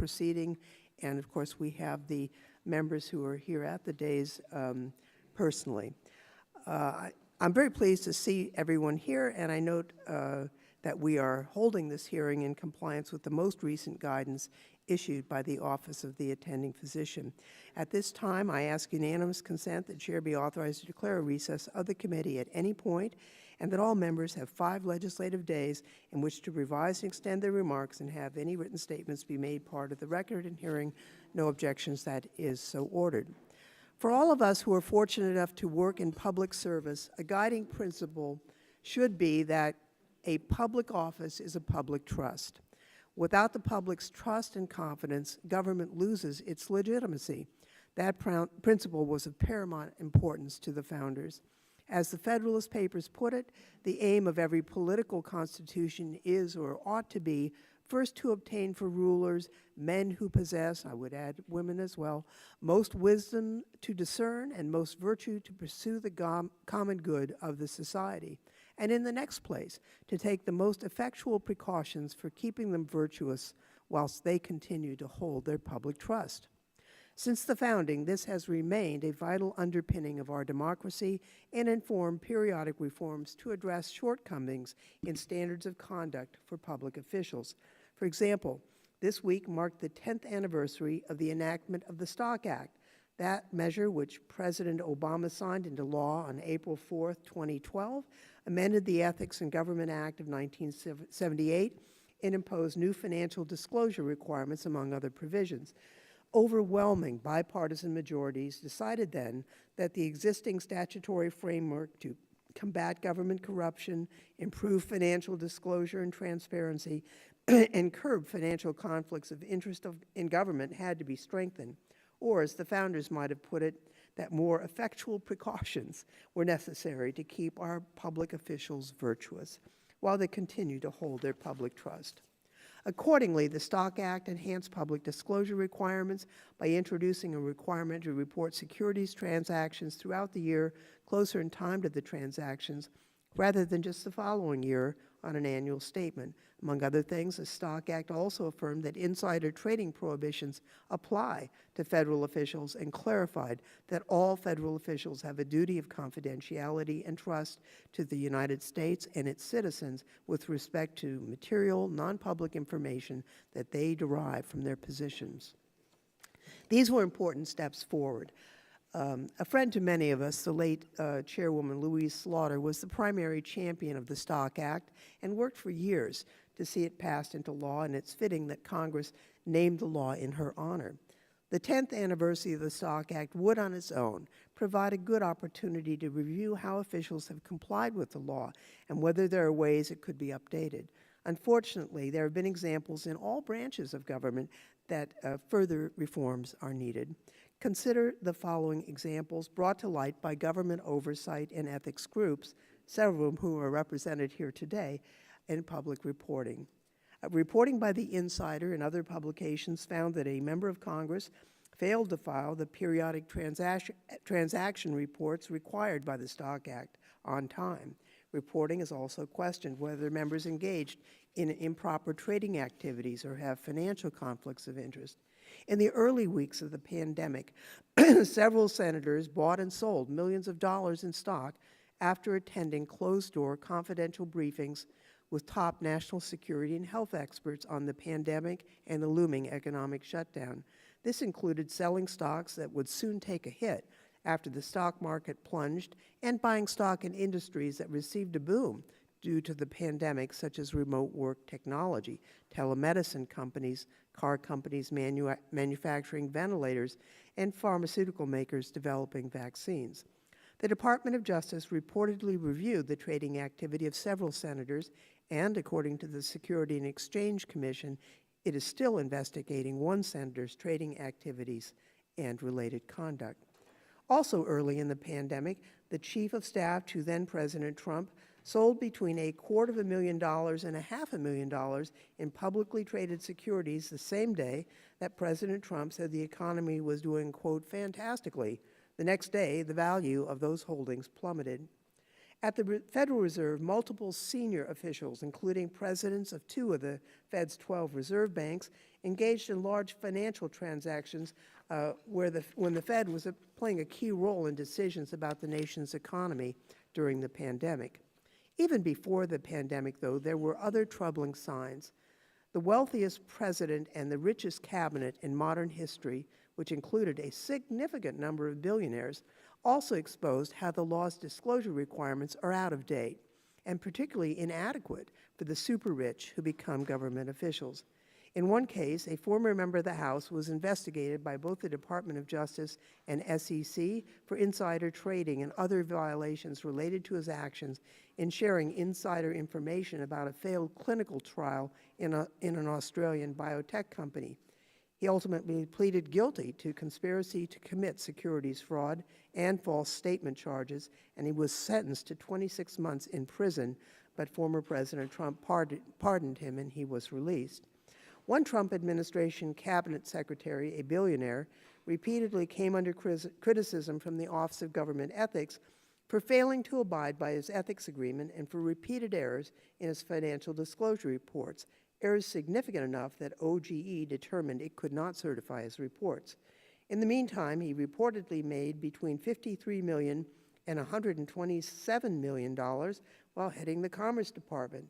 proceeding. And of course, we have the members who are here at the days personally. I'm very pleased to see everyone here, and I note that we are holding this hearing in compliance with the most recent guidance issued by the Office of the Attending Physician. At this time, I ask unanimous consent that Chair be authorized to declare a recess of the committee at any point, and that all members have 5 legislative days in which to revise and extend their remarks and have any written statements be made part of the record, and hearing no objections, that is so ordered. For all of us who are fortunate enough to work in public service, a guiding principle should be that a public office is a public trust. Without the public's trust and confidence, government loses its legitimacy. That principle was of paramount importance to the founders. As the Federalist Papers put it, the aim of every political constitution is, or ought to be, first to obtain for rulers men who possess, I would add women as well, most wisdom to discern and most virtue to pursue the common good of the society. And in the next place, to take the most effectual precautions for keeping them virtuous whilst they continue to hold their public trust. Since the founding, this has remained a vital underpinning of our democracy and informed periodic reforms to address shortcomings in standards of conduct for public officials. For example, this week marked the 10th anniversary of the enactment of the Stock Act. That measure, which President Obama signed into law on April 4, 2012, amended the Ethics in Government Act of 1978 and imposed new financial disclosure requirements, among other provisions. Overwhelming bipartisan majorities decided then that the existing statutory framework to combat government corruption, improve financial disclosure and transparency, and curb financial conflicts of interest in government had to be strengthened. Or, as the founders might have put it, that more effectual precautions were necessary to keep our public officials virtuous while they continue to hold their public trust. Accordingly, the Stock Act enhanced public disclosure requirements by introducing a requirement to report securities transactions throughout the year closer in time to the transactions, rather than just the following year on an annual statement. Among other things, the Stock Act also affirmed that insider trading prohibitions apply to federal officials and clarified that all federal officials have a duty of confidentiality and trust to the United States and its citizens with respect to material, non-public information that they derive from their positions. These were important steps forward. A friend to many of us, the late Chairwoman Louise Slaughter, was the primary champion of the Stock Act and worked for years to see it passed into law, and it's fitting that Congress named the law in her honor. The 10th anniversary of the Stock Act would, on its own, provide a good opportunity to review how officials have complied with the law and whether there are ways it could be updated. Unfortunately, there have been examples in all branches of government that further reforms are needed. Consider the following examples brought to light by government oversight and ethics groups, several of whom are represented here today, in public reporting. Reporting by the Insider and other publications found that a member of Congress failed to file the periodic transaction reports required by the Stock Act on time. Reporting has also questioned whether members engaged in improper trading activities or have financial conflicts of interest. In the early weeks of the pandemic, several senators bought and sold millions of dollars in stock after attending closed-door confidential briefings with top national security and health experts on the pandemic and the looming economic shutdown. This included selling stocks that would soon take a hit after the stock market plunged and buying stock in industries that received a boom due to the pandemic, such as remote work technology, telemedicine companies, car companies manufacturing ventilators, and pharmaceutical makers developing vaccines. The Department of Justice reportedly reviewed the trading activity of several senators, and according to the Security and Exchange Commission, it is still investigating one senator's trading activities and related conduct. Also early in the pandemic, the Chief of Staff to then-President Trump sold between $250,000 and $500,000 in publicly traded securities the same day that President Trump said the economy was doing, quote, fantastically. The next day, the value of those holdings plummeted. At the Federal Reserve, multiple senior officials, including presidents of 2 of the Fed's 12 reserve banks, engaged in large financial transactions when the Fed was playing a key role in decisions about the nation's economy during the pandemic. Even before the pandemic, though, there were other troubling signs. The wealthiest president and the richest cabinet in modern history, which included a significant number of billionaires, also exposed how the law's disclosure requirements are out of date and particularly inadequate for the super-rich who become government officials. In one case, a former member of the House was investigated by both the Department of Justice and SEC for insider trading and other violations related to his actions in sharing insider information about a failed clinical trial in an Australian biotech company. He ultimately pleaded guilty to conspiracy to commit securities fraud and false statement charges, and he was sentenced to 26 months in prison, but former President Trump pardoned him and he was released. One Trump administration cabinet secretary, a billionaire, repeatedly came under criticism from the Office of Government Ethics for failing to abide by his ethics agreement and for repeated errors in his financial disclosure reports, errors significant enough that OGE determined it could not certify his reports. In the meantime, he reportedly made between $53 million and $127 million while heading the Commerce Department.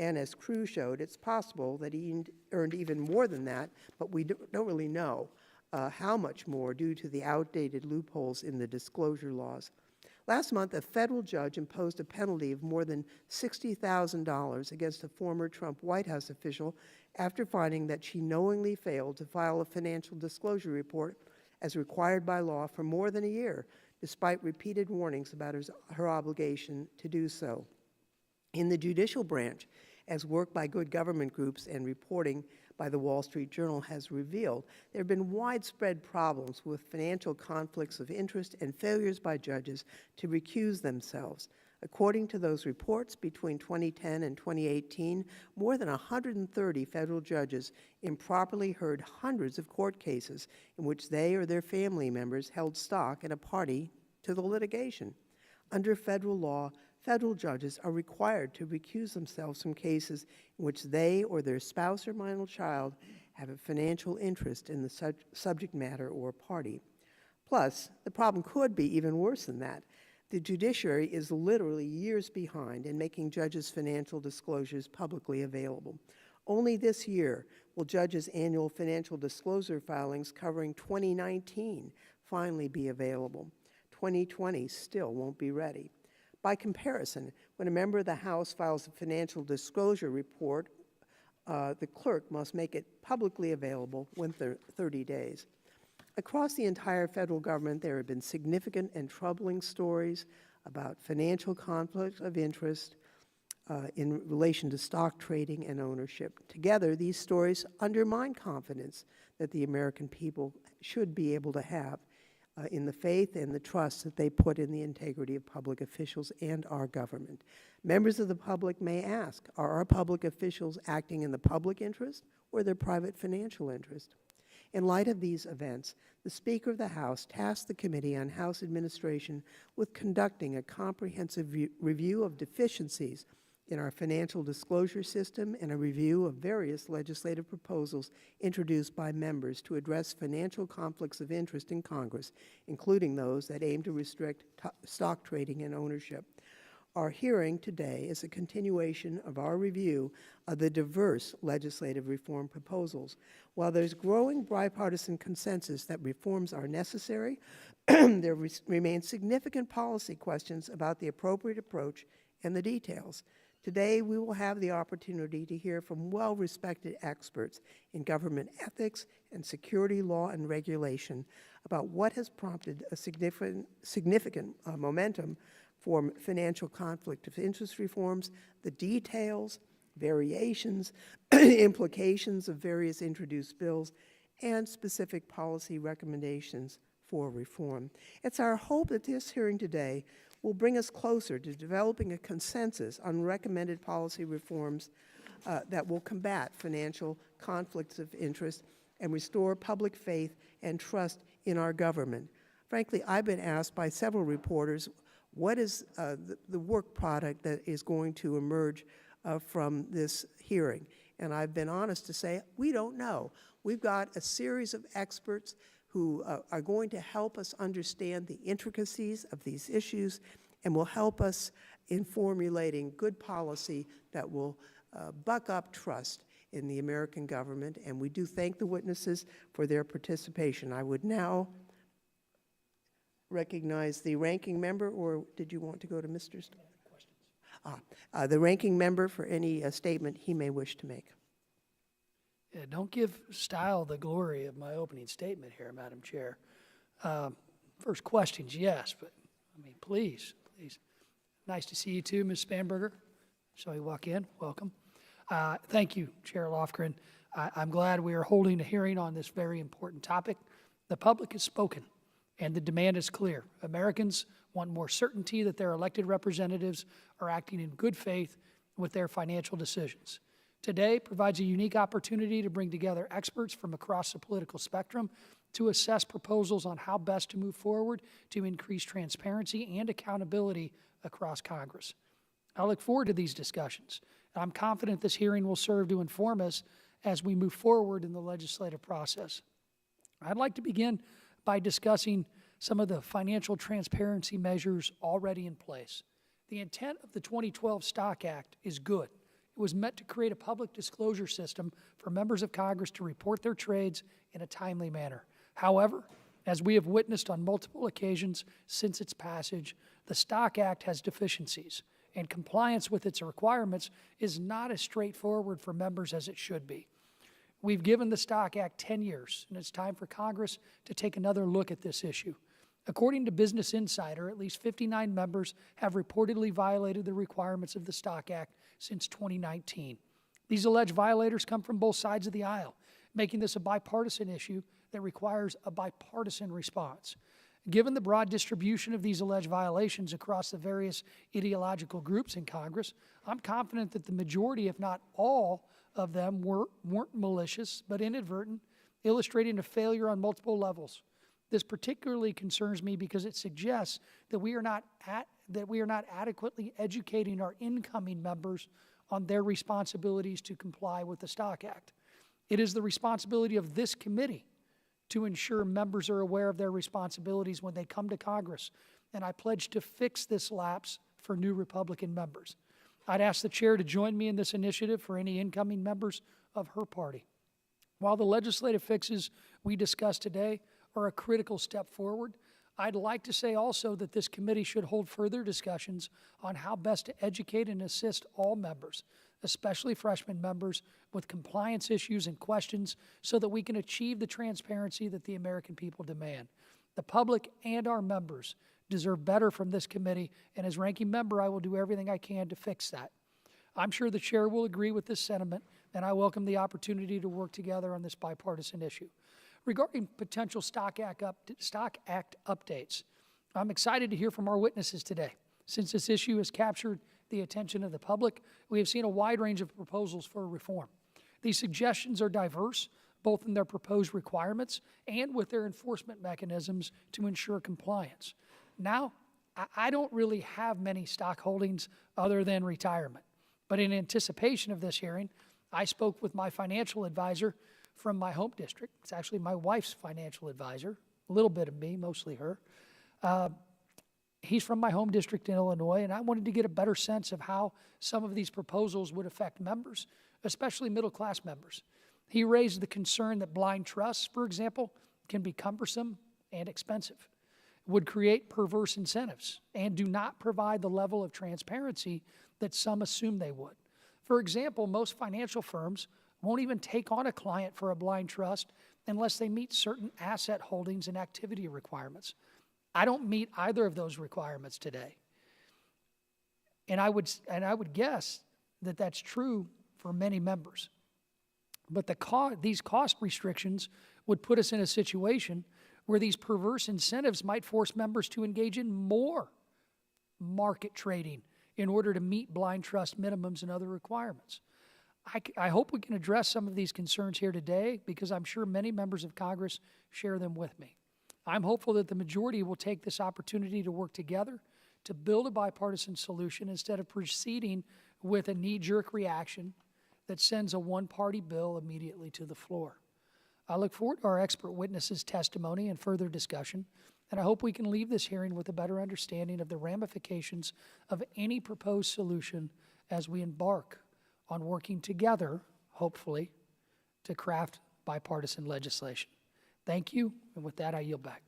And as Crew showed, it's possible that he earned even more than that, but we don't really know how much more due to the outdated loopholes in the disclosure laws. Last month, a federal judge imposed a penalty of more than $60,000 against a former Trump White House official after finding that she knowingly failed to file a financial disclosure report as required by law for more than a year, despite repeated warnings about her obligation to do so. In the judicial branch, as work by good government groups and reporting by the Wall Street Journal has revealed, there have been widespread problems with financial conflicts of interest and failures by judges to recuse themselves. According to those reports, between 2010 and 2018, more than 130 federal judges improperly heard hundreds of court cases in which they or their family members held stock in a party to the litigation. Under federal law, federal judges are required to recuse themselves from cases in which they or their spouse or minor child have a financial interest in the subject matter or party. Plus, the problem could be even worse than that. The judiciary is literally years behind in making judges' financial disclosures publicly available. Only this year will judges' annual financial disclosure filings covering 2019 finally be available. 2020 still won't be ready. By comparison, when a member of the House files a financial disclosure report, the clerk must make it publicly available within 30 days. Across the entire federal government, there have been significant and troubling stories about financial conflict of interest in relation to stock trading and ownership. Together, these stories undermine confidence that the American people should be able to have in the faith and the trust that they put in the integrity of public officials and our government. Members of the public may ask, are our public officials acting in the public interest or their private financial interest? In light of these events, the Speaker of the House tasked the Committee on House Administration with conducting a comprehensive review of deficiencies in our financial disclosure system and a review of various legislative proposals introduced by members to address financial conflicts of interest in Congress, including those that aim to restrict stock trading and ownership. Our hearing today is a continuation of our review of the diverse legislative reform proposals. While there's growing bipartisan consensus that reforms are necessary, there remain significant policy questions about the appropriate approach and the details. Today, we will have the opportunity to hear from well-respected experts in government ethics and security law and regulation about what has prompted a significant momentum for financial conflict of interest reforms, the details, variations, implications of various introduced bills, and specific policy recommendations for reform. It's our hope that this hearing today will bring us closer to developing a consensus on recommended policy reforms that will combat financial conflicts of interest and restore public faith and trust in our government. Frankly, I've been asked by several reporters What is the work product that is going to emerge from this hearing? And I've been honest to say, we don't know. We've got a series of experts who are going to help us understand the intricacies of these issues and will help us in formulating good policy that will buck up trust in the American government. And we do thank the witnesses for their participation. I would now recognize the ranking member, or did you want to go to Mr. The ranking member for any statement he may wish to make. Yeah, don't give style the glory of my opening statement here, Madam Chair. First questions, yes, but I mean, please. Nice to see you too, Ms. Spanberger. Shall we walk in? Welcome. Thank you, Chair Lofgren. I'm glad we are holding a hearing on this very important topic. The public has spoken, and the demand is clear. Americans want more certainty that their elected representatives are acting in good faith with their financial decisions. Today provides a unique opportunity to bring together experts from across the political spectrum to assess proposals on how best to move forward to increase transparency and accountability across Congress. I look forward to these discussions. I'm confident this hearing will serve to inform us as we move forward in the legislative process. I'd like to begin by discussing some of the financial transparency measures already in place. The intent of the 2012 Stock Act is good. It was meant to create a public disclosure system for members of Congress to report their trades in a timely manner. However, as we have witnessed on multiple occasions since its passage, the Stock Act has deficiencies, and compliance with its requirements is not as straightforward for members as it should be. We've given the Stock Act 10 years, and it's time for Congress to take another look at this issue. According to Business Insider, at least 59 members have reportedly violated the requirements of the Stock Act since 2019. These alleged violators come from both sides of the aisle, making this a bipartisan issue that requires a bipartisan response. Given the broad distribution of these alleged violations across the various ideological groups in Congress, I'm confident that the majority, if not all, of them weren't malicious but inadvertent, illustrating a failure on multiple levels. This particularly concerns me because it suggests that we are not adequately educating our incoming members on their responsibilities to comply with the Stock Act. It is the responsibility of this committee to ensure members are aware of their responsibilities when they come to Congress, and I pledge to fix this lapse for new Republican members. I'd ask the chair to join me in this initiative for any incoming members of her party. While the legislative fixes we discussed today are a critical step forward, I'd like to say also that this committee should hold further discussions on how best to educate and assist all members, especially freshman members, with compliance issues and questions so that we can achieve the transparency that the American people demand. The public and our members deserve better from this committee, and as ranking member, I will do everything I can to fix that. I'm sure the chair will agree with this sentiment, and I welcome the opportunity to work together on this bipartisan issue. Regarding potential Stock Act updates, I'm excited to hear from our witnesses today. Since this issue has captured the attention of the public, we have seen a wide range of proposals for reform. These suggestions are diverse, both in their proposed requirements and with their enforcement mechanisms to ensure compliance. Now, I don't really have many stock holdings other than retirement, but in anticipation of this hearing, I spoke with my financial advisor from my home district. It's actually my wife's financial advisor, a little bit of me, mostly her. He's from my home district in Illinois, and I wanted to get a better sense of how some of these proposals would affect members, especially middle-class members. He raised the concern that blind trusts, for example, can be cumbersome and expensive, would create perverse incentives, and do not provide the level of transparency that some assume they would. For example, most financial firms won't even take on a client for a blind trust unless they meet certain asset holdings and activity requirements. I don't meet either of those requirements today. And I would guess that that's true for many members. But these cost restrictions would put us in a situation where these perverse incentives might force members to engage in more market trading in order to meet blind trust minimums and other requirements. I hope we can address some of these concerns here today because I'm sure many members of Congress share them with me. I'm hopeful that the majority will take this opportunity to work together to build a bipartisan solution instead of proceeding with a knee-jerk reaction that sends a one-party bill immediately to the floor. I look forward to our expert witnesses' testimony and further discussion, and I hope we can leave this hearing with a better understanding of the ramifications of any proposed solution as we embark on working together, hopefully, to craft bipartisan legislation. Thank you, and with that, I yield back.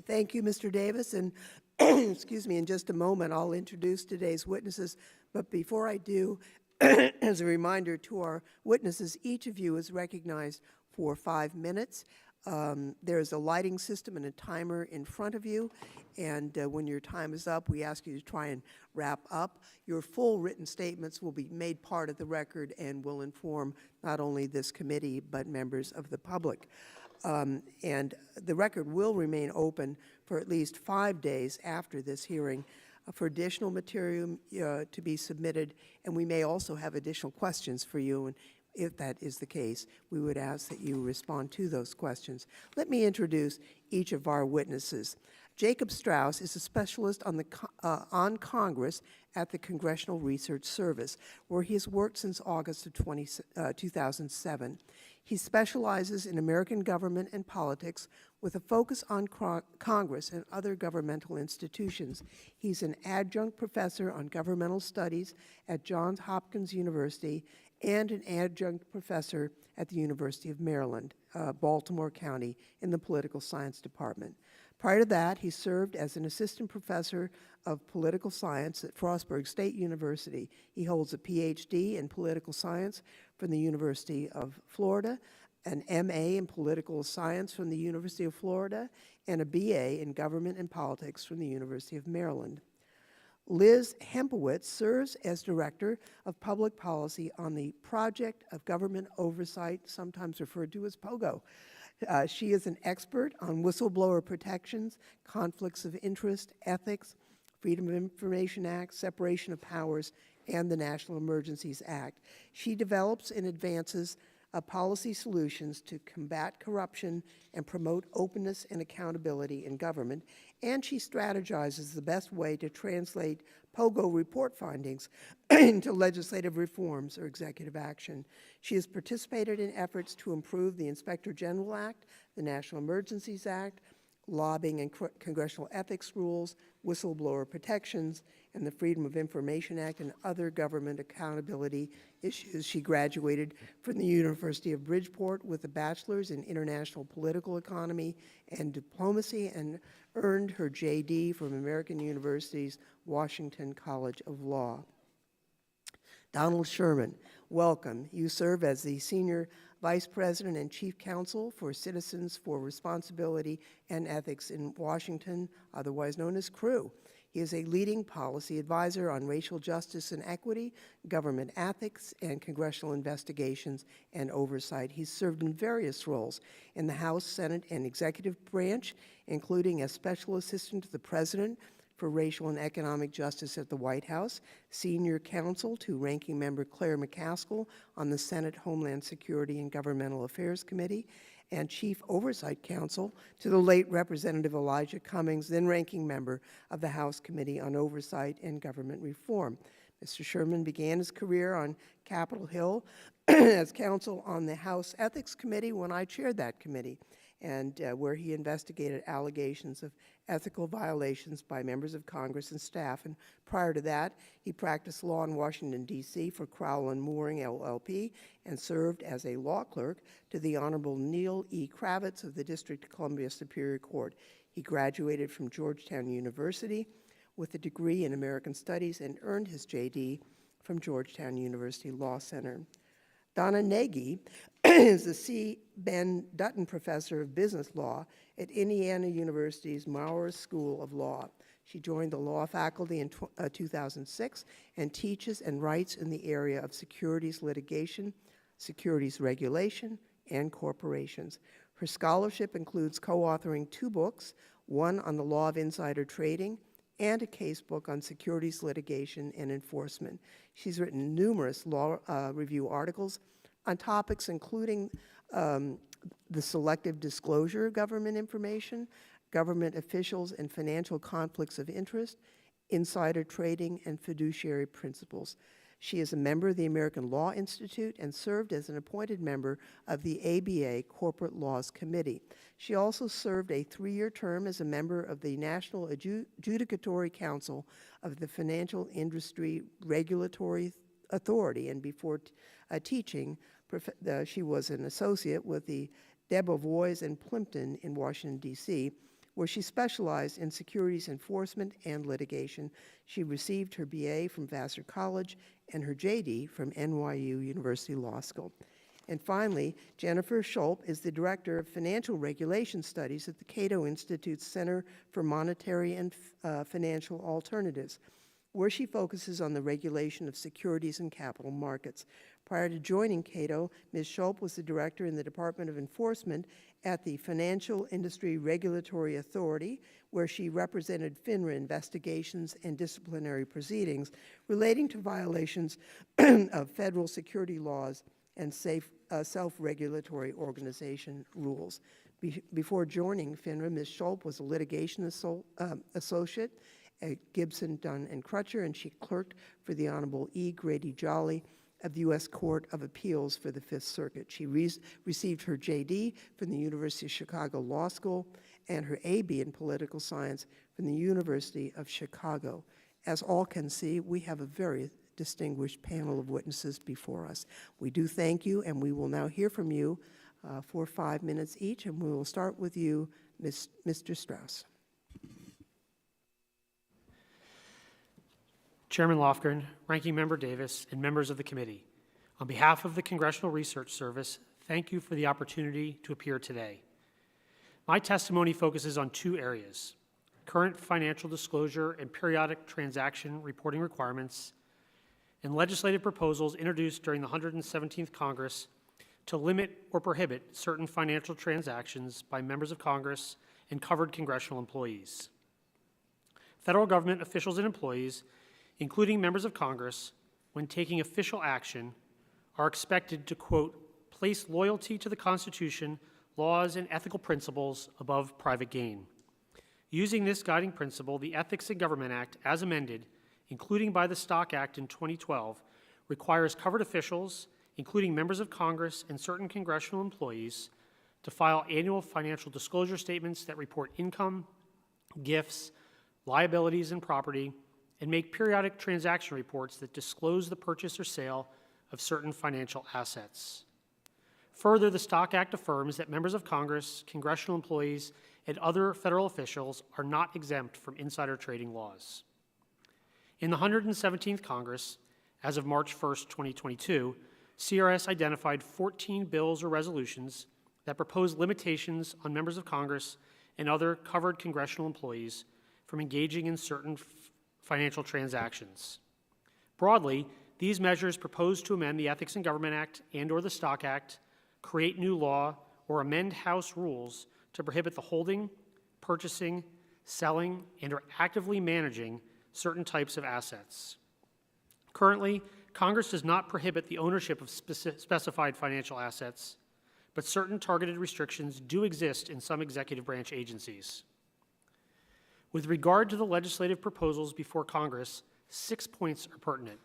Thank you, Mr. Davis, and excuse me, in just a moment, I'll introduce today's witnesses, but before I do, as a reminder to our witnesses, each of you is recognized for 5 minutes. There's a lighting system and a timer in front of you, and when your time is up, we ask you to try and wrap up. Your full written statements will be made part of the record and will inform not only this committee, but members of the public. And the record will remain open for at least 5 days after this hearing for additional material to be submitted, and we may also have additional questions for you, and if that is the case, we would ask that you respond to those questions. Let me introduce each of our witnesses. Jacob Strauss is a specialist on Congress at the Congressional Research Service, where he has worked since August of 2007. He specializes in American government and politics with a focus on Congress and other governmental institutions. He's an adjunct professor on governmental studies at Johns Hopkins University and an adjunct professor at the University of Maryland, Baltimore County, in the political science department. Prior to that, he served as an assistant professor of political science at Frostburg State University. He holds a PhD in political science from the University of Florida, an MA in political science from the University of Florida, and a BA in government and politics from the University of Maryland. Liz Hempowitz serves as Director of Public Policy on the Project of Government Oversight, sometimes referred to as POGO. She is an expert on whistleblower protections, conflicts of interest, ethics, Freedom of Information Act, separation of powers, and the National Emergencies Act. She develops and advances policy solutions to combat corruption and promote openness and accountability in government, and she strategizes the best way to translate POGO report findings into legislative reforms or executive action. She has participated in efforts to improve the Inspector General Act, the National Emergencies Act, lobbying and congressional ethics rules, whistleblower protections, and the Freedom of Information Act and other government accountability issues. She graduated from the University of Bridgeport with a bachelor's in international political economy and diplomacy and earned her JD from American University's Washington College of Law. Donald Sherman, welcome. You serve as the Senior Vice President and Chief Counsel for Citizens for Responsibility and Ethics in Washington, otherwise known as CREW. He is a leading policy advisor on racial justice and equity, government ethics, and congressional investigations and oversight. He's served in various roles in the House, Senate, and executive branch, including as Special Assistant to the President for Racial and Economic Justice at the White House, Senior Counsel to Ranking Member Claire McCaskill on the Senate Homeland Security and Governmental Affairs Committee, and Chief Oversight Counsel to the late Representative Elijah Cummings, then Ranking Member of the House Committee on Oversight and Government Reform. Mr. Sherman began his career on Capitol Hill as counsel on the House Ethics Committee when I chaired that committee, and where he investigated allegations of ethical violations by members of Congress and staff. And prior to that, he practiced law in Washington, D.C. for Crowell & Mooring, LLP, and served as a law clerk to the Honorable Neil E. Kravitz of the District of Columbia Superior Court. He graduated from Georgetown University with a degree in American Studies and earned his J.D. from Georgetown University Law Center. Donna Nagy is the C. Ben Dutton Professor of Business Law at Indiana University's Maurer School of Law. She joined the law faculty in 2006 and teaches and writes in the area of securities litigation, securities regulation, and corporations. Her scholarship includes co-authoring 2 books, one on the law of insider trading and a case book on securities litigation and enforcement. She's written numerous law review articles on topics including the selective disclosure of government information, government officials and financial conflicts of interest, insider trading, and fiduciary principles. She is a member of the American Law Institute and served as an appointed member of the ABA Corporate Laws Committee. She also served a 3-year term as a member of the National Adjudicatory Council of the Financial Industry Regulatory Authority, and before teaching, she was an associate with the Debevoise and Plimpton in Washington, D.C., where she specialized in securities enforcement and litigation. She received her BA from Vassar College and her JD from NYU University Law School. And finally, Jennifer Schult is the Director of Financial Regulation Studies at the Cato Institute's Center for Monetary and Financial Alternatives, where she focuses on the regulation of securities and capital markets. Prior to joining Cato, Ms. Schult was the director in the Department of Enforcement at the Financial Industry Regulatory Authority, where she represented FINRA investigations and disciplinary proceedings relating to violations of federal security laws and self-regulatory organization rules. Before joining FINRA, Ms. Schult was a litigation associate at Gibson, Dunn & Crutcher, and she clerked for the Honorable E. Grady Jolly of the U.S. Court of Appeals for the Fifth Circuit. She received her J.D. from the University of Chicago Law School and her A.B. in Political Science from the University of Chicago. As all can see, we have a very distinguished panel of witnesses before us. We do thank you, and we will now hear from you for 5 minutes each, and we will start with you, Mr. Strauss. Chairman Lofgren, Ranking Member Davis, and members of the committee, on behalf of the Congressional Research Service, thank you for the opportunity to appear today. My testimony focuses on 2 areas: current financial disclosure and periodic transaction reporting requirements, and legislative proposals introduced during the 117th Congress to limit or prohibit certain financial transactions by members of Congress and covered congressional employees. Federal government officials and employees, including members of Congress, when taking official action, are expected to, quote, place loyalty to the Constitution, laws, and ethical principles above private gain. Using this guiding principle, the Ethics in Government Act, as amended, including by the Stock Act in 2012, requires covered officials, including members of Congress and certain congressional employees, to file annual financial disclosure statements that report income, gifts, liabilities, and property, and make periodic transaction reports that disclose the purchase or sale of certain financial assets. Further, the Stock Act affirms that members of Congress, congressional employees, and other federal officials are not exempt from insider trading laws. In the 117th Congress, as of March 1st, 2022, CRS identified 14 bills or resolutions that propose limitations on members of Congress and other covered congressional employees from engaging in certain financial transactions. Broadly, these measures propose to amend the Ethics in Government Act and/or the Stock Act, create new law, or amend House rules to prohibit the holding, purchasing, selling, and/or actively managing certain types of assets. Currently, Congress does not prohibit the ownership of specified financial assets, but certain targeted restrictions do exist in some executive branch agencies. With regard to the legislative proposals before Congress, 6 points are pertinent.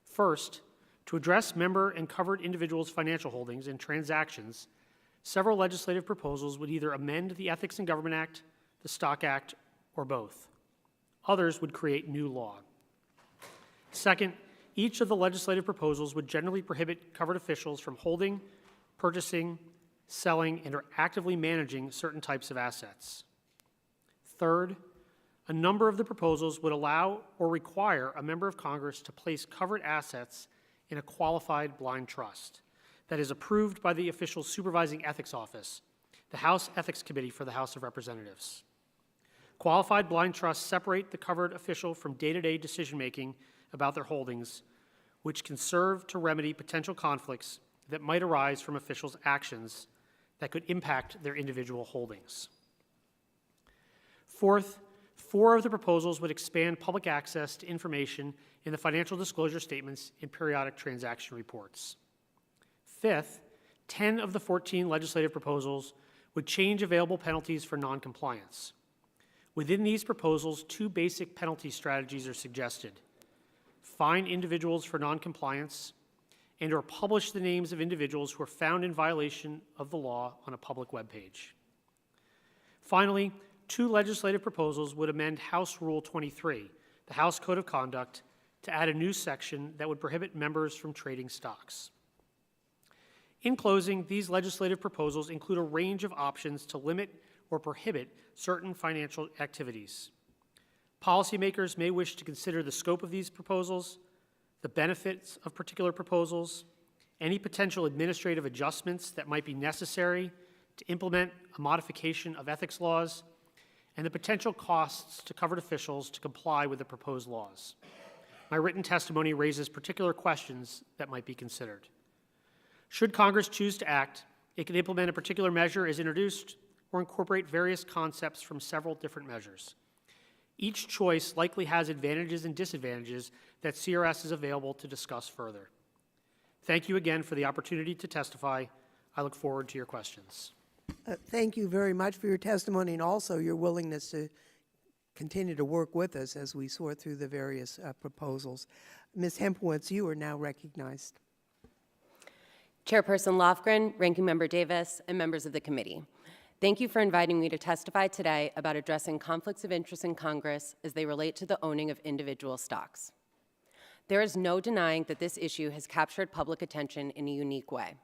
First, to address member and covered individuals' financial holdings and transactions, several legislative proposals would either amend the Ethics in Government Act, the Stock Act, or both. Others would create new law. Second, each of the legislative proposals would generally prohibit covered officials from holding, purchasing, selling, and/or actively managing certain types of assets. Third, a number of the proposals would allow or require a member of Congress to place covered assets in a qualified blind trust that is approved by the official's supervising ethics office, the House Ethics Committee for the House of Representatives. Qualified blind trusts separate the covered official from day-to-day decision-making about their holdings, which can serve to remedy potential conflicts that might arise from officials' actions that could impact their individual holdings. Fourth, 4 of the proposals would expand public access to information in the financial disclosure statements and periodic transaction reports. Fifth, 10 of the 14 legislative proposals would change available penalties for noncompliance. Within these proposals, two basic penalty strategies are suggested: fine individuals for noncompliance and/or publish the names of individuals who are found in violation of the law on a public webpage. Finally, two legislative proposals would amend House Rule 23, the House Code of Conduct, to add a new section that would prohibit members from trading stocks. In closing, these legislative proposals include a range of options to limit or prohibit certain financial activities. Policymakers may wish to consider the scope of these proposals, the benefits of particular proposals, any potential administrative adjustments that might be necessary to implement a modification of ethics laws, and the potential costs to covered officials to comply with the proposed laws. My written testimony raises particular questions that might be considered. Should Congress choose to act, it can implement a particular measure as introduced or incorporate various concepts from several different measures. Each choice likely has advantages and disadvantages that CRS is available to discuss further. Thank you again for the opportunity to testify. I look forward to your questions. Thank you very much for your testimony and also your willingness to continue to work with us as we sort through the various proposals. Ms. Hempowitz, you are now recognized. Chairperson Lofgren, Ranking Member Davis, and members of the committee. Thank you for inviting me to testify today about addressing conflicts of interest in Congress as they relate to the owning of individual stocks. There is no denying that this issue has captured public attention in a unique way.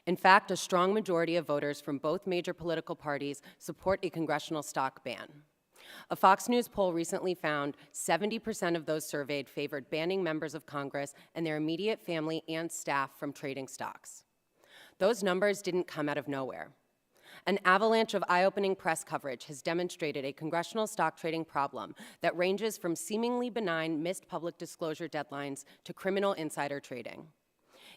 In fact, a strong majority of voters from both major political parties support a congressional stock ban. A Fox News poll recently found 70% of those surveyed favored banning members of Congress and their immediate family and staff from trading stocks. Those numbers didn't come out of nowhere. An avalanche of eye-opening press coverage has demonstrated a congressional stock trading problem that ranges from seemingly benign missed public disclosure deadlines to criminal insider trading.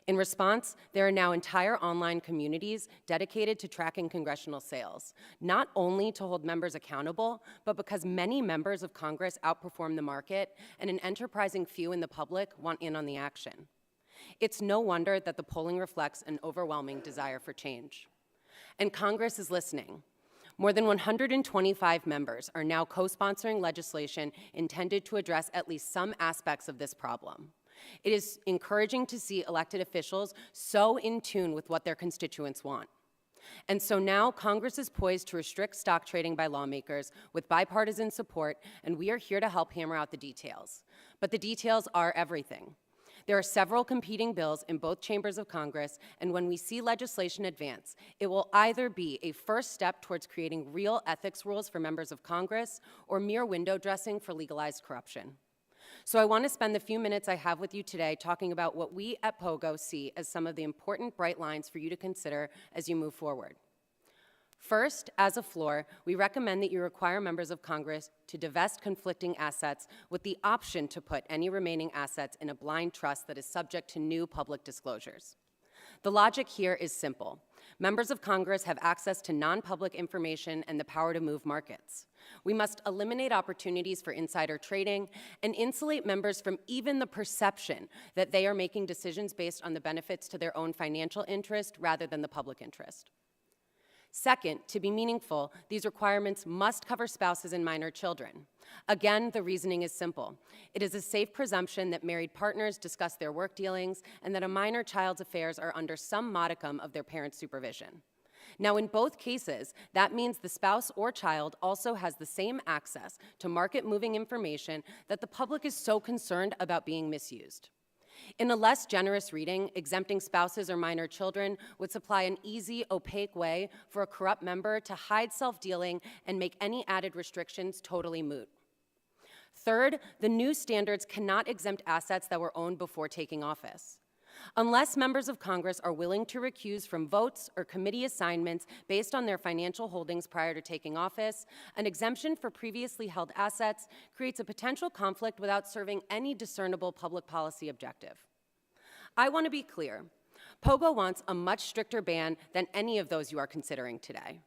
In response, there are now entire online communities dedicated to tracking congressional sales, not only to hold members accountable, but because many members of Congress outperform the market and an enterprising few in the public want in on the action. It's no wonder that the polling reflects an overwhelming desire for change. And Congress is listening. More than 125 members are now co-sponsoring legislation intended to address at least some aspects of this problem. It is encouraging to see elected officials so in tune with what their constituents want. And so now Congress is poised to restrict stock trading by lawmakers with bipartisan support, and we are here to help hammer out the details. But the details are everything. There are several competing bills in both chambers of Congress, and when we see legislation advance, it will either be a first step towards creating real ethics rules for members of Congress or mere window dressing for legalized corruption. So I want to spend the few minutes I have with you today talking about what we at POGO see as some of the important bright lines for you to consider as you move forward. First, as a floor, we recommend that you require members of Congress to divest conflicting assets with the option to put any remaining assets in a blind trust that is subject to new public disclosures. The logic here is simple. Members of Congress have access to non-public information and the power to move markets. We must eliminate opportunities for insider trading and insulate members from even the perception that they are making decisions based on the benefits to their own financial interest rather than the public interest. Second, to be meaningful, these requirements must cover spouses and minor children. Again, the reasoning is simple. It is a safe presumption that married partners discuss their work dealings and that a minor child's affairs are under some modicum of their parent's supervision. Now, in both cases, that means the spouse or child also has the same access to market-moving information that the public is so concerned about being misused. In a less generous reading, exempting spouses or minor children would supply an easy, opaque way for a corrupt member to hide self-dealing and make any added restrictions totally moot. Third, the new standards cannot exempt assets that were owned before taking office. Unless members of Congress are willing to recuse from votes or committee assignments based on their financial holdings prior to taking office, an exemption for previously held assets creates a potential conflict without serving any discernible public policy objective. I want to be clear. POGO wants a much stricter ban than any of those you are considering today.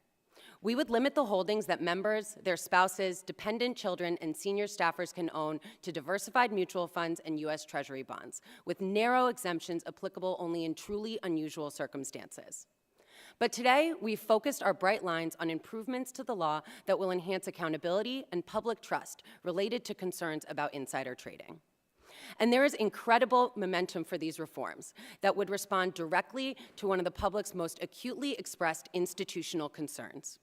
We would limit the holdings that members, their spouses, dependent children, and senior staffers can own to diversified mutual funds and U.S. Treasury bonds, with narrow exemptions applicable only in truly unusual circumstances. But today, we've focused our bright lines on improvements to the law that will enhance accountability and public trust related to concerns about insider trading. And there is incredible momentum for these reforms that would respond directly to one of the public's most acutely expressed institutional concerns.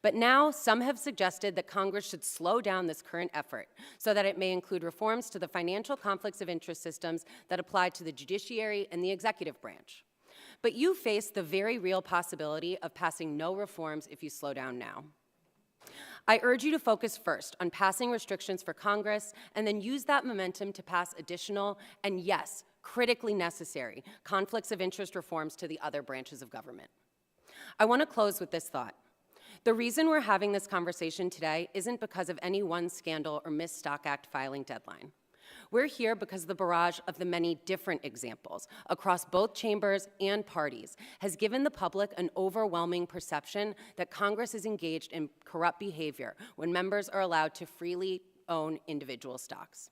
But now, some have suggested that Congress should slow down this current effort so that it may include reforms to the financial conflicts of interest systems that apply to the judiciary and the executive branch. But you face the very real possibility of passing no reforms if you slow down now. I urge you to focus first on passing restrictions for Congress and then use that momentum to pass additional and, yes, critically necessary conflicts of interest reforms to the other branches of government. I want to close with this thought. The reason we're having this conversation today isn't because of any one scandal or missed Stock Act filing deadline. We're here because of the barrage of the many different examples across both chambers and parties has given the public an overwhelming perception that Congress is engaged in corrupt behavior when members are allowed to freely own individual stocks.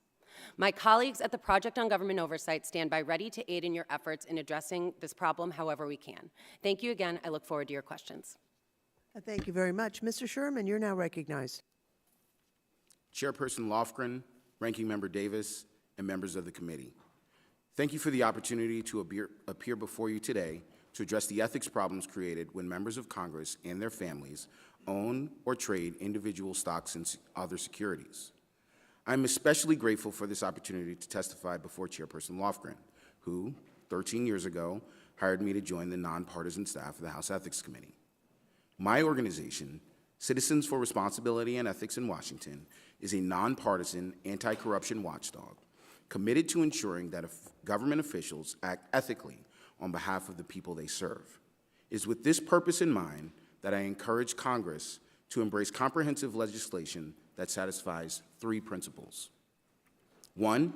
My colleagues at the Project on Government Oversight stand by ready to aid in your efforts in addressing this problem however we can. Thank you again. I look forward to your questions. Thank you very much. Mr. Sherman, you're now recognized. Chairperson Lofgren, Ranking Member Davis, and members of the committee. Thank you for the opportunity to appear before you today to address the ethics problems created when members of Congress and their families own or trade individual stocks and other securities. I'm especially grateful for this opportunity to testify before Chairperson Lofgren, who, 13 years ago, hired me to join the nonpartisan staff of the House Ethics Committee. My organization, Citizens for Responsibility and Ethics in Washington, is a nonpartisan anti-corruption watchdog committed to ensuring that government officials act ethically on behalf of the people they serve. It is with this purpose in mind that I encourage Congress to embrace comprehensive legislation that satisfies three principles. One,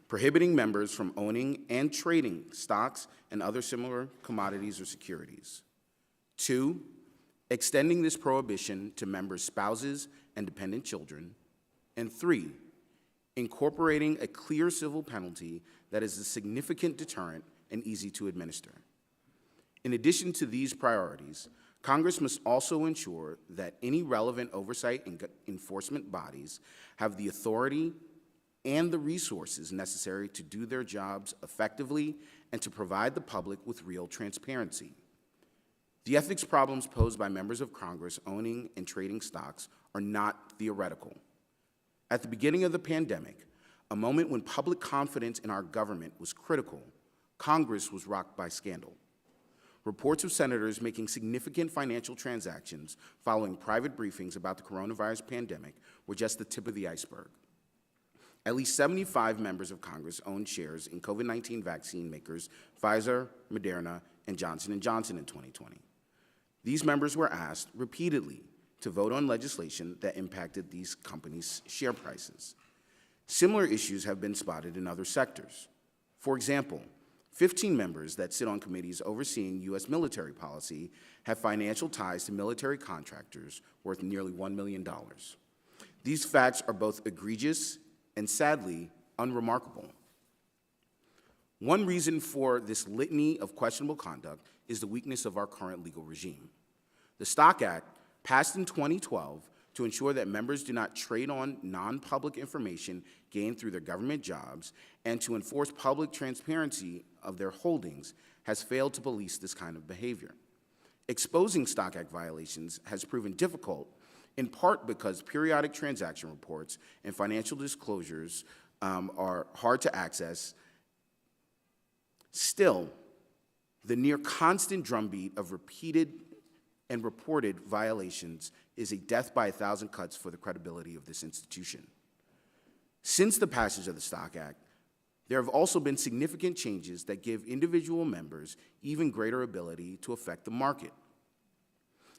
prohibiting members from owning and trading stocks and other similar commodities or securities. Two, extending this prohibition to members' spouses and dependent children. And three, incorporating a clear civil penalty that is a significant deterrent and easy to administer. In addition to these priorities, Congress must also ensure that any relevant oversight and enforcement bodies have the authority and the resources necessary to do their jobs effectively and to provide the public with real transparency. The ethics problems posed by members of Congress owning and trading stocks are not theoretical. At the beginning of the pandemic, a moment when public confidence in our government was critical, Congress was rocked by scandal. Reports of senators making significant financial transactions following private briefings about the coronavirus pandemic were just the tip of the iceberg. At least 75 members of Congress owned shares in COVID-19 vaccine makers Pfizer, Moderna, and Johnson & Johnson in 2020. These members were asked repeatedly to vote on legislation that impacted these companies' share prices. Similar issues have been spotted in other sectors. For example, 15 members that sit on committees overseeing U.S. military policy have financial ties to military contractors worth nearly $1 million. These facts are both egregious and, sadly, unremarkable. One reason for this litany of questionable conduct is the weakness of our current legal regime. The Stock Act, passed in 2012 to ensure that members do not trade on non-public information gained through their government jobs and to enforce public transparency of their holdings, has failed to police this kind of behavior. Exposing Stock Act violations has proven difficult, in part because periodic transaction reports and financial disclosures are hard to access. Still, the near constant drumbeat of repeated and reported violations is a death by 1,000 cuts for the credibility of this institution. Since the passage of the Stock Act, there have also been significant changes that give individual members even greater ability to affect the market.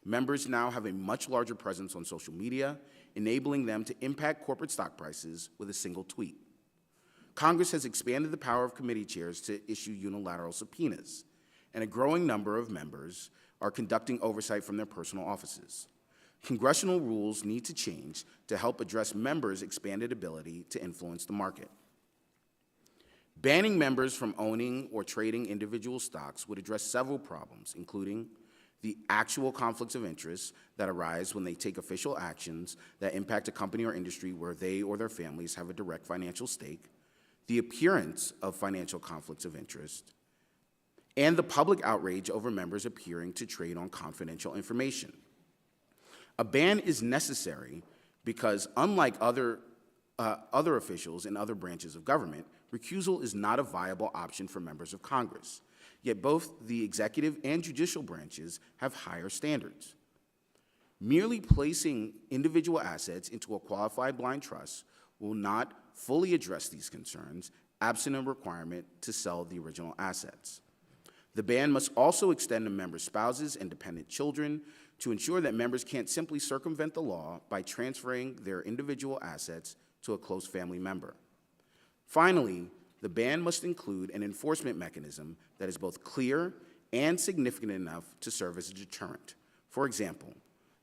Members now have a much larger presence on social media, enabling them to impact corporate stock prices with a single tweet. Congress has expanded the power of committee chairs to issue unilateral subpoenas, and a growing number of members are conducting oversight from their personal offices. Congressional rules need to change to help address members' expanded ability to influence the market. Banning members from owning or trading individual stocks would address several problems, including the actual conflicts of interest that arise when they take official actions that impact a company or industry where they or their families have a direct financial stake, the appearance of financial conflicts of interest, and the public outrage over members appearing to trade on confidential information. A ban is necessary because, unlike other officials in other branches of government, recusal is not a viable option for members of Congress. Yet both the executive and judicial branches have higher standards. Merely placing individual assets into a qualified blind trust will not fully address these concerns, absent a requirement to sell the original assets. The ban must also extend to members' spouses and dependent children to ensure that members can't simply circumvent the law by transferring their individual assets to a close family member. Finally, the ban must include an enforcement mechanism that is both clear and significant enough to serve as a deterrent. For example,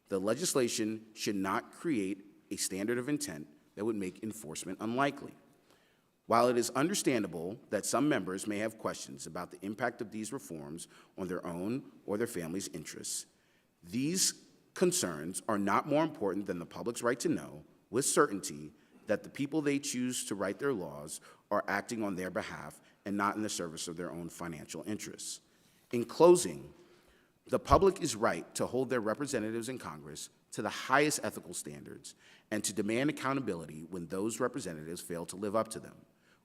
the legislation should not create a standard of intent that would make enforcement unlikely. While it is understandable that some members may have questions about the impact of these reforms on their own or their family's interests, these concerns are not more important than the public's right to know with certainty that the people they choose to write their laws are acting on their behalf and not in the service of their own financial interests. In closing, the public is right to hold their representatives in Congress to the highest ethical standards and to demand accountability when those representatives fail to live up to them.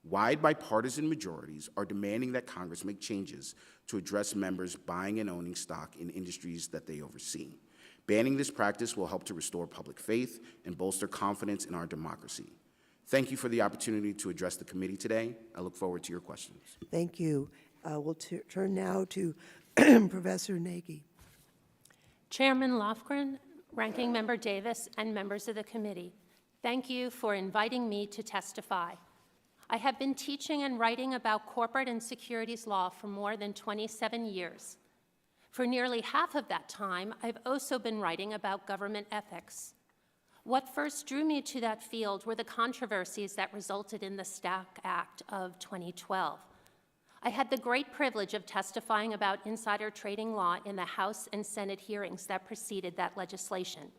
Wide bipartisan majorities are demanding that Congress make changes to address members buying and owning stock in industries that they oversee. Banning this practice will help to restore public faith and bolster confidence in our democracy. Thank you for the opportunity to address the committee today. I look forward to your questions. Thank you. We'll turn now to Professor Nagy. Chairman Lofgren, Ranking Member Davis, and members of the committee, thank you for inviting me to testify. I have been teaching and writing about corporate and securities law for more than 27 years. For nearly half of that time, I've also been writing about government ethics. What first drew me to that field were the controversies that resulted in the Stack Act of 2012. I had the great privilege of testifying about insider trading law in the House and Senate hearings that preceded that legislation.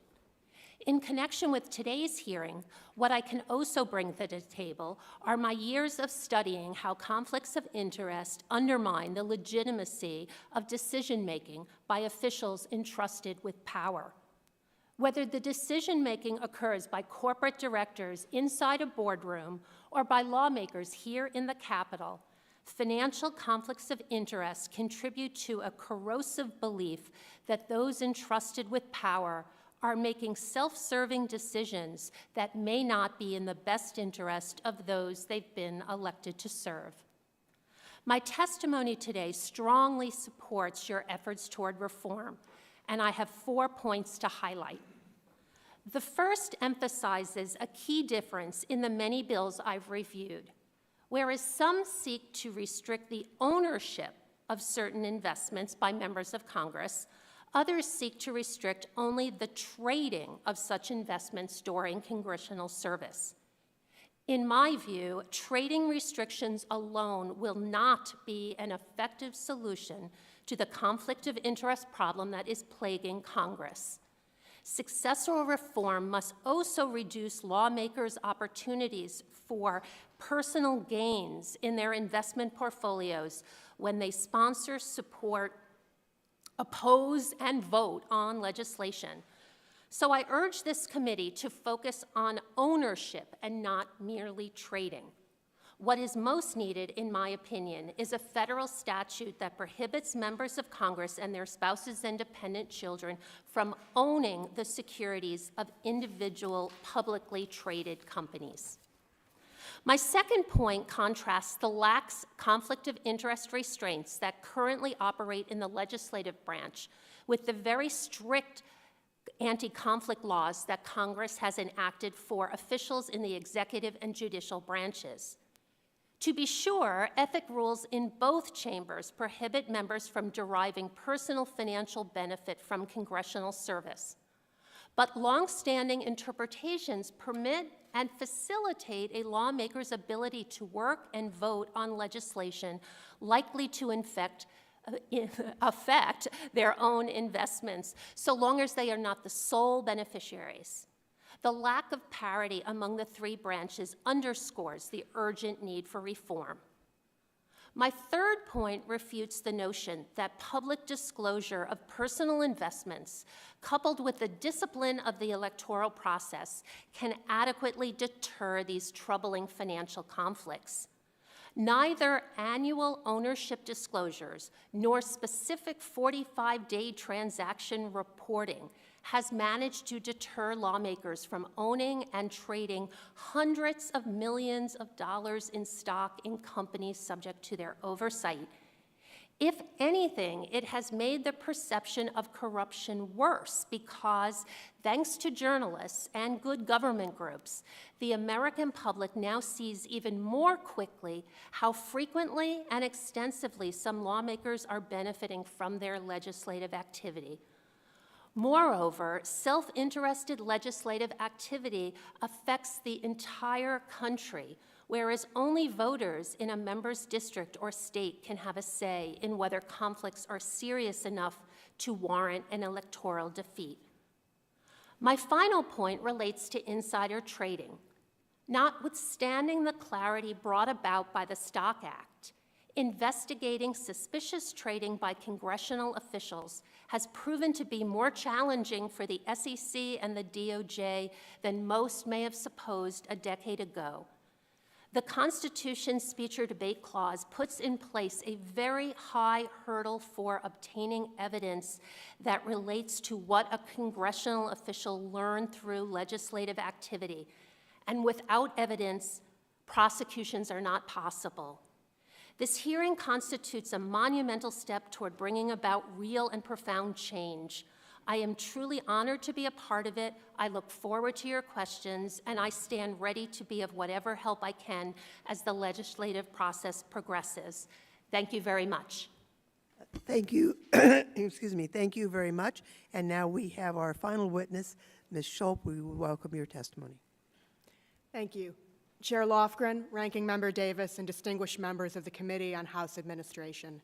In connection with today's hearing, what I can also bring to the table are my years of studying how conflicts of interest undermine the legitimacy of decision-making by officials entrusted with power. Whether the decision-making occurs by corporate directors inside a boardroom or by lawmakers here in the Capitol, financial conflicts of interest contribute to a corrosive belief that those entrusted with power are making self-serving decisions that may not be in the best interest of those they've been elected to serve. My testimony today strongly supports your efforts toward reform, and I have 4 points to highlight. The first emphasizes a key difference in the many bills I've reviewed. Whereas some seek to restrict the ownership of certain investments by members of Congress, others seek to restrict only the trading of such investments during congressional service. In my view, trading restrictions alone will not be an effective solution to the conflict of interest problem that is plaguing Congress. Successful reform must also reduce lawmakers' opportunities for personal gains in their investment portfolios when they sponsor, support, oppose, and vote on legislation. So I urge this committee to focus on ownership and not merely trading. What is most needed, in my opinion, is a federal statute that prohibits members of Congress and their spouses and dependent children from owning the securities of individual publicly traded companies. My second point contrasts the lax conflict of interest restraints that currently operate in the legislative branch with the very strict anti-conflict laws that Congress has enacted for officials in the executive and judicial branches. To be sure, ethic rules in both chambers prohibit members from deriving personal financial benefit from congressional service. But long-standing interpretations permit and facilitate a lawmaker's ability to work and vote on legislation likely to affect their own investments, so long as they are not the sole beneficiaries. The lack of parity among the three branches underscores the urgent need for reform. My third point refutes the notion that public disclosure of personal investments, coupled with the discipline of the electoral process, can adequately deter these troubling financial conflicts. Neither annual ownership disclosures nor specific 45-day transaction reporting has managed to deter lawmakers from owning and trading hundreds of millions of dollars in stock in companies subject to their oversight. If anything, it has made the perception of corruption worse because, thanks to journalists and good government groups, the American public now sees even more quickly how frequently and extensively some lawmakers are benefiting from their legislative activity. Moreover, self-interested legislative activity affects the entire country, whereas only voters in a member's district or state can have a say in whether conflicts are serious enough to warrant an electoral defeat. My final point relates to insider trading. Notwithstanding the clarity brought about by the Stock Act, investigating suspicious trading by congressional officials has proven to be more challenging for the SEC and the DOJ than most may have supposed a decade ago. The Constitution's Speech or Debate Clause puts in place a very high hurdle for obtaining evidence that relates to what a congressional official learned through legislative activity. And without evidence, prosecutions are not possible. This hearing constitutes a monumental step toward bringing about real and profound change. I am truly honored to be a part of it. I look forward to your questions, and I stand ready to be of whatever help I can as the legislative process progresses. Thank you very much. Thank you. Excuse me. Thank you very much. And now we have our final witness, Ms. Schult. We will welcome your testimony. Thank you. Chair Lofgren, Ranking Member Davis, and distinguished members of the Committee on House Administration.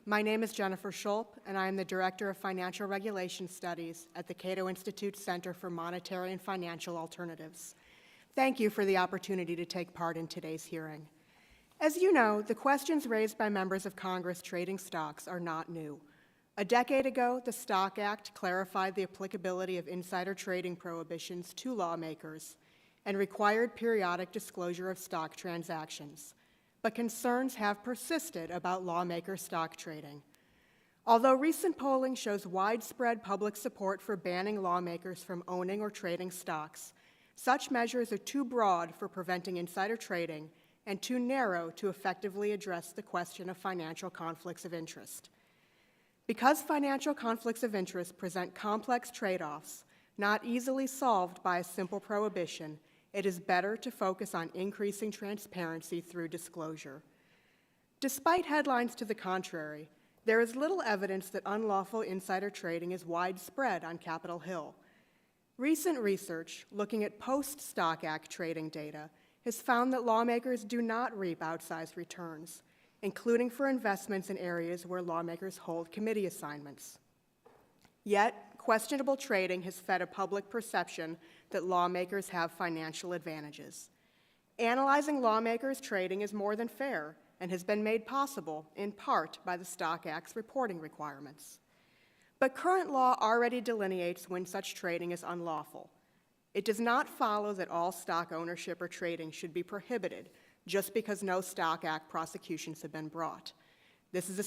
My name is Jennifer Schult, and I am the Director of Financial Regulation Studies at the Cato Institute Center for Monetary and Financial Alternatives. Thank you for the opportunity to take part in today's hearing. As you know, the questions raised by members of Congress trading stocks are not new. A decade ago, the Stock Act clarified the applicability of insider trading prohibitions to lawmakers and required periodic disclosure of stock transactions. But concerns have persisted about lawmaker stock trading. Although recent polling shows widespread public support for banning lawmakers from owning or trading stocks, such measures are too broad for preventing insider trading and too narrow to effectively address the question of financial conflicts of interest. Because financial conflicts of interest present complex trade-offs, not easily solved by a simple prohibition, it is better to focus on increasing transparency through disclosure. Despite headlines to the contrary, there is little evidence that unlawful insider trading is widespread on Capitol Hill. Recent research looking at post-Stock Act trading data has found that lawmakers do not reap outsized returns, including for investments in areas where lawmakers hold committee assignments. Yet, questionable trading has fed a public perception that lawmakers have financial advantages. Analyzing lawmakers' trading is more than fair and has been made possible, in part, by the Stock Act's reporting requirements. But current law already delineates when such trading is unlawful. It does not follow that all stock ownership or trading should be prohibited just because no Stock Act prosecutions have been brought. This is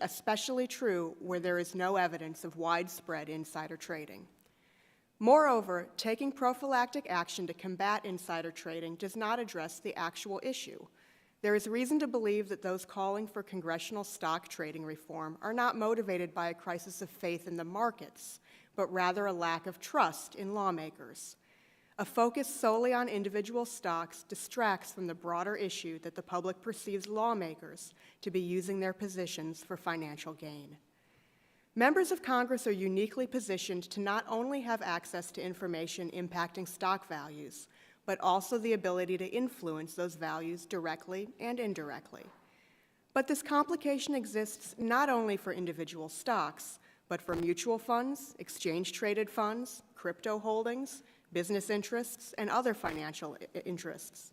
especially true where there is no evidence of widespread insider trading. Moreover, taking prophylactic action to combat insider trading does not address the actual issue. There is reason to believe that those calling for congressional stock trading reform are not motivated by a crisis of faith in the markets, but rather a lack of trust in lawmakers. A focus solely on individual stocks distracts from the broader issue that the public perceives lawmakers to be using their positions for financial gain. Members of Congress are uniquely positioned to not only have access to information impacting stock values, but also the ability to influence those values directly and indirectly. But this complication exists not only for individual stocks, but for mutual funds, exchange-traded funds, crypto holdings, business interests, and other financial interests.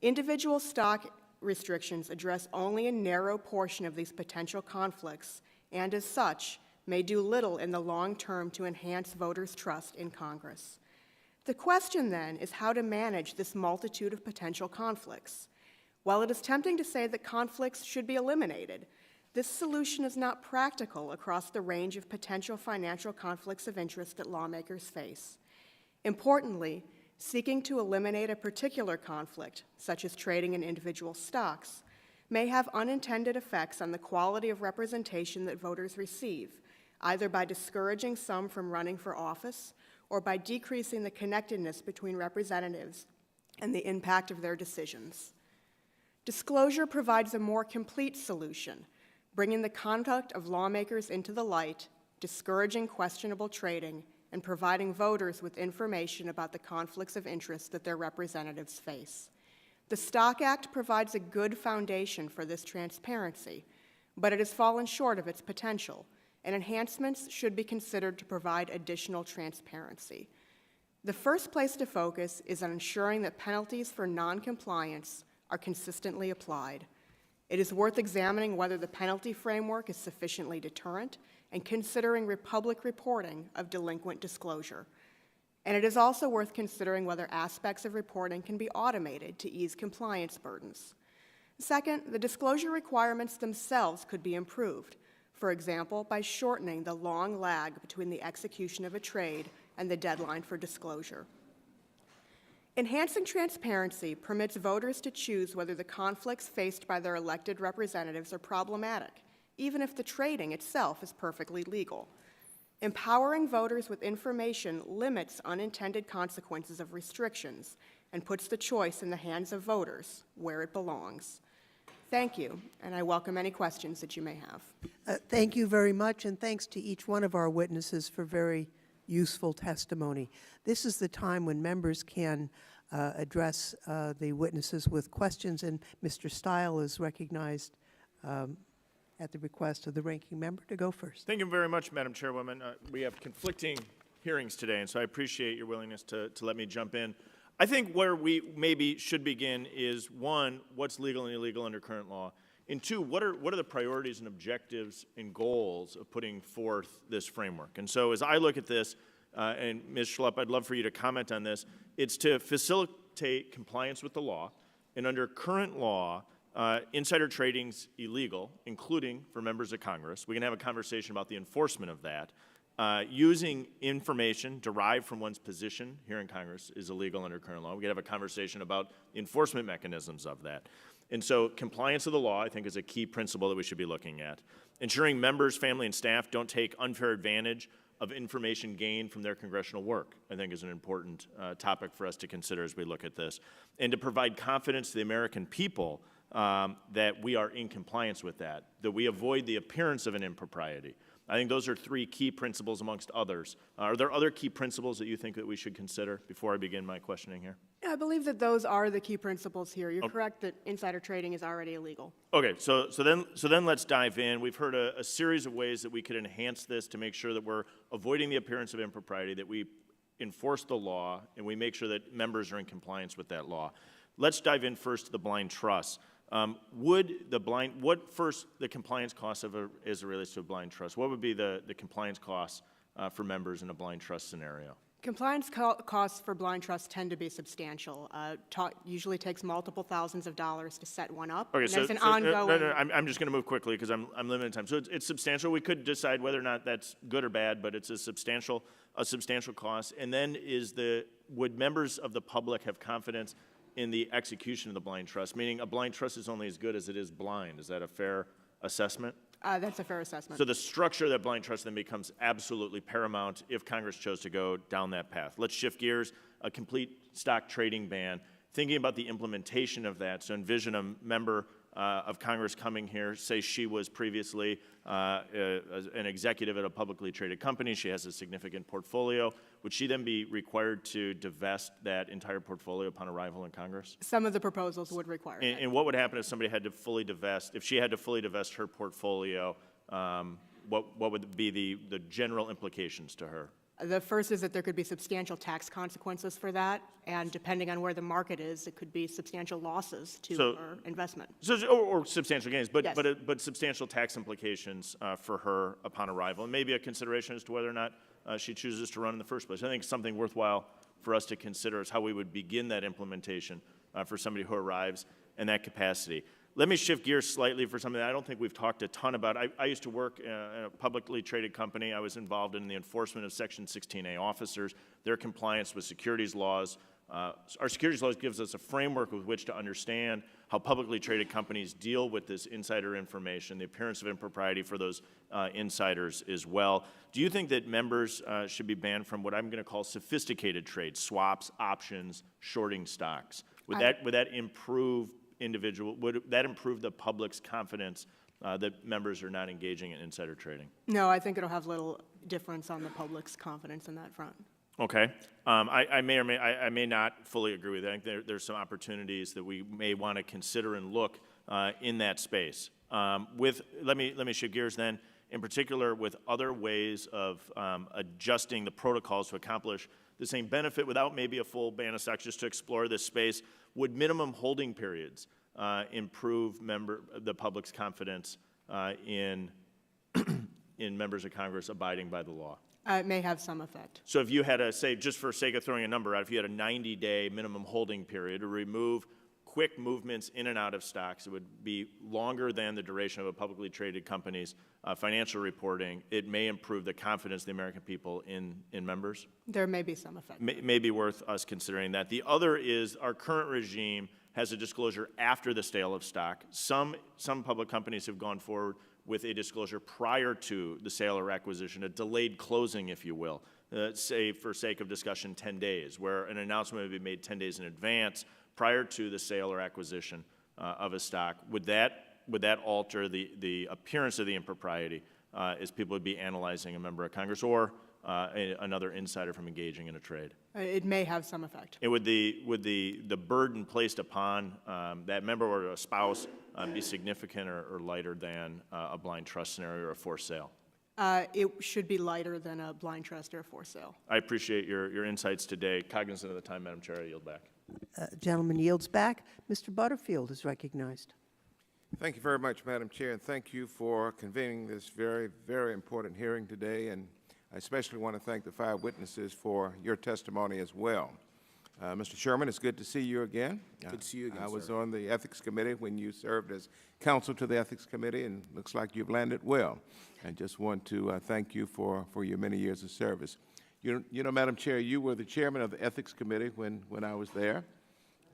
Individual stock restrictions address only a narrow portion of these potential conflicts, and as such, may do little in the long term to enhance voters' trust in Congress. The question, then, is how to manage this multitude of potential conflicts. While it is tempting to say that conflicts should be eliminated, this solution is not practical across the range of potential financial conflicts of interest that lawmakers face. Importantly, seeking to eliminate a particular conflict, such as trading in individual stocks, may have unintended effects on the quality of representation that voters receive, either by discouraging some from running for office or by decreasing the connectedness between representatives and the impact of their decisions. Disclosure provides a more complete solution, bringing the conduct of lawmakers into the light, discouraging questionable trading, and providing voters with information about the conflicts of interest that their representatives face. The Stock Act provides a good foundation for this transparency, but it has fallen short of its potential, and enhancements should be considered to provide additional transparency. The first place to focus is on ensuring that penalties for noncompliance are consistently applied. It is worth examining whether the penalty framework is sufficiently deterrent and considering public reporting of delinquent disclosure. And it is also worth considering whether aspects of reporting can be automated to ease compliance burdens. Second, the disclosure requirements themselves could be improved, for example, by shortening the long lag between the execution of a trade and the deadline for disclosure. Enhancing transparency permits voters to choose whether the conflicts faced by their elected representatives are problematic, even if the trading itself is perfectly legal. Empowering voters with information limits unintended consequences of restrictions and puts the choice in the hands of voters, where it belongs. Thank you, and I welcome any questions that you may have. Thank you very much, and thanks to each one of our witnesses for very useful testimony. This is the time when members can address the witnesses with questions, and Mr. Stile is recognized at the request of the ranking member to go first. Thank you very much, Madam Chairwoman. We have conflicting hearings today, and so I appreciate your willingness to let me jump in. I think where we maybe should begin is, one, what's legal and illegal under current law, and two, what are the priorities and objectives and goals of putting forth this framework? And so as I look at this, and Ms. Schult, I'd love for you to comment on this, it's to facilitate compliance with the law, and under current law, insider trading's illegal, including for members of Congress. We can have a conversation about the enforcement of that. Using information derived from one's position here in Congress is illegal under current law. We can have a conversation about the enforcement mechanisms of that. And so compliance of the law, I think, is a key principle that we should be looking at. Ensuring members, family, and staff don't take unfair advantage of information gained from their congressional work, I think, is an important topic for us to consider as we look at this. And to provide confidence to the American people that we are in compliance with that we avoid the appearance of an impropriety. I think those are three key principles amongst others. Are there other key principles that you think that we should consider before I begin my questioning here? I believe that those are the key principles here. You're correct that insider trading is already illegal. Okay, so then let's dive in. We've heard a series of ways that we could enhance this to make sure that we're avoiding the appearance of impropriety, that we enforce the law, and we make sure that members are in compliance with that law. Let's dive in first to the blind trust. What first the compliance costs as it relates to a blind trust? What would be the compliance costs for members in a blind trust scenario? Compliance costs for blind trusts tend to be substantial. Usually takes multiple thousands of dollars to set one up. Okay, and so, there's an ongoing. No, I'm just going to move quickly because I'm limited in time. So it's substantial. We could decide whether or not that's good or bad, but it's a substantial cost. And then would members of the public have confidence in the execution of the blind trust? Meaning a blind trust is only as good as it is blind. Is that a fair assessment? That's a fair assessment. So the structure of that blind trust then becomes absolutely paramount if Congress chose to go down that path. Let's shift gears, a complete stock trading ban. Thinking about the implementation of that, so envision a member of Congress coming here, say she was previously an executive at a publicly traded company, she has a significant portfolio. would she then be required to divest that entire portfolio upon arrival in Congress? Some of the proposals would require that. And what would happen if somebody had to fully divest, if she had to fully divest her portfolio, what would be the general implications to her? The first is that there could be substantial tax consequences for that, and depending on where the market is, it could be substantial losses to her investment. So, or substantial gains, but, Yes. but substantial tax implications for her upon arrival, and maybe a consideration as to whether or not she chooses to run in the first place. I think something worthwhile for us to consider is how we would begin that implementation for somebody who arrives in that capacity. Let me shift gears slightly for something that I don't think we've talked a ton about. I used to work in a publicly traded company. I was involved in the enforcement of Section 16A officers, their compliance with securities laws. Our securities laws gives us a framework with which to understand how publicly traded companies deal with this insider information, the appearance of impropriety for those insiders as well. Do you think that members should be banned from what I'm going to call sophisticated trades, swaps, options, shorting stocks? Would that improve would that improve the public's confidence that members are not engaging in insider trading? No, I think it'll have little difference on the public's confidence in that front. Okay. I may not fully agree with that. I think there's some opportunities that we may want to consider and look in that space. Let me shift gears then, in particular with other ways of adjusting the protocols to accomplish the same benefit without maybe a full ban of stocks, just to explore this space. Would minimum holding periods improve the public's confidence in members of Congress abiding by the law? It may have some effect. So if you had a, say, just for sake of throwing a number out, if you had a 90-day minimum holding period to remove quick movements in and out of stocks, it would be longer than the duration of a publicly traded company's financial reporting. It may improve the confidence of the American people in members. There may be some effect. May be worth us considering that. The other is our current regime has a disclosure after the sale of stock. Some public companies have gone forward with a disclosure prior to the sale or acquisition, a delayed closing, if you will. Say, for sake of discussion, 10 days, where an announcement would be made 10 days in advance prior to the sale or acquisition of a stock. Would that alter the appearance of the impropriety as people would be analyzing a member of Congress or another insider from engaging in a trade? It may have some effect. And would the burden placed upon that member or a spouse be significant or lighter than a blind trust scenario or a forced sale? It should be lighter than a blind trust or a forced sale. I appreciate your insights today. Cognizant of the time, Madam Chair, I yield back. Gentleman yields back. Mr. Butterfield is recognized. Thank you very much, Madam Chair, and thank you for convening this very, very important hearing today. And I especially want to thank the 5 witnesses for your testimony as well. Mr. Sherman, it's good to see you again. Good to see you again, I was sir. on the Ethics Committee when you served as counsel to the Ethics Committee, and looks like you've landed well. I just want to thank you for your many years of service. You know, Madam Chair, you were the chairman of the Ethics Committee when I was there.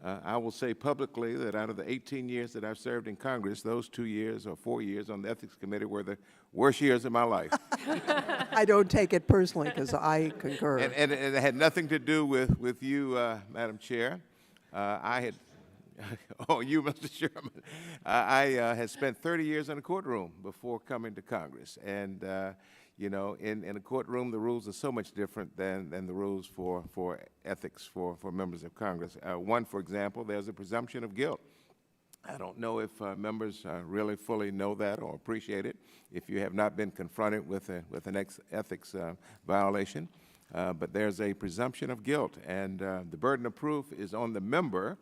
I will say publicly that out of the 18 years that I've served in Congress, those 2 years or 4 years on the Ethics Committee were the worst years of my life. I don't take it personally because I concur. And it had nothing to do with you, Madam Chair. I had, oh, you, Mr. Sherman. I had spent 30 years in a courtroom before coming to Congress. And, you know, in a courtroom, the rules are so much different than the rules for ethics for members of Congress. One, for example, there's a presumption of guilt. I don't know if members really fully know that or appreciate it if you have not been confronted with an ethics violation. But there's a presumption of guilt, and the burden of proof is on the member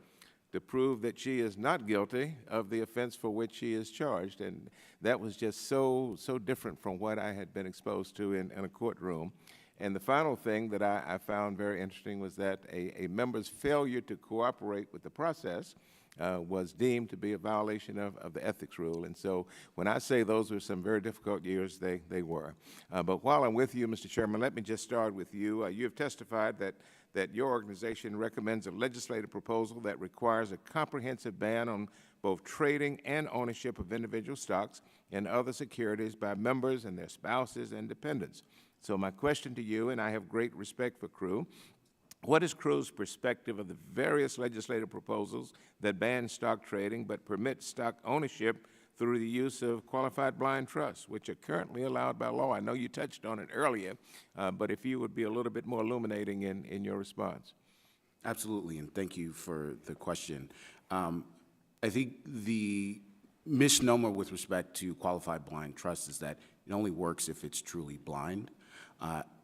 to prove that she is not guilty of the offense for which she is charged. And that was just so different from what I had been exposed to in a courtroom. And the final thing that I found very interesting was that a member's failure to cooperate with the process was deemed to be a violation of the ethics rule. And so when I say those were some very difficult years, they were. But while I'm with you, Mr. Chairman, let me just start with you. You have testified that your organization recommends a legislative proposal that requires a comprehensive ban on both trading and ownership of individual stocks and other securities by members and their spouses and dependents. So my question to you, and I have great respect for Crew, what is Crew's perspective of the various legislative proposals that ban stock trading but permit stock ownership through the use of qualified blind trusts, which are currently allowed by law. I know you touched on it earlier, but if you would be a little bit more illuminating in your response. Absolutely, and thank you for the question. I think the misnomer with respect to qualified blind trust is that it only works if it's truly blind.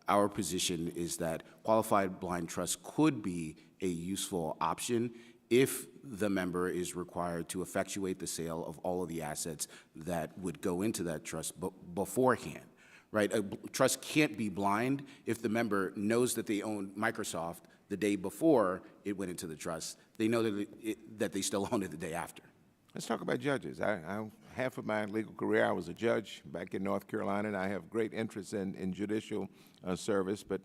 Our position is that qualified blind trust could be a useful option if the member is required to effectuate the sale of all of the assets that would go into that trust beforehand, right? A trust can't be blind if the member knows that they own Microsoft the day before it went into the trust. They know that they still own it the day after. Let's talk about judges. Half of my legal career, I was a judge back in North Carolina, and I have great interest in judicial service. But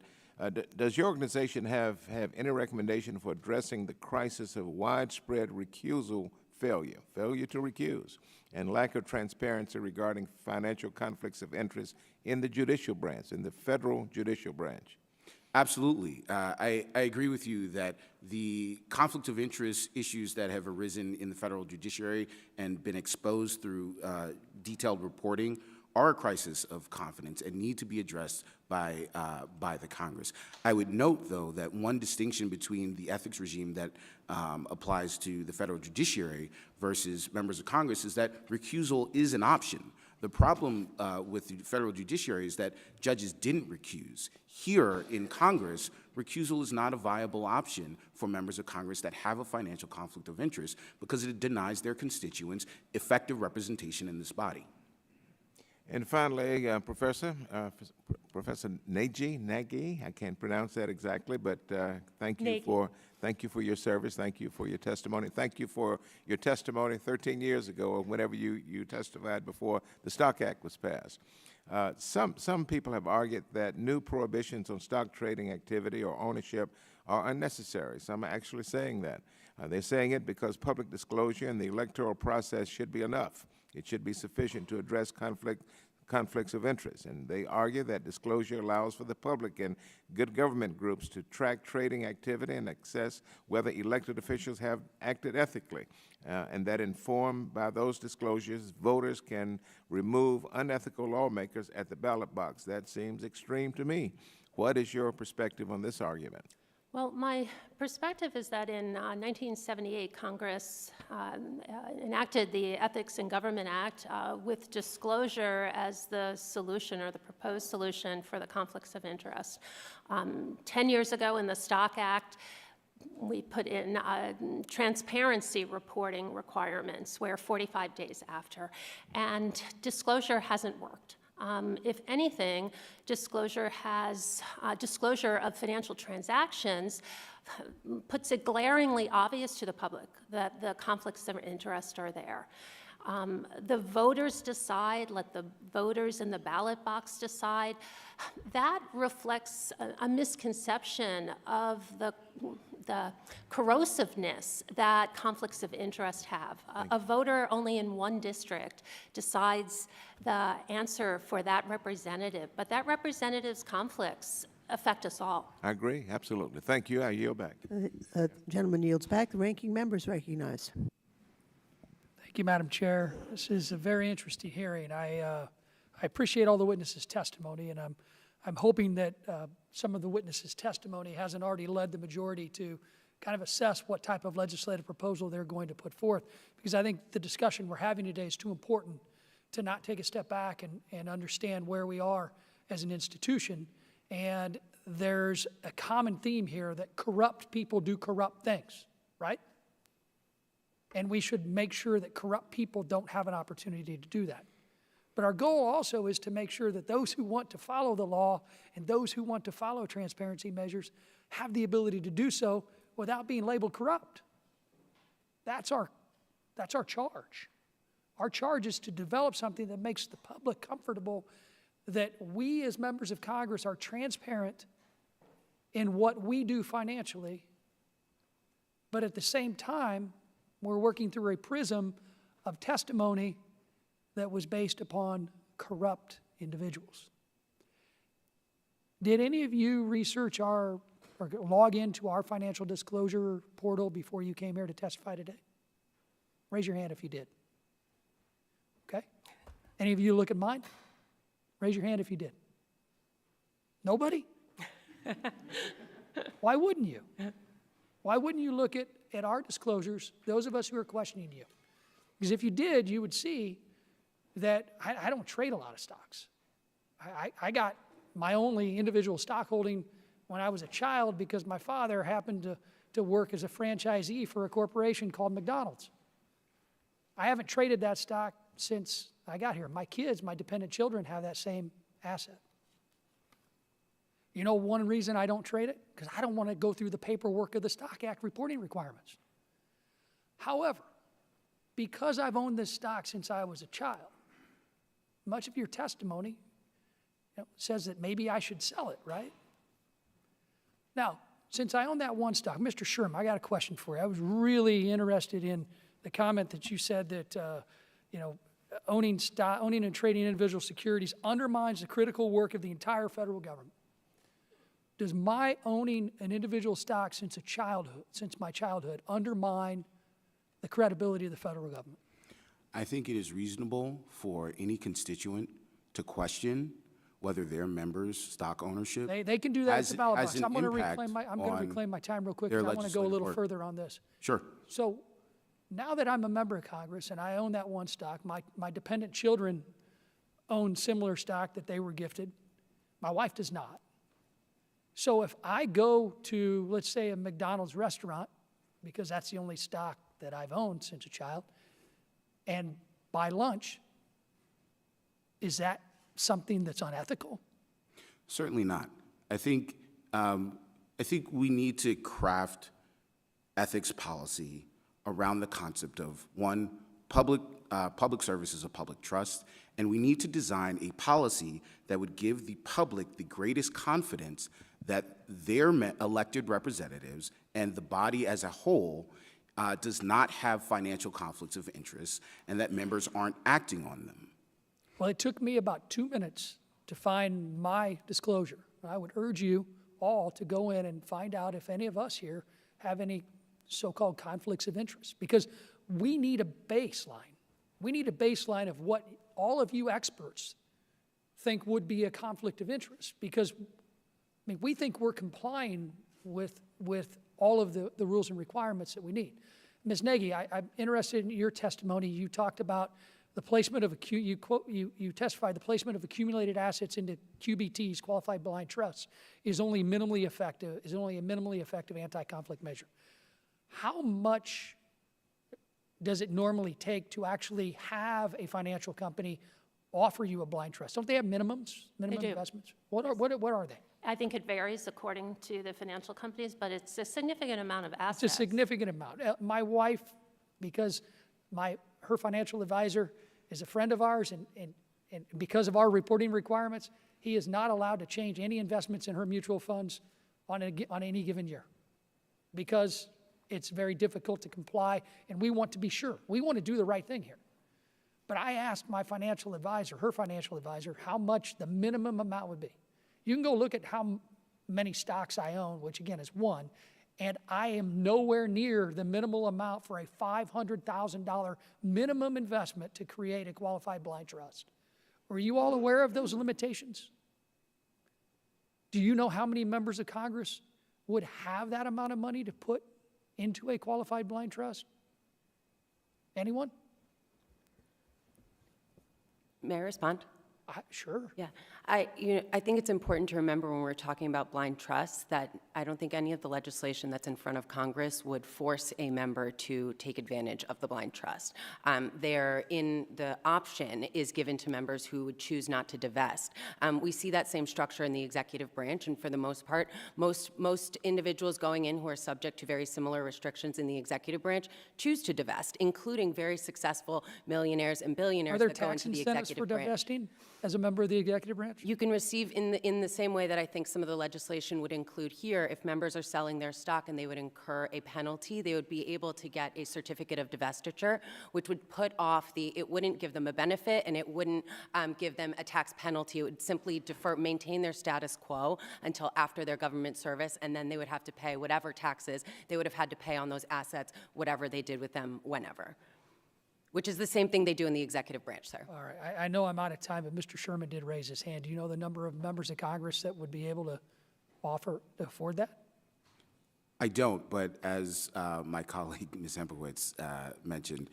does your organization have any recommendation for addressing the crisis of widespread recusal failure to recuse, and lack of transparency regarding financial conflicts of interest in the judicial branch, in the federal judicial branch? Absolutely. I agree with you that the conflict of interest issues that have arisen in the federal judiciary and been exposed through detailed reporting are a crisis of confidence and need to be addressed by the Congress. I would note, though, that one distinction between the ethics regime that applies to the federal judiciary versus members of Congress is that recusal is an option. The problem with the federal judiciary is that judges didn't recuse. Here in Congress, recusal is not a viable option for members of Congress that have a financial conflict of interest because it denies their constituents effective representation in this body. And finally, Professor Nagy, I can't pronounce that exactly, but thank you for your service. Thank you for your testimony. Thank you for your testimony 13 years ago, or whenever you testified before the Stock Act was passed. Some people have argued that new prohibitions on stock trading activity or ownership are unnecessary. Some are actually saying that. They're saying it because public disclosure in the electoral process should be enough. It should be sufficient to address conflicts of interest. And they argue that disclosure allows for the public and good government groups to track trading activity and assess whether elected officials have acted ethically, and that informed by those disclosures, voters can remove unethical lawmakers at the ballot box. That seems extreme to me. What is your perspective on this argument? Well, my perspective is that in 1978, Congress enacted the Ethics in Government Act with disclosure as the solution or the proposed solution for the conflicts of interest. 10 years ago in the Stock Act, we put in transparency reporting requirements where 45 days after, and disclosure hasn't worked. If anything, disclosure of financial transactions puts it glaringly obvious to the public that the conflicts of interest are there. The voters decide, let the voters in the ballot box decide. That reflects a misconception of the corrosiveness that conflicts of interest have. A voter only in one district decides the answer for that representative, but that representative's conflicts affect us all. I agree, absolutely. Thank you. I yield back. Gentleman yields back. The ranking member is recognized. Thank you, Madam Chair. This is a very interesting hearing. I appreciate all the witnesses' testimony, and I'm hoping that some of the witnesses' testimony hasn't already led the majority to kind of assess what type of legislative proposal they're going to put forth, because I think the discussion we're having today is too important to not take a step back and understand where we are as an institution. And there's a common theme here that corrupt people do corrupt things, right? And we should make sure that corrupt people don't have an opportunity to do that. But our goal also is to make sure that those who want to follow the law and those who want to follow transparency measures have the ability to do so without being labeled corrupt. That's our charge. Our charge is to develop something that makes the public comfortable that we as members of Congress are transparent in what we do financially, but at the same time, we're working through a prism of testimony that was based upon corrupt individuals. Did any of you research or log into our financial disclosure portal before you came here to testify today? Raise your hand if you did. Any of you look at mine? Raise your hand if you did. Nobody? Why wouldn't you? Why wouldn't you look at our disclosures, those of us who are questioning you? Because if you did, you would see that I don't trade a lot of stocks. I got my only individual stock holding when I was a child because my father happened to work as a franchisee for a corporation called McDonald's. I haven't traded that stock since I got here. My kids, my dependent children, have that same asset. You know one reason I don't trade it? Because I don't want to go through the paperwork of the Stock Act reporting requirements. However, because I've owned this stock since I was a child, much of your testimony says that maybe I should sell it, right? Now, since I own that one stock, Mr. Sherman, I got a question for you. I was really interested in the comment that you said that owning and trading individual securities undermines the critical work of the entire federal government. Does my owning an individual stock since my childhood undermine the credibility of the federal government? I think it is reasonable for any constituent to question whether their members' stock ownership They can do that at has- the ballot has box. an I'm going to impact reclaim my time real quick their because I want to go a legislative little work. further on this. Sure. So now that I'm a member of Congress and I own that one stock, my dependent children own similar stock that they were gifted. My wife does not. So if I go to, let's say, a McDonald's restaurant, because that's the only stock that I've owned since a child, and buy lunch, is that something that's unethical? Certainly not. I think we need to craft ethics policy around the concept of, one, public service is a public trust, and we need to design a policy that would give the public the greatest confidence that their elected representatives and the body as a whole does not have financial conflicts of interest and that members aren't acting on them. Well, it took me about 2 minutes to find my disclosure. I would urge you all to go in and find out if any of us here have any so-called conflicts of interest, because we need a baseline. We need a baseline of what all of you experts think would be a conflict of interest, because we think we're complying with all of the rules and requirements that we need. Ms. Nagy, I'm interested in your testimony. You talked about the placement of, you testified the placement of accumulated assets into QBTs, qualified blind trusts, is only a minimally effective anti-conflict measure. How much does it normally take to actually have a financial company offer you a blind trust? Don't they have minimum do. investments? What are they? I think it varies according to the financial companies, but it's a significant amount of assets. It's a significant amount. My wife, because her financial advisor is a friend of ours, and because of our reporting requirements, he is not allowed to change any investments in her mutual funds on any given year, because it's very difficult to comply, and we want to be sure. We want to do the right thing here. But I asked my financial advisor, her financial advisor, how much the minimum amount would be. You can go look at how many stocks I own, which again is one, and I am nowhere near the minimal amount for a $500,000 minimum investment to create a qualified blind trust. Were you all aware of those limitations? Do you know how many members of Congress would have that amount of money to put into a qualified blind trust? Anyone? May I respond? Sure. Yeah, I think it's important to remember when we're talking about blind trusts that I don't think any of the legislation that's in front of Congress would force a member to take advantage of the blind trust. The option is given to members who would choose not to divest. We see that same structure in the executive branch, and for the most part, most individuals going in who are subject to very similar restrictions in the executive branch choose to divest, including very successful millionaires and billionaires Are there that go tax into the incentives for executive branch. divesting as a member of the executive branch? You can receive in the same way that I think some of the legislation would include here, if members are selling their stock and they would incur a penalty, they would be able to get a certificate of divestiture, which would put off it wouldn't give them a benefit and it wouldn't give them a tax penalty. It would simply maintain their status quo until after their government service, and then they would have to pay whatever taxes they would have had to pay on those assets, whatever they did with them, whenever. which is the same thing they do in the executive branch, sir. All right, I know I'm out of time, but Mr. Sherman did raise his hand. Do you know the number of members of Congress that would be able to afford that? I don't, but as my colleague, Ms. Hempowitz, mentioned,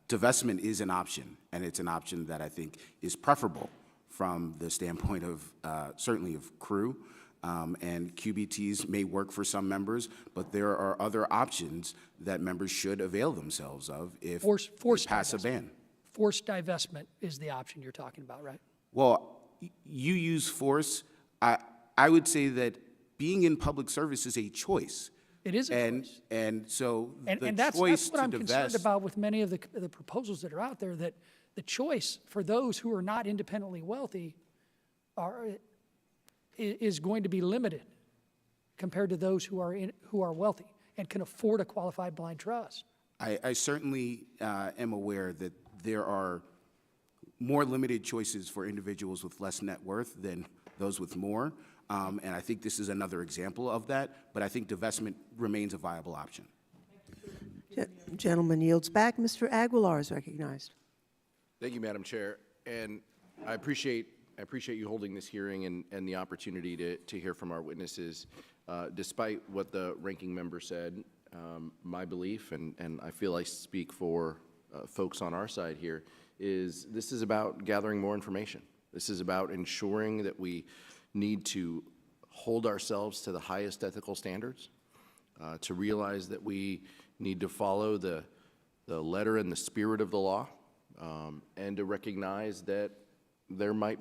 divestment is an option, and it's an option that I think is preferable from the standpoint of certainly of crew, and QBTs may work for some members, but there are other options that members should avail themselves of if they pass a ban. Forced divestment is the option you're talking about, right? Well, you use force. I would say that being in public service is a choice. It is a choice. And so the that's choice what to I'm concerned divest. about with many of the proposals that are out there, that the choice for those who are not independently wealthy is going to be limited compared to those who are wealthy and can afford a qualified blind trust. I certainly am aware that there are more limited choices for individuals with less net worth than those with more. And I think this is another example of that, but I think divestment remains a viable option. Gentleman yields back. Mr. Aguilar is recognized. Thank you, Madam Chair. And I appreciate you holding this hearing and the opportunity to hear from our witnesses. Despite what the ranking member said, my belief, and I feel I speak for folks on our side here, is this is about gathering more information. This is about ensuring that we need to hold ourselves to the highest ethical standards, to realize that we need to follow the letter and the spirit of the law, and to recognize that there might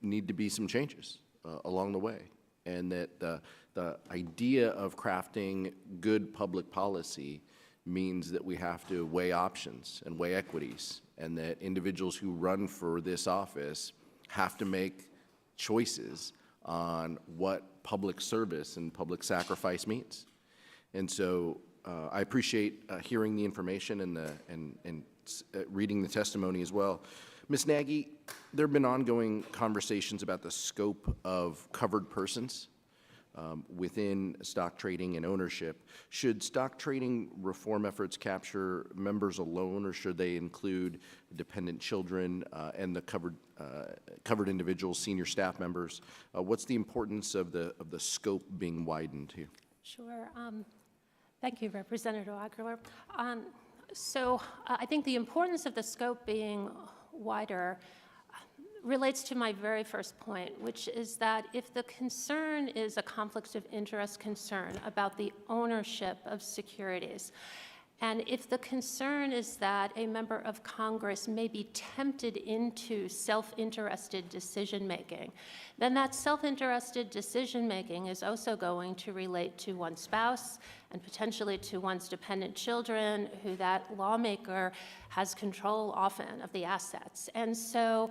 need to be some changes along the way, and that the idea of crafting good public policy means that we have to weigh options and weigh equities, and that individuals who run for this office have to make choices on what public service and public sacrifice means. And so I appreciate hearing the information and reading the testimony as well. Ms. Nagy, there have been ongoing conversations about the scope of covered persons within stock trading and ownership. Should stock trading reform efforts capture members alone, or should they include dependent children and the covered individuals, senior staff members? What's the importance of the scope being widened here? Sure. Thank you, Representative Aguilar. So I think the importance of the scope being wider relates to my very first point, which is that if the concern is a conflict of interest concern about the ownership of securities, and if the concern is that a member of Congress may be tempted into self-interested decision-making, then that self-interested decision-making is also going to relate to one's spouse and potentially to one's dependent children, who that lawmaker has control often of the assets. And so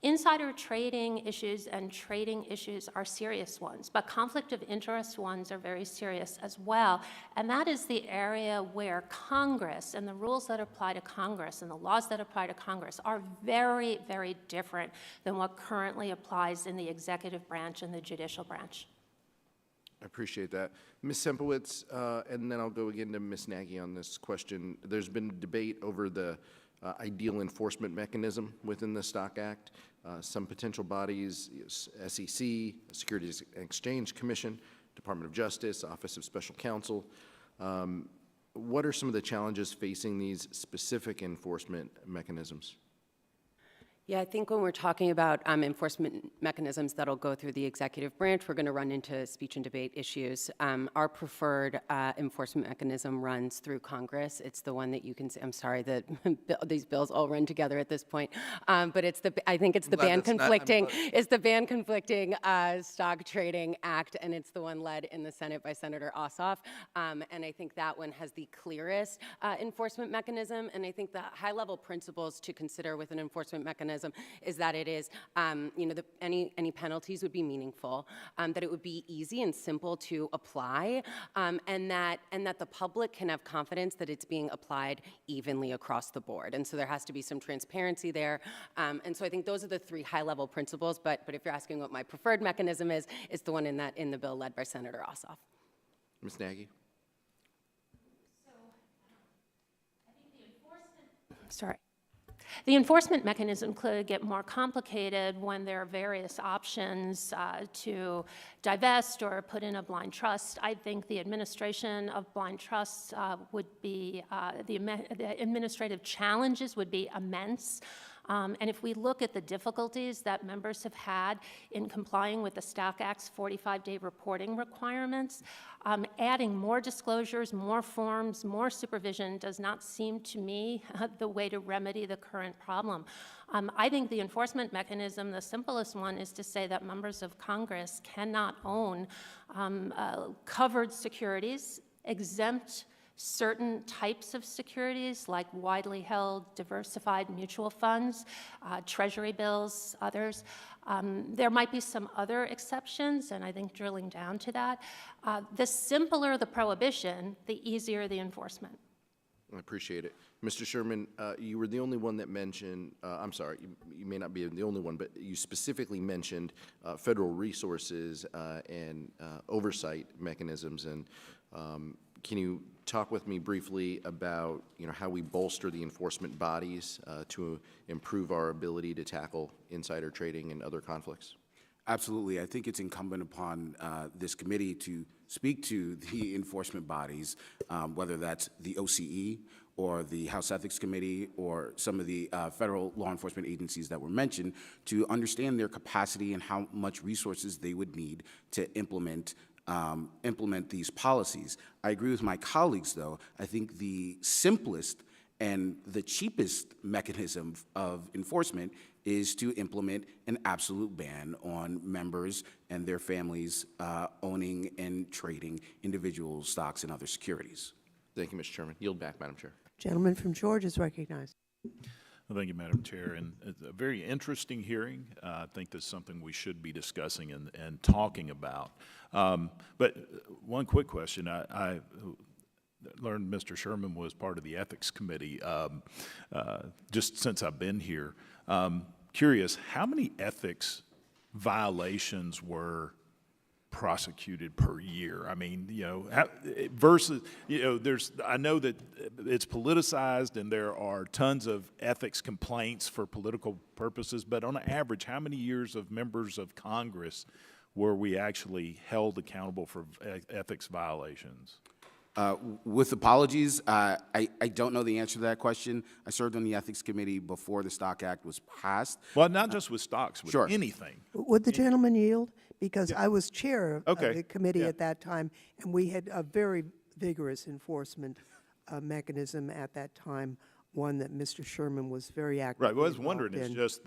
insider trading issues and trading issues are serious ones, but conflict of interest ones are very serious as well. And that is the area where Congress and the rules that apply to Congress and the laws that apply to Congress are very, very different than what currently applies in the executive branch and the judicial branch. I appreciate that. Ms. Sempowitz, and then I'll go again to Ms. Nagy on this question. There's been debate over the ideal enforcement mechanism within the Stock Act. Some potential bodies, SEC, Securities and Exchange Commission, Department of Justice, Office of Special Counsel. What are some of the challenges facing these specific enforcement mechanisms? Yeah, I think when we're talking about enforcement mechanisms that'll go through the executive branch, we're going to run into speech and debate issues. Our preferred enforcement mechanism runs through Congress. It's the one that you can see. I'm sorry that these bills all run together at this point, but I think it's the ban conflicting. It's the ban conflicting Stock Trading Act, and it's the one led in the Senate by Senator Ossoff. And I think that one has the clearest enforcement mechanism. And I think the high-level principles to consider with an enforcement mechanism is that it is, any penalties would be meaningful, that it would be easy and simple to apply, and that the public can have confidence that it's being applied evenly across the board. And so there has to be some transparency there. And so I think those are the three high-level principles. But if you're asking what my preferred mechanism is, it's the one in the bill led by Senator Ossoff. Ms. Nagy? So I think the enforcement sorry. The enforcement mechanism could get more complicated when there are various options to divest or put in a blind trust. I think the administration of blind trusts would be, the administrative challenges would be immense. And if we look at the difficulties that members have had in complying with the Stock Act's 45-day reporting requirements, adding more disclosures, more forms, more supervision does not seem to me the way to remedy the current problem. I think the enforcement mechanism, the simplest one, is to say that members of Congress cannot own covered securities, exempt certain types of securities like widely held diversified mutual funds, treasury bills, others. There might be some other exceptions, and I think drilling down to that. The simpler the prohibition, the easier the enforcement. I appreciate it. Mr. Sherman, you were the only one that mentioned, I'm sorry, you may not be the only one, but you specifically mentioned federal resources and oversight mechanisms. And can you talk with me briefly about, how we bolster the enforcement bodies to improve our ability to tackle insider trading and other conflicts? Absolutely. I think it's incumbent upon this committee to speak to the enforcement bodies, whether that's the OCE or the House Ethics Committee or some of the federal law enforcement agencies that were mentioned, to understand their capacity and how much resources they would need to implement these policies. I agree with my colleagues, though. I think the simplest and the cheapest mechanism of enforcement is to implement an absolute ban on members and their families owning and trading individual stocks and other securities. Thank you, Mr. Chairman. Yield back, Madam Chair. Gentleman from Georgia is recognized. Well, thank you, Madam Chair. And it's a very interesting hearing. I think that's something we should be discussing and talking about. But one quick question. I learned Mr. Sherman was part of the Ethics Committee just since I've been here. Curious, how many ethics violations were prosecuted per year? I mean, versus, I know that it's politicized and there are tons of ethics complaints for political purposes, but on average, how many years of members of Congress were we actually held accountable for ethics violations? With apologies, I don't know the answer to that question. I served on the Ethics Committee before the Stock Act was passed. Well, not just with stocks, with Sure. anything. Would the gentleman yield? Because I was chair of Okay. the committee Yeah. at that time, and we had a very vigorous enforcement mechanism at that time, one that Mr. Sherman was very active. Right. Well, I was wondering, it's just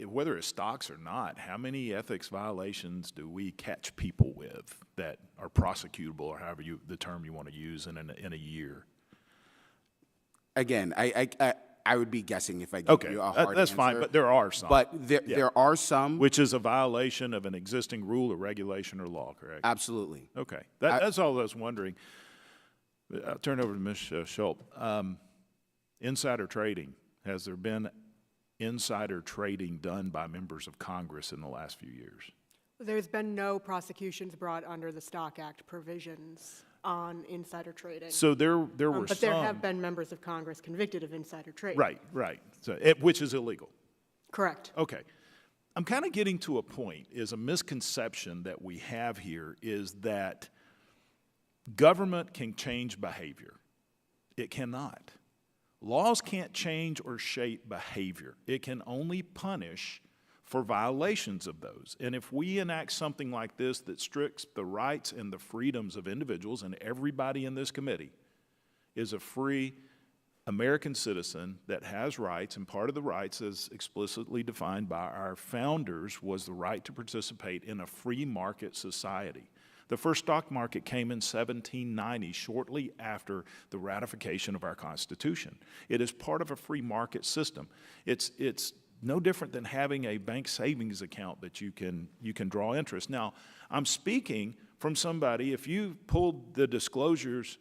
whether it's stocks or not, how many ethics violations do we catch people with that are prosecutable, or however the term you want to use in a year? Again, I would be guessing if I give you a hard that's answer. fine, but there are some. But there are some. Which is a violation of an existing rule or regulation or law, correct? Absolutely. Okay. That's all I was wondering. I'll turn it over to Ms. Schult. Insider trading. Has there been insider trading done by members of Congress in the last few years? There's been no prosecutions brought under the Stock Act provisions on insider trading. So there were but there have been members of Congress convicted of insider trading. Right. So which is illegal. Correct. Okay. I'm kind of getting to a point, is a misconception that we have here is that government can change behavior. It cannot. Laws can't change or shape behavior. It can only punish for violations of those. And if we enact something like this that strips the rights and the freedoms of individuals, and everybody in this committee is a free American citizen that has rights, and part of the rights, as explicitly defined by our founders, was the right to participate in a free market society. The first stock market came in 1790, shortly after the ratification of our Constitution. It is part of a free market system. It's no different than having a bank savings account that you can draw interest. Now, I'm speaking from somebody, if you pulled the disclosures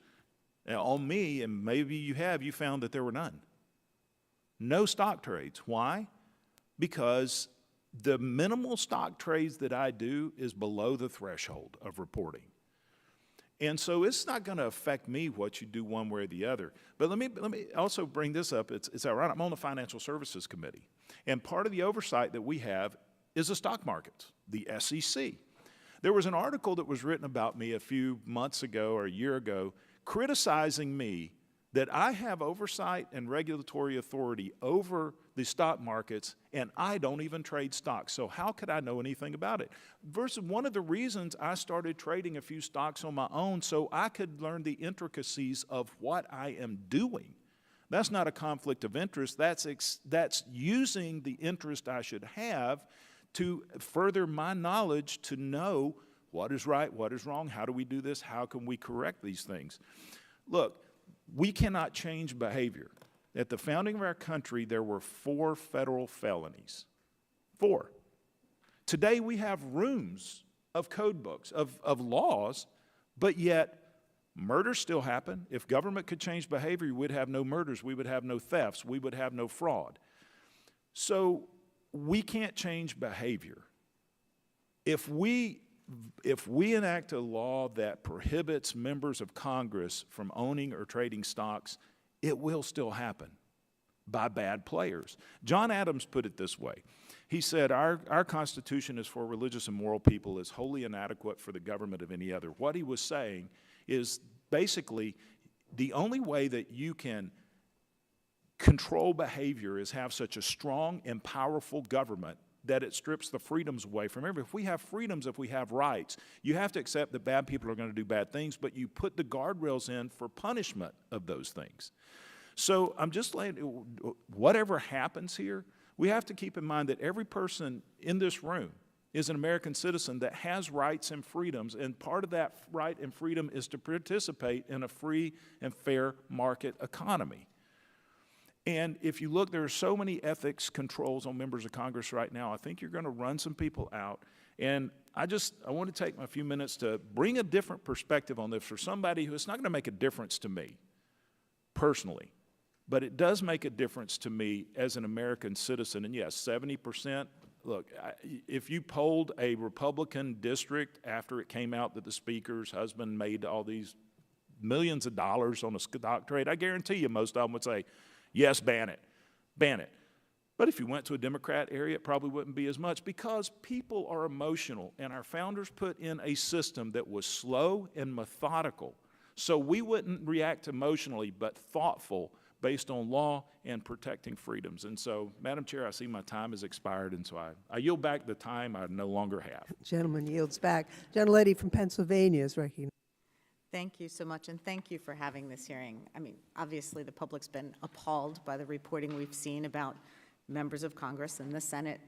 on me, and maybe you found that there were none. No stock trades. Why? Because the minimal stock trades that I do is below the threshold of reporting. And so it's not going to affect me what you do one way or the other. But let me also bring this up. It's ironic. I'm on the Financial Services Committee. And part of the oversight that we have is the stock markets, the SEC. There was an article that was written about me a few months ago or a year ago criticizing me that I have oversight and regulatory authority over the stock markets, and I don't even trade stocks. So how could I know anything about it? Versus one of the reasons I started trading a few stocks on my own so I could learn the intricacies of what I am doing. That's not a conflict of interest. That's using the interest I should have to further my knowledge to know what is right, what is wrong, how do we do this, how can we correct these things. Look, we cannot change behavior. At the founding of our country, there were 4 federal felonies. 4. Today, we have rooms of code books, of laws, but yet murders still happen. If government could change behavior, we would have no murders, we would have no thefts, we would have no fraud. So we can't change behavior. If we enact a law that prohibits members of Congress from owning or trading stocks, it will still happen by bad players. John Adams put it this way. He said, our Constitution is for religious and moral people, is wholly inadequate for the government of any other. What he was saying is basically the only way that you can control behavior is have such a strong and powerful government that it strips the freedoms away from everybody. If we have freedoms, if we have rights, you have to accept that bad people are going to do bad things, but you put the guardrails in for punishment of those things. So I'm just letting, whatever happens here, we have to keep in mind that every person in this room is an American citizen that has rights and freedoms, and part of that right and freedom is to participate in a free and fair market economy. And if you look, there are so many ethics controls on members of Congress right now. I think you're going to run some people out. And I want to take a few minutes to bring a different perspective on this for somebody who it's not going to make a difference to me personally, but it does make a difference to me as an American citizen. And yes, 70%. Look, if you polled a Republican district after it came out that the speaker's husband made all these millions of dollars on a stock trade, I guarantee you most of them would say, yes, ban it, ban it. But if you went to a Democrat area, it probably wouldn't be as much because people are emotional, and our founders put in a system that was slow and methodical. So we wouldn't react emotionally, but thoughtful based on law and protecting freedoms. And so, Madam Chair, I see my time has expired, and so I yield back the time I no longer have. Gentleman yields back. Gentlelady from Pennsylvania is recognized. Thank you so much, and thank you for having this hearing. I mean, obviously, the public's been appalled by the reporting we've seen about members of Congress and the Senate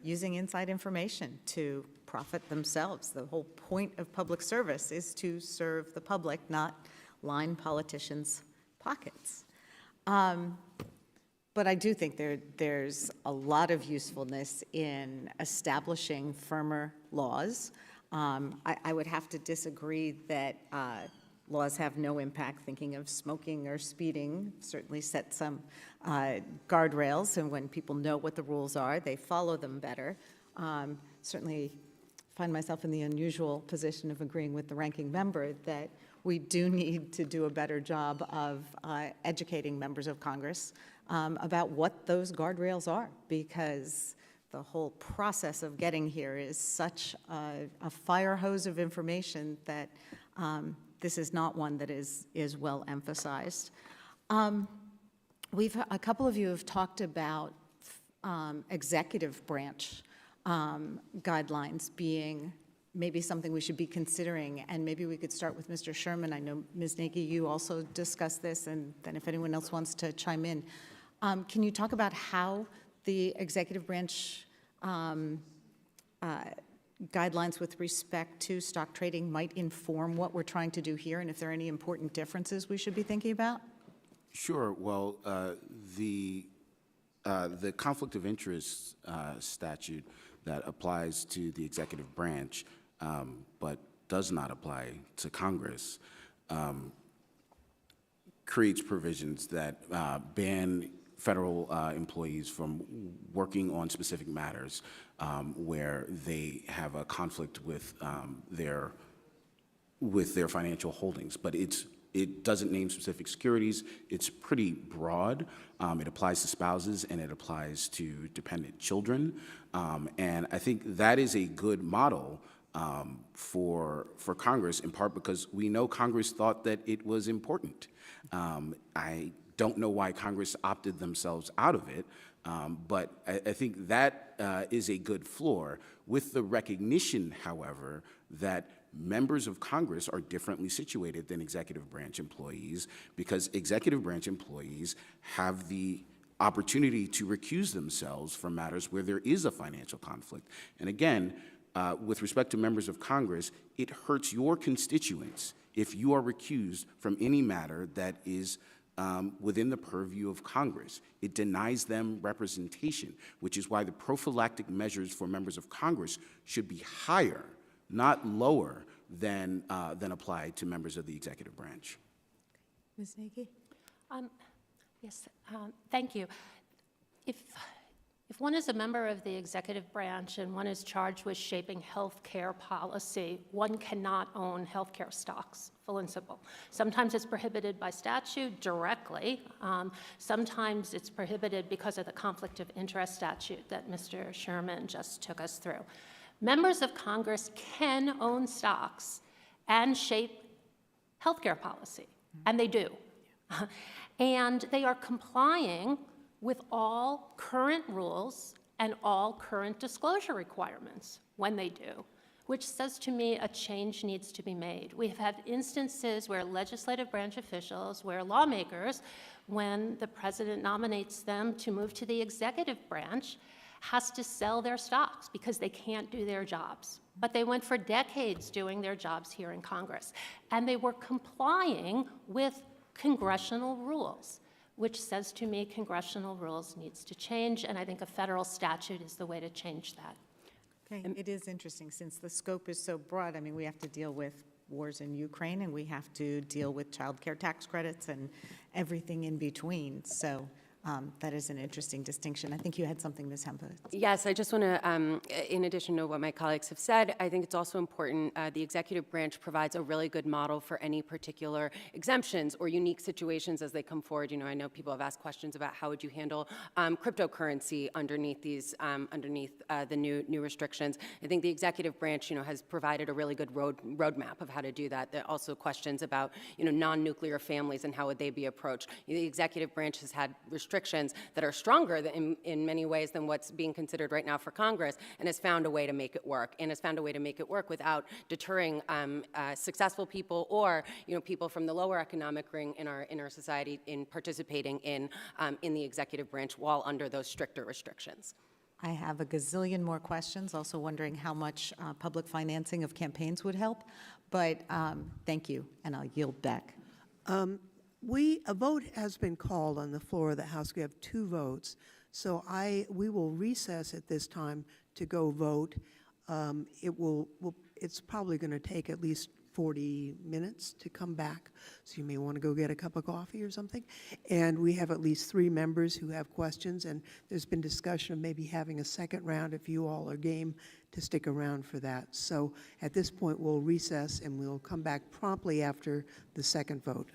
using inside information to profit themselves. The whole point of public service is to serve the public, not line politicians' pockets. But I do think there's a lot of usefulness in establishing firmer laws. I would have to disagree that laws have no impact. Thinking of smoking or speeding certainly set some guardrails, and when people know what the rules are, they follow them better. Certainly find myself in the unusual position of agreeing with the ranking member that we do need to do a better job of educating members of Congress about what those guardrails are, because the whole process of getting here is such a fire hose of information that this is not one that is well emphasized. A couple of you have talked about executive branch guidelines being maybe something we should be considering, and maybe we could start with Mr. Sherman. I know, Ms. Nagy, you also discussed this, and then if anyone else wants to chime in. Can you talk about how the executive branch guidelines with respect to stock trading might inform what we're trying to do here, and if there are any important differences we should be thinking about? Sure. Well, the conflict of interest statute that applies to the executive branch but does not apply to Congress creates provisions that ban federal employees from working on specific matters where they have a conflict with their with their financial holdings, but it doesn't name specific securities. It's pretty broad. It applies to spouses and it applies to dependent children. And I think that is a good model for Congress, in part because we know Congress thought that it was important. I don't know why Congress opted themselves out of it, but I think that is a good floor, with the recognition, however, that members of Congress are differently situated than executive branch employees, because executive branch employees have the opportunity to recuse themselves from matters where there is a financial conflict. And again, with respect to members of Congress, it hurts your constituents if you are recused from any matter that is within the purview of Congress. It denies them representation, which is why the prophylactic measures for members of Congress should be higher, not lower, than applied to members of the executive branch. Ms. Nagy? Yes, thank you. If one is a member of the executive branch and one is charged with shaping health care policy, one cannot own health care stocks, full and simple. Sometimes it's prohibited by statute directly. Sometimes it's prohibited because of the conflict of interest statute that Mr. Sherman just took us through. Members of Congress can own stocks and shape healthcare policy, and they do. And they are complying with all current rules and all current disclosure requirements when they do, which says to me a change needs to be made. We have had instances where legislative branch officials, where lawmakers, when the president nominates them to move to the executive branch, has to sell their stocks because they can't do their jobs. But they went for decades doing their jobs here in Congress, and they were complying with congressional rules, which says to me congressional rules needs to change, and I think a federal statute is the way to change that. Okay, it is interesting, since the scope is so broad. I mean, we have to deal with wars in Ukraine, and we have to deal with child care tax credits and everything in between. So that is an interesting distinction. I think you had something, Ms. Hempel. Yes, I just want to, in addition to what my colleagues have said, I think it's also important, the executive branch provides a really good model for any particular exemptions or unique situations as they come forward. You know, I know people have asked questions about how would you handle cryptocurrency underneath these, underneath the new restrictions. I think the executive branch, you know, has provided a really good roadmap of how to do that. There are also questions about, you know, non-nuclear families and how would they be approached. The executive branch has had restrictions that are stronger in many ways than what's being considered right now for Congress, and has found a way to make it work, and has found a way to make it work without deterring successful people or, you know, people from the lower economic ring in our society in participating in the executive branch while under those stricter restrictions. I have a gazillion more questions, also wondering how much public financing of campaigns would help, but thank you, and I'll yield back. A vote has been called on the floor of the House. We have 2 votes. So we will recess at this time to go vote. It's probably going to take at least 40 minutes to come back. So you may want to go get a cup of coffee or something. And we have at least 3 members who have questions. And there's been discussion of maybe having a second round if you all are game to stick around for that. So at this point, we'll recess and we'll come back promptly after the second vote.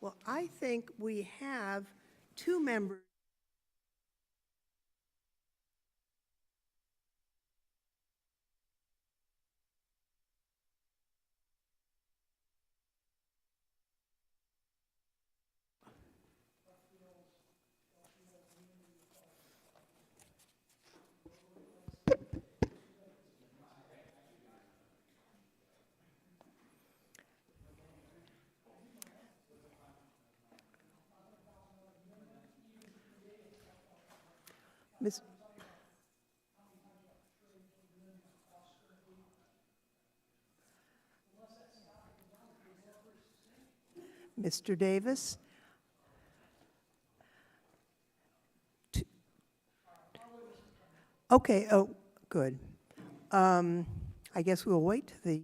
Well, I think we have two members. Ms. Mr. Davis? Okay, oh, good. I guess we'll wait to the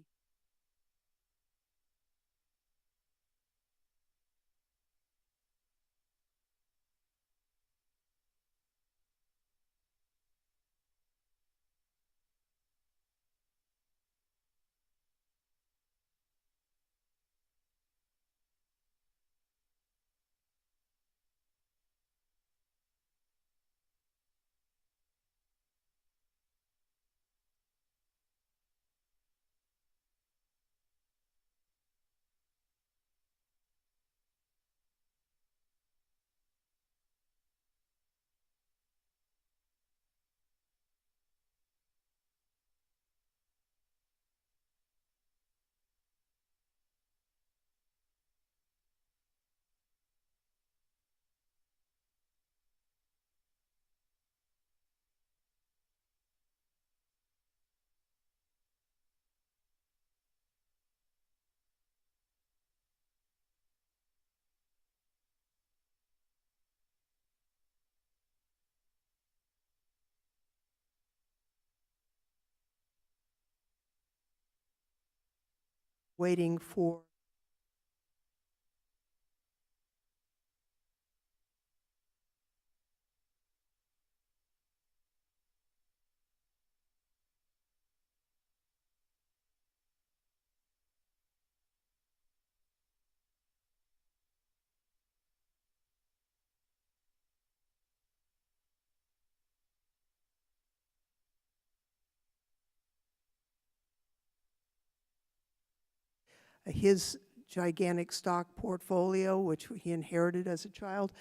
waiting for his gigantic stock portfolio, which he inherited as a child.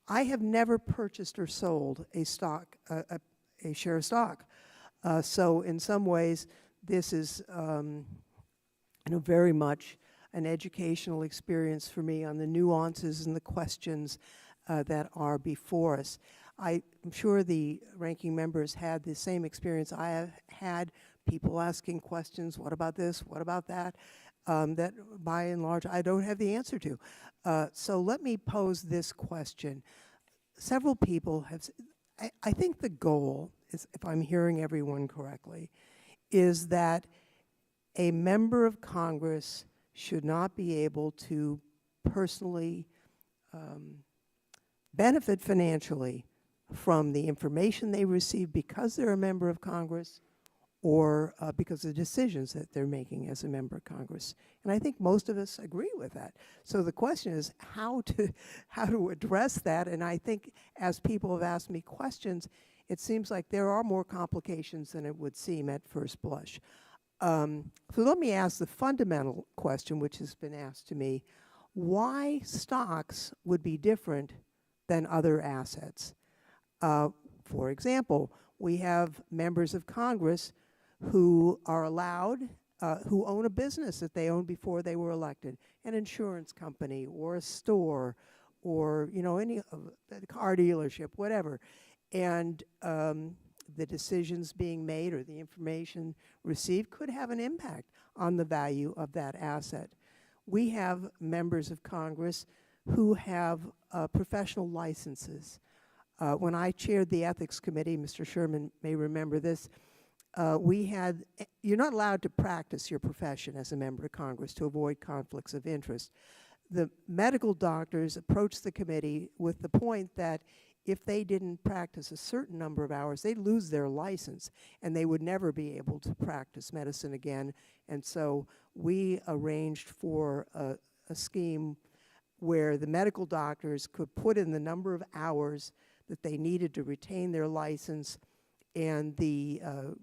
I have never purchased or sold a stock, a share of stock. So in some ways, this is very much an educational experience for me on the nuances and the questions that are before us. I'm sure the ranking members had the same experience I have had, people asking questions, what about this, what about that, that by and large I don't have the answer to. So let me pose this question. Several people have, I think the goal is, if I'm hearing everyone correctly, is that a member of Congress should not be able to personally benefit financially from the information they receive because they're a member of Congress or because of the decisions that they're making as a member of Congress. And I think most of us agree with that. So the question is how to address that. And I think as people have asked me questions, it seems like there are more complications than it would seem at first blush. So let me ask the fundamental question, which has been asked to me: why stocks would be different than other assets? For example, we have members of Congress who are allowed, who own a business that they owned before they were elected, an insurance company or a store or any car dealership, whatever. And the decisions being made or the information received could have an impact on the value of that asset. We have members of Congress who have professional licenses. When I chaired the Ethics Committee, Mr. Sherman may remember this, you're not allowed to practice your profession as a member of Congress to avoid conflicts of interest. The medical doctors approached the committee with the point that if they didn't practice a certain number of hours, they'd lose their license and they would never be able to practice medicine again. And so we arranged for a scheme where the medical doctors could put in the number of hours that they needed to retain their license, and the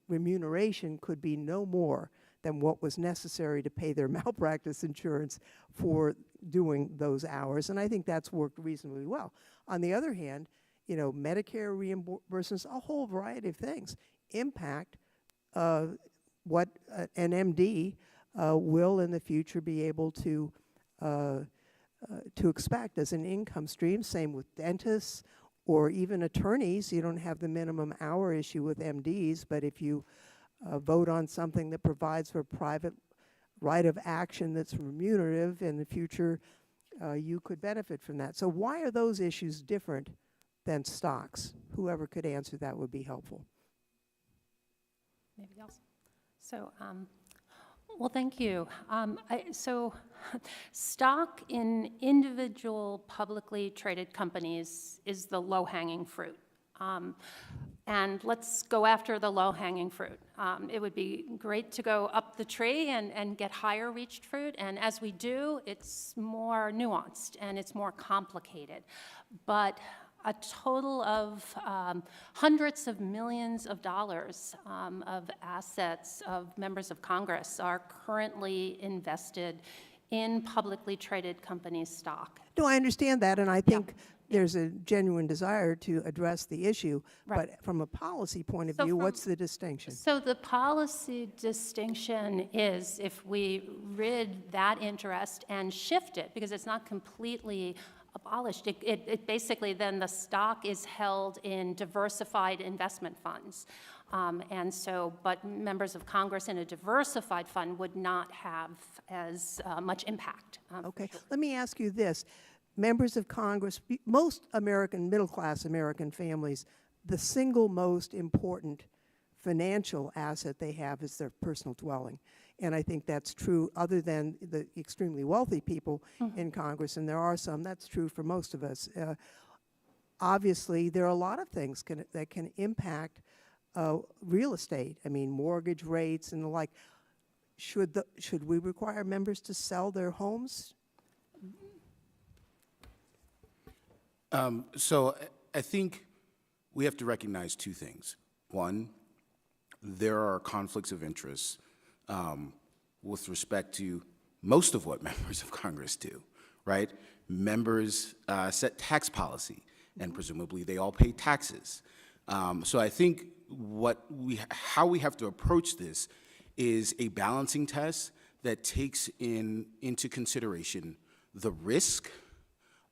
remuneration could be no more than what was necessary to pay their malpractice insurance for doing those hours. And I think that's worked reasonably well. On the other hand, you know, Medicare reimbursements, a whole variety of things impact what an MD will in the future be able to expect as an income stream. Same with dentists or even attorneys. You don't have the minimum hour issue with MDs, but if you vote on something that provides for private right of action that's remunerative in the future, you could benefit from that. So why are those issues different than stocks? Whoever could answer that would be helpful. Anybody else? So, well, thank you. So stock in individual publicly traded companies is the low-hanging fruit. And let's go after the low-hanging fruit. It would be great to go up the tree and get higher reached fruit, and as we do, it's more nuanced and it's more complicated. But a total of hundreds of millions of dollars of assets of members of Congress are currently invested in publicly traded companies' stock. No, I understand that, and I think there's a genuine desire to address the issue, Right. but from a policy point of So view, from- what's the distinction? So the policy distinction is if we rid that interest and shift it, because it's not completely abolished, it basically then the stock is held in diversified investment funds. And so, but members of Congress in a diversified fund would not have as much impact. Okay, let me ask you this. Members of Congress, most American, middle-class American families, the single most important financial asset they have is their personal dwelling. And I think that's true other than the extremely wealthy people in Congress, and there are some, that's true for most of us. Obviously, there are a lot of things that can impact real estate. I mean, mortgage rates and the like. Should we require members to sell their homes? So I think we have to recognize two things. One, there are conflicts of interest with respect to most of what members of Congress do, right? Members set tax policy, and presumably they all pay taxes. So I think how we have to approach this is a balancing test that takes into consideration the risk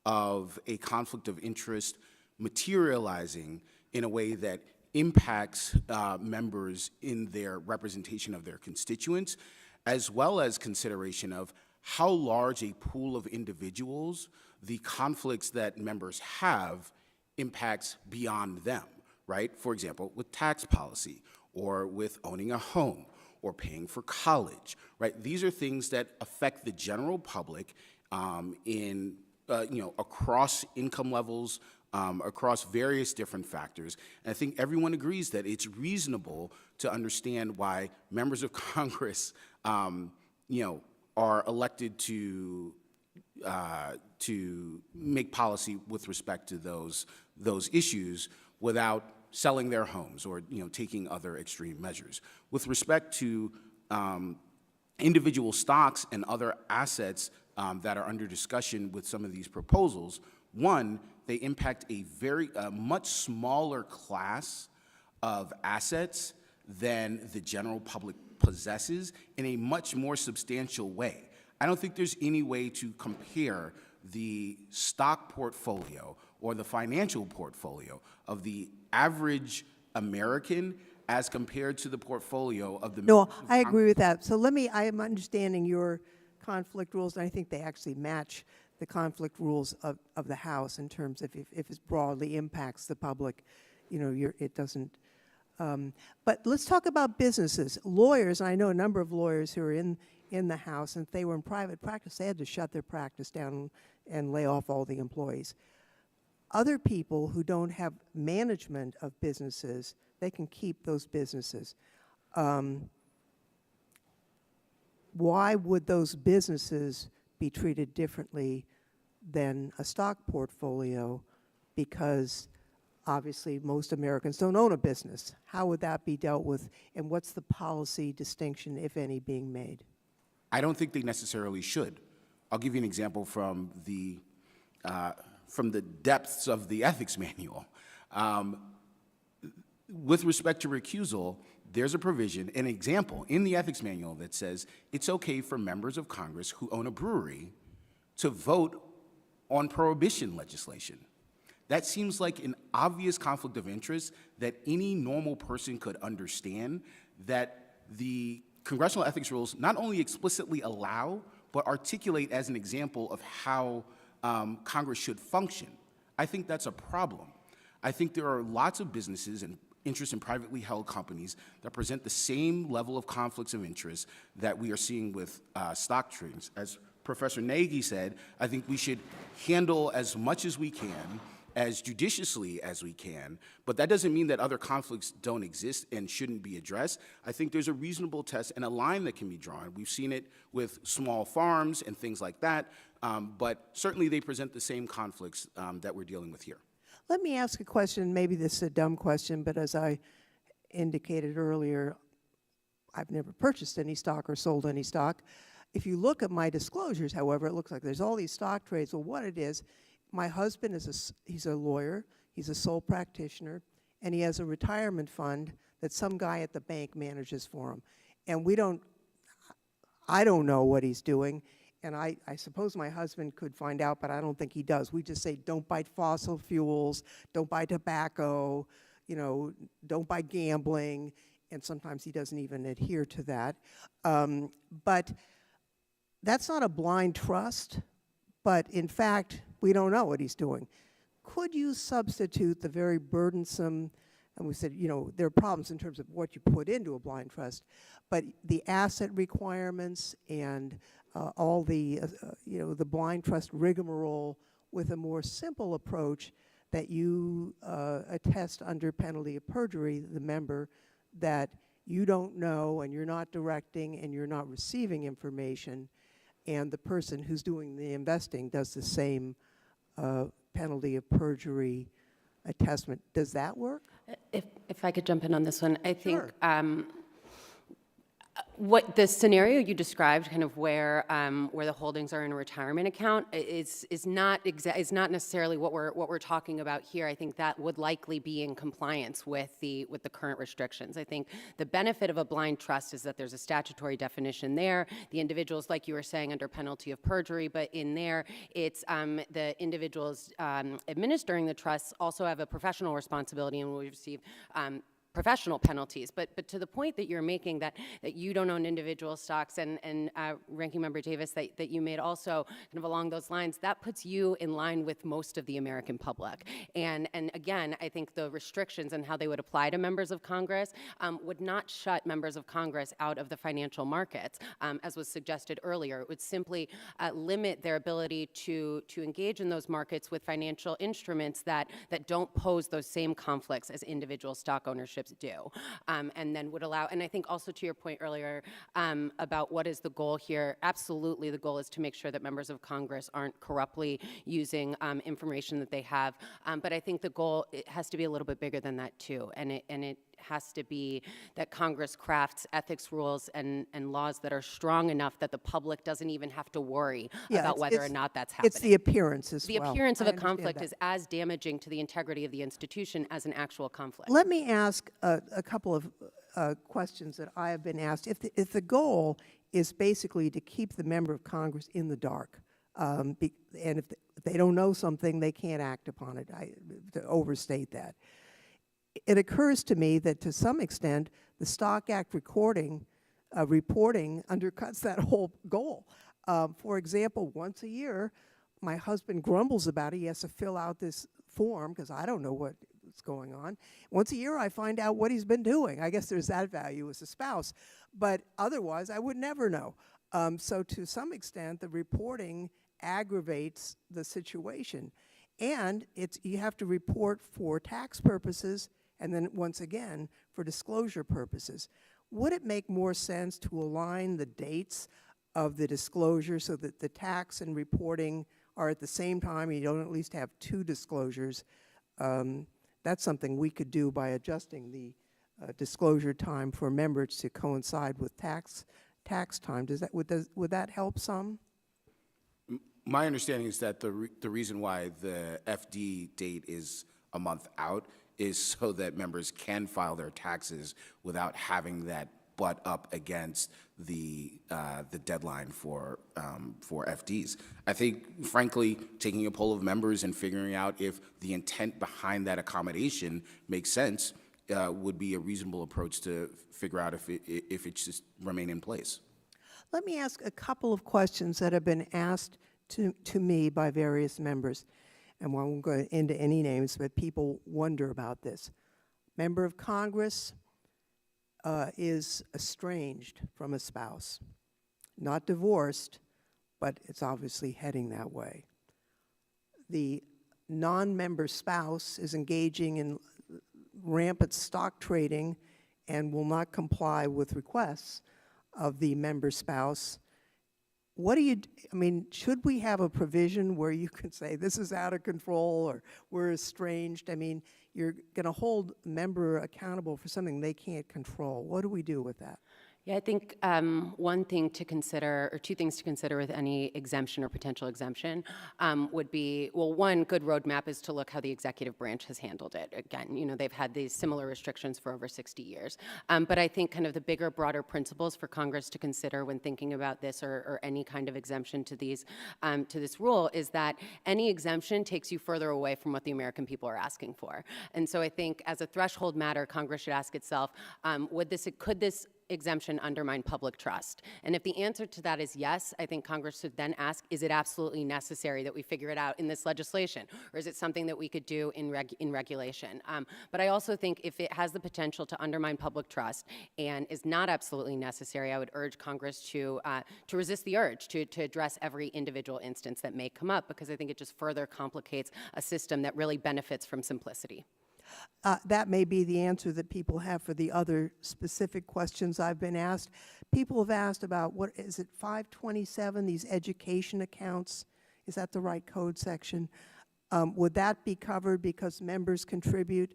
of a conflict of interest materializing in a way that impacts members in their representation of their constituents, as well as consideration of how large a pool of individuals the conflicts that members have impacts beyond them, right? For example, with tax policy, or with owning a home, or paying for college, right? These are things that affect the general public across income levels, across various different factors. And I think everyone agrees that it's reasonable to understand why members of Congress, are elected to make policy with respect to those issues without selling their homes or taking other extreme measures. With respect to individual stocks and other assets that are under discussion with some of these proposals, one, they impact a much smaller class of assets than the general public possesses in a much more substantial way. I don't think there's any way to compare the stock portfolio or the financial portfolio of the average American as compared to the portfolio of the No, I agree with that. So I am understanding your conflict rules, and I think they actually match the conflict rules of the House in terms of if it broadly impacts the public, it doesn't. But let's talk about businesses. Lawyers, I know a number of lawyers who are in the House, and if they were in private practice, they had to shut their practice down and lay off all the employees. Other people who don't have management of businesses, they can keep those businesses. Why would those businesses be treated differently than a stock portfolio because obviously most Americans don't own a business. How would that be dealt with, and what's the policy distinction, if any, being made? I don't think they necessarily should. I'll give you an example from the depths of the ethics manual. With respect to recusal, there's a provision, an example in the ethics manual that says it's okay for members of Congress who own a brewery to vote on prohibition legislation. That seems like an obvious conflict of interest that any normal person could understand, that the congressional ethics rules not only explicitly allow, but articulate as an example of how Congress should function. I think that's a problem. I think there are lots of businesses and interests in privately held companies that present the same level of conflicts of interest that we are seeing with stock tradings. As Professor Nagy said, I think we should handle as much as we can, as judiciously as we can, but that doesn't mean that other conflicts don't exist and shouldn't be addressed. I think there's a reasonable test and a line that can be drawn. We've seen it with small farms and things like that, but certainly they present the same conflicts that we're dealing with here. Let me ask a question. Maybe this is a dumb question, but as I indicated earlier, I've never purchased any stock or sold any stock. If you look at my disclosures, however, it looks like there's all these stock trades. Well, what it is, my husband he's a lawyer, he's a sole practitioner, and he has a retirement fund that some guy at the bank manages for him. And I don't know what he's doing. And I suppose my husband could find out, but I don't think he does. We just say, don't buy fossil fuels, don't buy tobacco, don't buy gambling, and sometimes he doesn't even adhere to that. But that's not a blind trust, but in fact, we don't know what he's doing. Could you substitute the very burdensome, and we said, there are problems in terms of what you put into a blind trust, but the asset requirements and all the, the blind trust rigmarole with a more simple approach that you attest under penalty of perjury, the member, that you don't know and you're not directing and you're not receiving information, and the person who's doing the investing does the same penalty of perjury attestment. Does that work? If I could jump in on this one, I think Sure. What the scenario you described, kind of where the holdings are in a retirement account, is not necessarily what we're talking about here. I think that would likely be in compliance with the current restrictions. I think the benefit of a blind trust is that there's a statutory definition there. The individuals, like you were saying, under penalty of perjury, but in there, it's the individuals administering the trusts also have a professional responsibility and will receive professional penalties. But to the point that you're making, that you don't own individual stocks, and Ranking Member Davis, that you made also kind of along those lines, that puts you in line with most of the American public. And again, I think the restrictions and how they would apply to members of Congress would not shut members of Congress out of the financial markets, as was suggested earlier. It would simply limit their ability to engage in those markets with financial instruments that don't pose those same conflicts as individual stock ownership do, and then would allow, and I think also to your point earlier about what is the goal here, absolutely the goal is to make sure that members of Congress aren't corruptly using information that they have, but I think the goal, it has to be a little bit bigger than that too, and it has to be that Congress crafts ethics rules and laws that are strong enough that the public doesn't even have to worry about whether or not that's happening. It's the appearance as well. The appearance of I a conflict understand that. is as damaging to the integrity of the institution as an actual conflict. Let me ask a couple of questions that I have been asked. If the goal is basically to keep the member of Congress in the dark, and if they don't know something, they can't act upon it, to overstate that. It occurs to me that to some extent, the Stock Act reporting undercuts that whole goal. For example, once a year, my husband grumbles about it. He has to fill out this form because I don't know what's going on. Once a year, I find out what he's been doing. I guess there's that value as a spouse. But otherwise, I would never know. So to some extent, the reporting aggravates the situation. And you have to report for tax purposes and then once again for disclosure purposes. Would it make more sense to align the dates of the disclosure so that the tax and reporting are at the same time, and you don't at least have two disclosures, that's something we could do by adjusting the disclosure time for members to coincide with tax time. Would that help some? My understanding is that the reason why the FD date is a month out is so that members can file their taxes without having that butt up against the deadline for FDs. I think, frankly, taking a poll of members and figuring out if the intent behind that accommodation makes sense would be a reasonable approach to figure out if it should remain in place. Let me ask a couple of questions that have been asked to me by various members, and I won't go into any names, but people wonder about this. Member of Congress is estranged from a spouse, not divorced, but it's obviously heading that way. The non-member spouse is engaging in rampant stock trading and will not comply with requests of the member spouse. What do you, I mean, should we have a provision where you can say this is out of control or we're estranged? I mean, you're going to hold a member accountable for something they can't control. What do we do with that? Yeah, I think one thing to consider, or two things to consider with any exemption or potential exemption would be, well, one good roadmap is to look how the executive branch has handled it. Again, you know, they've had these similar restrictions for over 60 years. But I think kind of the bigger, broader principles for Congress to consider when thinking about this or any kind of exemption to these, to this rule is that any exemption takes you further away from what the American people are asking for. And so I think as a threshold matter, Congress should ask itself, could this exemption undermine public trust? And if the answer to that is yes, I think Congress should then ask, is it absolutely necessary that we figure it out in this legislation? Or is it something that we could do in regulation? But I also think if it has the potential to undermine public trust and is not absolutely necessary, I would urge Congress to resist the urge to address every individual instance that may come up, because I think it just further complicates a system that really benefits from simplicity. That may be the answer that people have for the other specific questions I've been asked. People have asked about, what is it, 527, these education accounts? Is that the right code section? Would that be covered because members contribute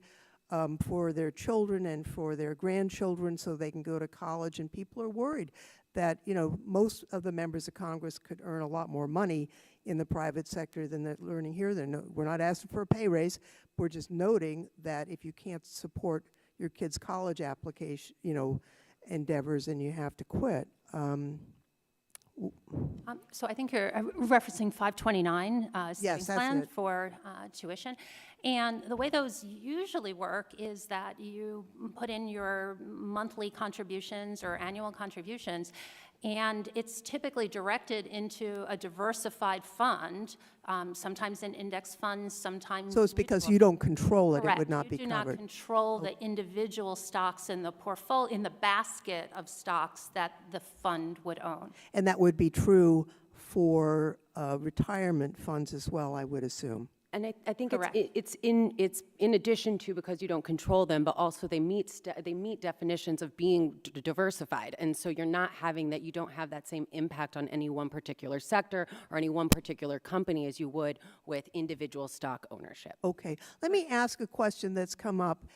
for their children and for their grandchildren so they can go to college? And people are worried that, you know, most of the members of Congress could earn a lot more money in the private sector than they're learning here. We're not asking for a pay raise. We're just noting that if you can't support your kid's college application, you know, endeavors, and you have to quit. So I think you're referencing 529 Yes, savings that's plan it. for tuition. And the way those usually work is that you put in your monthly contributions or annual contributions, and it's typically directed into a diversified fund, sometimes in index funds, sometimes So it's because mutual you don't control it, Correct. it would not be You do covered. not control the individual stocks in the portfolio, in the basket of stocks that the fund would own. And that would be true for retirement funds as well, I would assume. And I think Correct. it's in addition to, because you don't control them, but also they meet definitions of being diversified, and so you're not having that. You don't have that same impact on any one particular sector or any one particular company as you would with individual stock ownership. Okay, let me ask a question that's come up.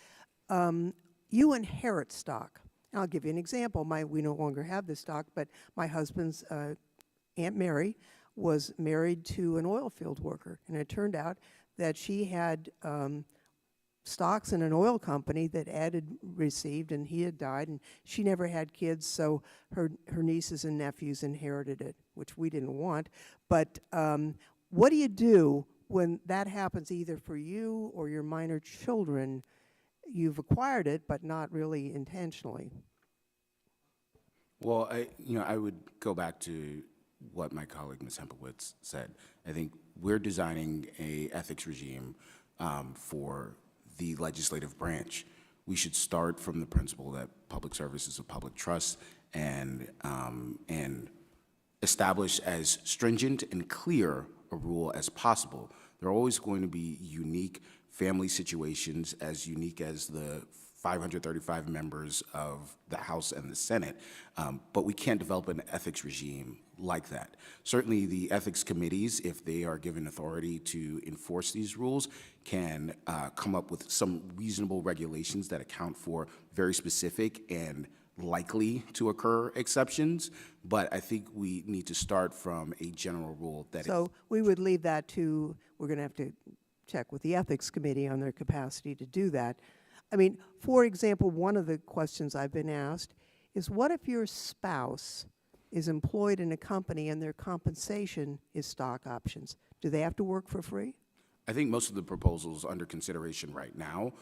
You inherit stock. And I'll give you an example. We no longer have this stock, but my husband's Aunt Mary was married to an oil field worker, and it turned out that she had stocks in an oil company that Ed had received, and he had died, and she never had kids, so her nieces and nephews inherited it, which we didn't want. But what do you do when that happens, either for you or your minor children? You've acquired it, but not really intentionally. Well, I would go back to what my colleague Ms. Hempelwitz said. I think we're designing a ethics regime for the legislative branch. We should start from the principle that public service is a public trust and establish as stringent and clear a rule as possible. There are always going to be unique family situations, as unique as the 535 members of the House and the Senate, but we can't develop an ethics regime like that. Certainly the ethics committees, if they are given authority to enforce these rules, can come up with some reasonable regulations that account for very specific and likely to occur exceptions, but I think we need to start from a general rule that So we would leave that to, we're going to have to check with the Ethics Committee on their capacity to do that. I mean, for example, one of the questions I've been asked is, what if your spouse is employed in a company and their compensation is stock options? Do they have to work for free? I think most of the proposals under consideration right now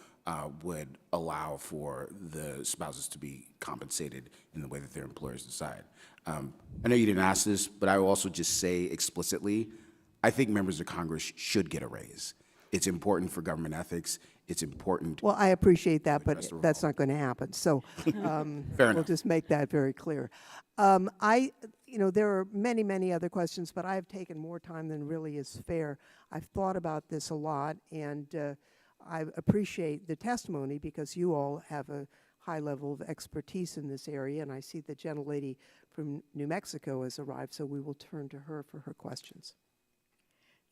would allow for the spouses to be compensated in the way that their employers decide. I know you didn't ask this, but I will also just say explicitly, I think members of Congress should get a raise. It's important for government ethics. It's important. Well, I appreciate that, but that's not going to happen. So we'll just make that very clear. There are many, many other questions, but I've taken more time than really is fair. I've thought about this a lot, and I appreciate the testimony because you all have a high level of expertise in this area, and I see the gentlelady from New Mexico has arrived, so we will turn to her for her questions.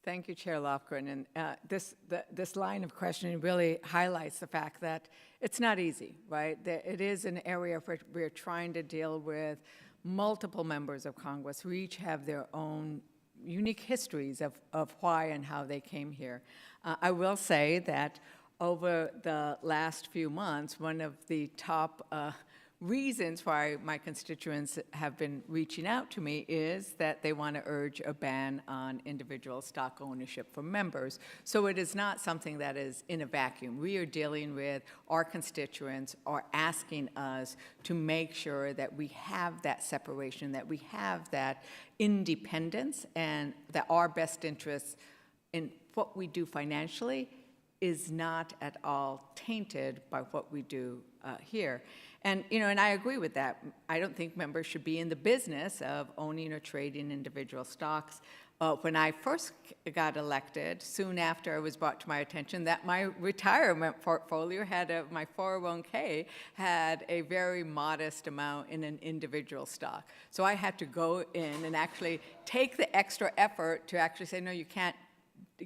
Thank you, Chair Lofgren. And this line of questioning really highlights the fact that it's not easy, right? It is an area where we're trying to deal with multiple members of Congress who each have their own unique histories of why and how they came here. I will say that over the last few months, one of the top reasons why my constituents have been reaching out to me is that they want to urge a ban on individual stock ownership for members. So it is not something that is in a vacuum. We are dealing with our constituents are asking us to make sure that we have that separation, that we have that independence, and that our best interests in what we do financially is not at all tainted by what we do here. And, and I agree with that. I don't think members should be in the business of owning or trading individual stocks. When I first got elected, soon after it was brought to my attention that my retirement portfolio my 401k had a very modest amount in an individual stock. So I had to go in and actually take the extra effort to actually say, no, you can't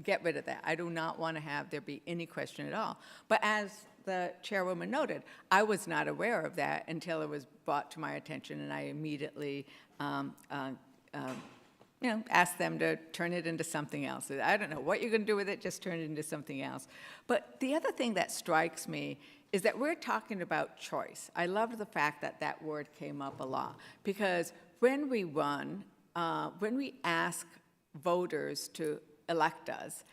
get rid of that. I do not want to have there be any question at all. But as the chairwoman noted, I was not aware of that until it was brought to my attention, and I immediately asked them to turn it into something else. I don't know what you're going to do with it, just turn it into something else. But the other thing that strikes me is that we're talking about choice. I love the fact that that word came up a lot, because when we run, when we ask voters to elect us,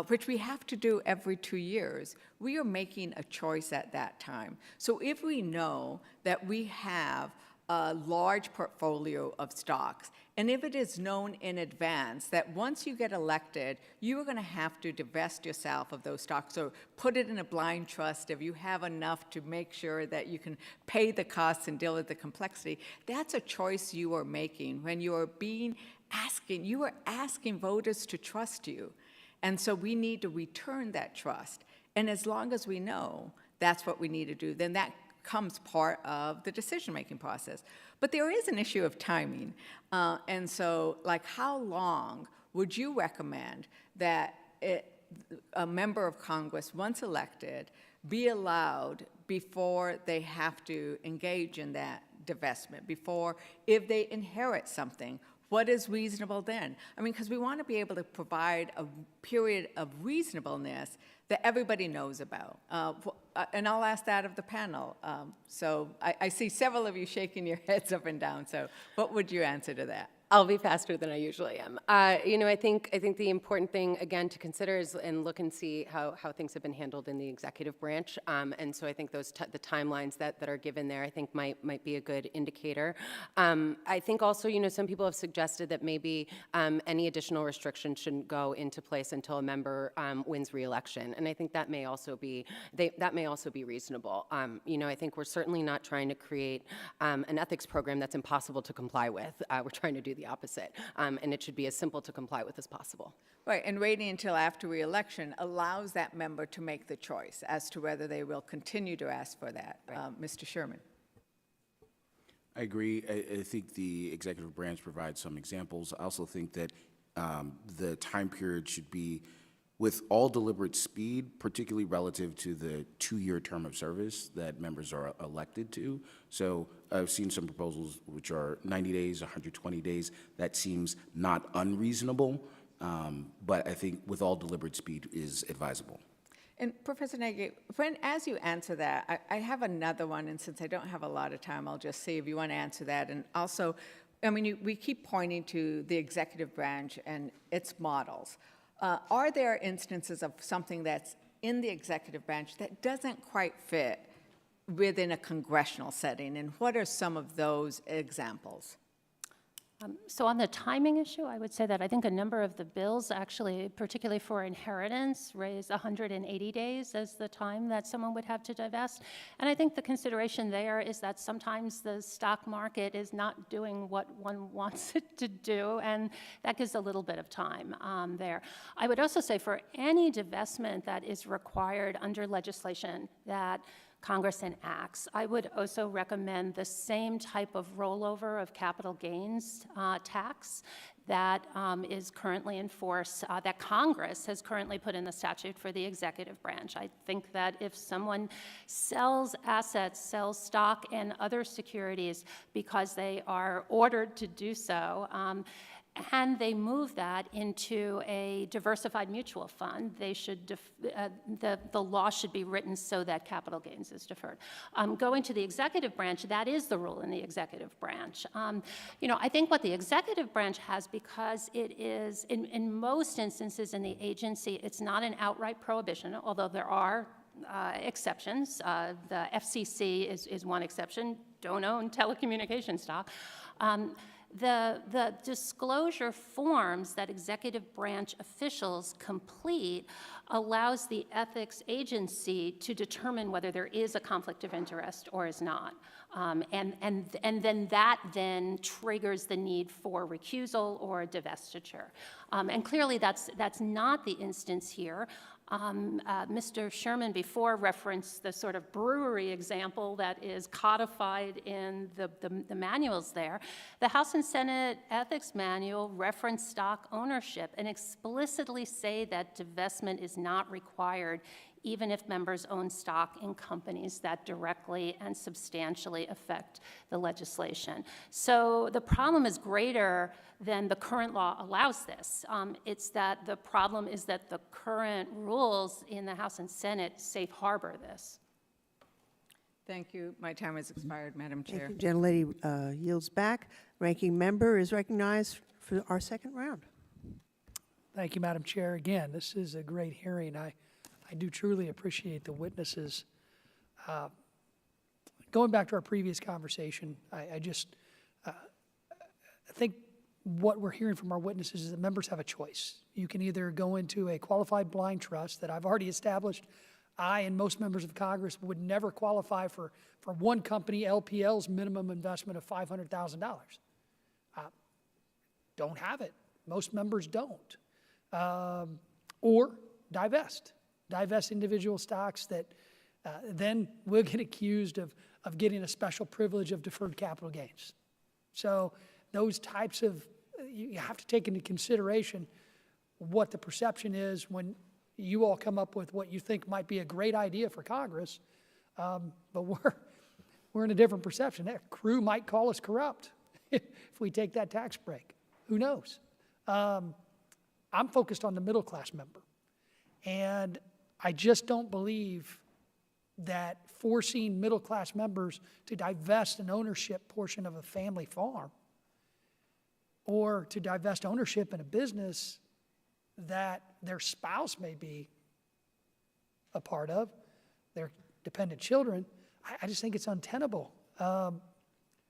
which we have to do every 2 years, we are making a choice at that time. So if we know that we have a large portfolio of stocks, and if it is known in advance that once you get elected, you are going to have to divest yourself of those stocks, or put it in a blind trust if you have enough to make sure that you can pay the costs and deal with the complexity, that's a choice you are making when you are asking voters to trust you. And so we need to return that trust. And as long as we know that's what we need to do, then that comes part of the decision-making process. But there is an issue of timing. And so, like, how long would you recommend that a member of Congress, once elected, be allowed before they have to engage in that divestment, before, if they inherit something, what is reasonable then? I mean, because we want to be able to provide a period of reasonableness that everybody knows about. And I'll ask that of the panel. So I see several of you shaking your heads up and down. So what would you answer to that? I'll be faster than I usually am. I think the important thing, again, to consider is and look and see how things have been handled in the executive branch. And so I think the timelines that are given there, I think might be a good indicator. I think also, some people have suggested that maybe any additional restrictions shouldn't go into place until a member wins re-election. discretion, and I think that may also be reasonable. I think we're certainly not trying to create an ethics program that's impossible to comply with. We're trying to do the opposite, and it should be as simple to comply with as possible. Right, and waiting until after re-election allows that member to make the choice as to whether they will continue to ask for that. Mr. Sherman. I agree. I think the executive branch provides some examples. I also think that the time period should be with all deliberate speed, particularly relative to the 2-year term of service that members are elected to. So I've seen some proposals which are 90 days, 120 days. That seems not unreasonable, but I think with all deliberate speed is advisable. And Professor Nagy, as you answer that, I have another one, and since I don't have a lot of time, I'll just see if you want to answer that. And also, we keep pointing to the executive branch and its models. Are there instances of something that's in the executive branch that doesn't quite fit within a congressional setting, and what are some of those examples? So on the timing issue, I would say that I think a number of the bills actually, particularly for inheritance, raise 180 days as the time that someone would have to divest. And I think the consideration there is that sometimes the stock market is not doing what one wants it to do, and that gives a little bit of time there. I would also say for any divestment that is required under legislation that Congress enacts, I would also recommend the same type of rollover of capital gains tax that is currently in force, that Congress has currently put in the statute for the executive branch. I think that if someone sells assets, sells stock and other securities because they are ordered to do so, and they move that into a diversified mutual fund, they should the law should be written so that capital gains is deferred. Going to the executive branch, that is the rule in the executive branch. I think what the executive branch has, because it is, in most instances in the agency, it's not an outright prohibition, although there are exceptions. The FCC is one exception, don't own telecommunications stock. The disclosure forms that executive branch officials complete allows the ethics agency to determine whether there is a conflict of interest or is not. And then that then triggers the need for recusal or divestiture. And clearly that's not the instance here. Mr. Sherman before referenced the sort of brewery example that is codified in the manuals there. The House and Senate Ethics Manual reference stock ownership and explicitly say that divestment is not required even if members own stock in companies that directly and substantially affect the legislation. So the problem is greater than the current law allows this. It's that the problem is that the current rules in the House and Senate safe harbor this. Thank you. My time has expired, Madam Chair. Thank you. Gentlelady yields back. Ranking member is recognized for our second round. Thank you, Madam Chair. Again, this is a great hearing. I do truly appreciate the witnesses. Going back to our previous conversation, I think what we're hearing from our witnesses is that members have a choice. You can either go into a qualified blind trust that I've already established. I and most members of Congress would never qualify for one company, LPL's minimum investment of $500,000. Don't have it. Most members don't. Or divest individual stocks that then will get accused of getting a special privilege of deferred capital gains. So those types of, you have to take into consideration what the perception is when you all come up with what you think might be a great idea for Congress, but we're in a different perception. That crew might call us corrupt if we take that tax break. Who knows? I'm focused on the middle class member, and I just don't believe that forcing middle-class members to divest an ownership portion of a family farm or to divest ownership in a business that their spouse may be a part of, their dependent children, I just think it's untenable.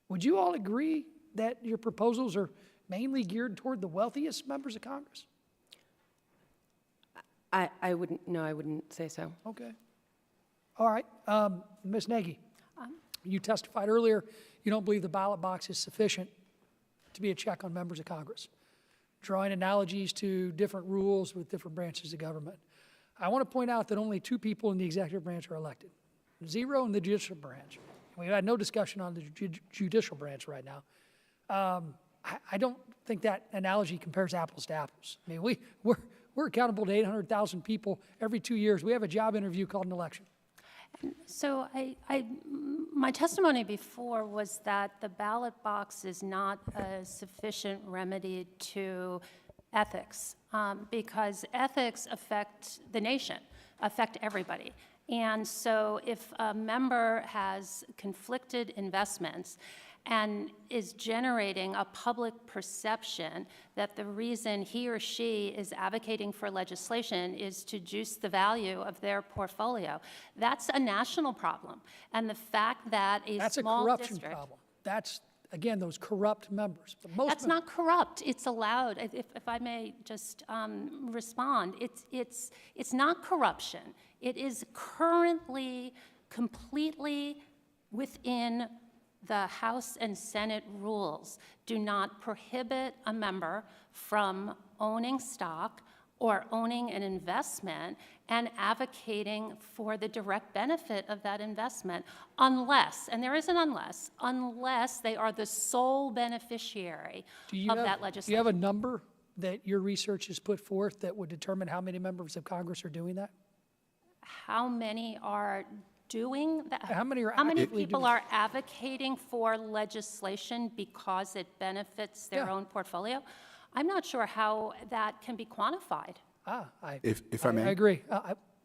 Would you all agree that your proposals are mainly geared toward the wealthiest members of Congress? I wouldn't, no, I wouldn't say so. Okay. All right. Ms. Nagy, you testified earlier you don't believe the ballot box is sufficient to be a check on members of Congress, drawing analogies to different rules with different branches of government. I want to point out that only 2 people in the executive branch are elected, 0 in the judicial branch. We've had no discussion on the judicial branch right now. I don't think that analogy compares apples to apples. I mean, we're accountable to 800,000 people every 2 years. We have a job interview called an election. So my testimony before was that the ballot box is not a sufficient remedy to ethics, because ethics affect the nation, affect everybody. And so if a member has conflicted investments and is generating a public perception that the reason he or she is advocating for legislation is to juice the value of their portfolio, that's a national problem. And the fact that That's a small corruption district— problem. That's, again, those corrupt members. But most That's not corrupt. It's allowed. If I may just respond, it's not corruption. It is currently completely within the House and Senate rules. Do not prohibit a member from owning stock or owning an investment and advocating for the direct benefit of that investment, unless, and there is an unless they are the sole beneficiary of that legislation. Do you have a number that your research has put forth that would determine how many members of Congress are doing that? How many are doing that? How many are How many actively people doing are advocating for legislation because it benefits their Yeah. own portfolio? I'm not sure how that can be quantified. If I may. I agree.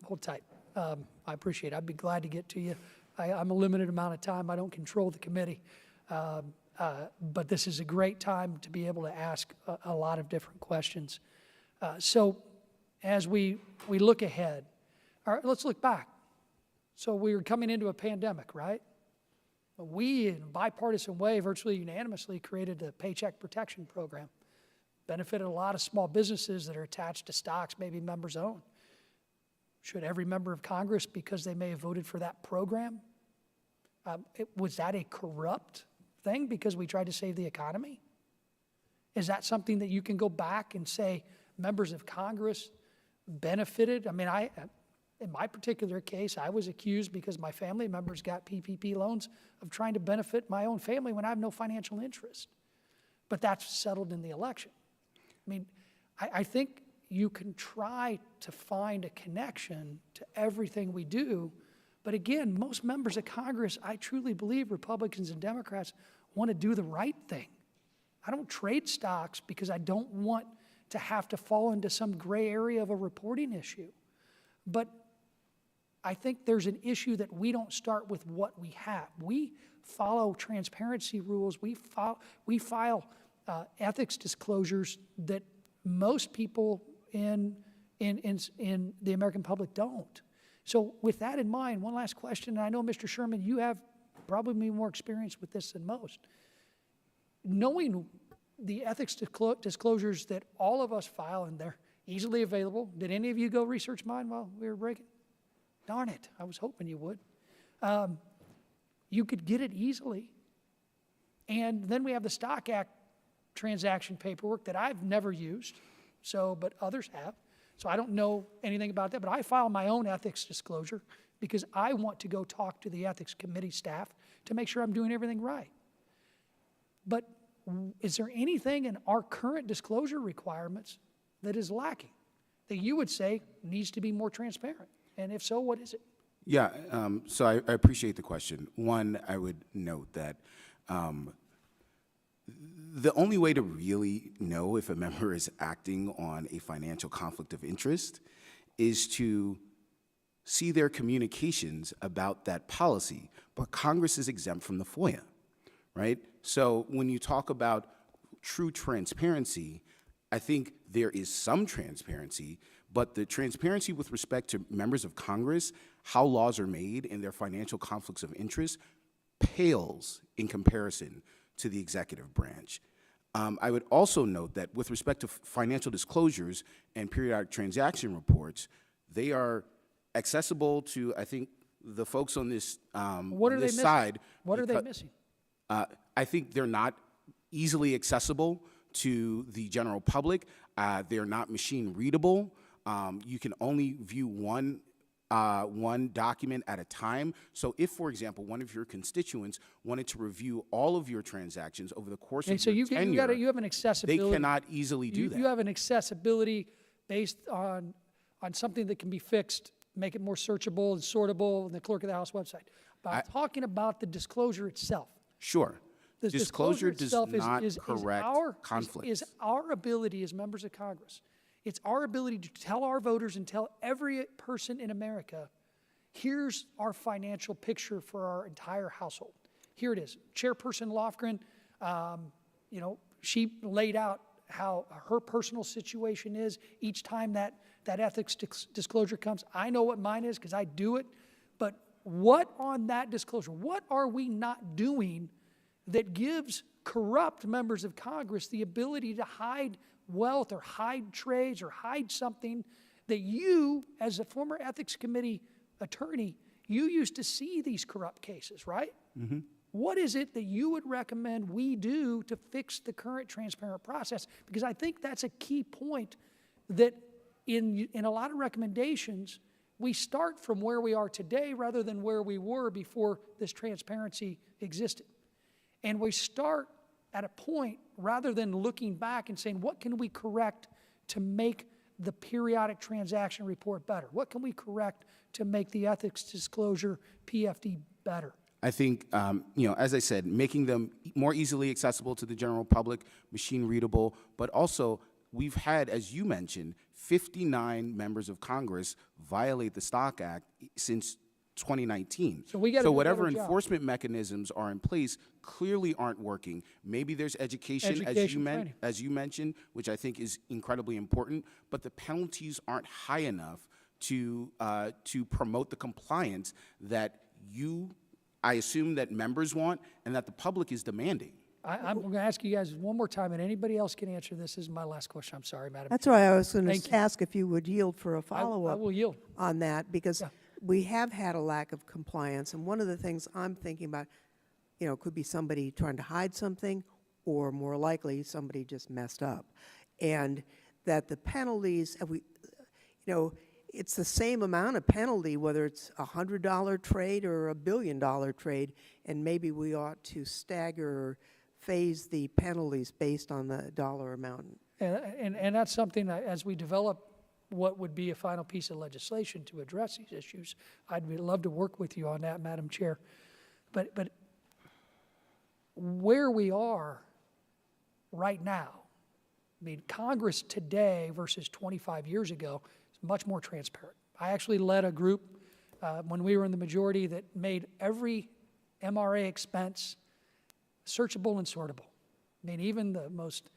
Hold tight. I appreciate it. I'd be glad to get to you. I'm a limited amount of time. I don't control the committee. But this is a great time to be able to ask a lot of different questions. So as we look ahead, all right, let's look back. So we were coming into a pandemic, right? We, in a bipartisan way, virtually unanimously created the Paycheck Protection Program. Benefited a lot of small businesses that are attached to stocks maybe members own. Should every member of Congress, because they may have voted for that program, was that a corrupt thing because we tried to save the economy? Is that something that you can go back and say members of Congress benefited? I mean, in my particular case, I was accused because my family members got PPP loans of trying to benefit my own family when I have no financial interest. But that's settled in the election. I mean, I think you can try to find a connection to everything we do. But again, most members of Congress, I truly believe Republicans and Democrats want to do the right thing. I don't trade stocks because I don't want to have to fall into some gray area of a reporting issue. But I think there's an issue that we don't start with what we have. We follow transparency rules. We file ethics disclosures that most people in the American public don't. So with that in mind, one last question, and I know, Mr. Sherman, you have probably more experience with this than most. Knowing the ethics disclosures that all of us file, and they're easily available, did any of you go research mine while we were breaking? Darn it, I was hoping you would. You could get it easily. And then we have the Stock Act transaction paperwork that I've never used, but others have. So I don't know anything about that, but I file my own ethics disclosure because I want to go talk to the ethics committee staff to make sure I'm doing everything right. But is there anything in our current disclosure requirements that is lacking, that you would say needs to be more transparent? And if so, what is it? Yeah, so I appreciate the question. One, I would note that the only way to really know if a member is acting on a financial conflict of interest is to see their communications about that policy. But Congress is exempt from the FOIA, right? So when you talk about true transparency, I think there is some transparency, but the transparency with respect to members of Congress, how laws are made and their financial conflicts of interest, pales in comparison to the executive branch. I would also note that with respect to financial disclosures and periodic transaction reports, they are accessible to, I think, the folks on this, What on are they this missing? side. What are they becau- missing? I think they're not easily accessible to the general public. They're not machine readable. You can only view one document at a time. So if, for example, one of your constituents wanted to review all of your transactions over the course Okay, of so your tenure, you have an they accessibility. cannot easily do that. You have an accessibility based on something that can be fixed, make it more searchable and sortable in the Clerk of the House website. But I'm talking about the disclosure itself. Sure. The Disclosure does itself not is correct conflicts. Is our ability as members of Congress. It's our ability to tell our voters and tell every person in America, here's our financial picture for our entire household. Here it is. Chairperson Lofgren, she laid out how her personal situation is each time that ethics disclosure comes. I know what mine is because I do it. But what on that disclosure, what are we not doing that gives corrupt members of Congress the ability to hide wealth or hide trades or hide something that you, as a former ethics committee attorney, you used to see these corrupt cases, right? Mm-hmm. What is it that you would recommend we do to fix the current transparent process? Because I think that's a key point that in a lot of recommendations, we start from where we are today rather than where we were before this transparency existed. And we start at a point rather than looking back and saying, what can we correct to make the periodic transaction report better? What can we correct to make the ethics disclosure PFD better? I think, as I said, making them more easily accessible to the general public, machine readable, but also we've had, as you mentioned, 59 members of Congress violate the Stock Act since 2019. So we got to do a whatever better job. enforcement mechanisms are in place clearly aren't working. Maybe there's education, Training. as you mentioned, which I think is incredibly important, but the penalties aren't high enough to promote the compliance that I assume that members want and that the public is demanding. I'm going to ask you guys one more time, and anybody else can answer this. This is my last question. I'm sorry, Madam. That's why I was going Thank to you. ask if you would yield for a I follow-up will yield. on that, because we have had a lack of compliance. And one of the things I'm thinking about, could be somebody trying to hide something, or more likely, somebody just messed up. And that the penalties, it's the same amount of penalty, whether it's a $100 trade or a $1 billion trade, and maybe we ought to stagger or phase the penalties based on the dollar amount. And that's something that as we develop what would be a final piece of legislation to address these issues, I'd love to work with you on that, Madam Chair. But where we are right now, I mean, Congress today versus 25 years ago is much more transparent. I actually led a group when we were in the majority that made every MRA expense searchable and sortable. I mean, even the most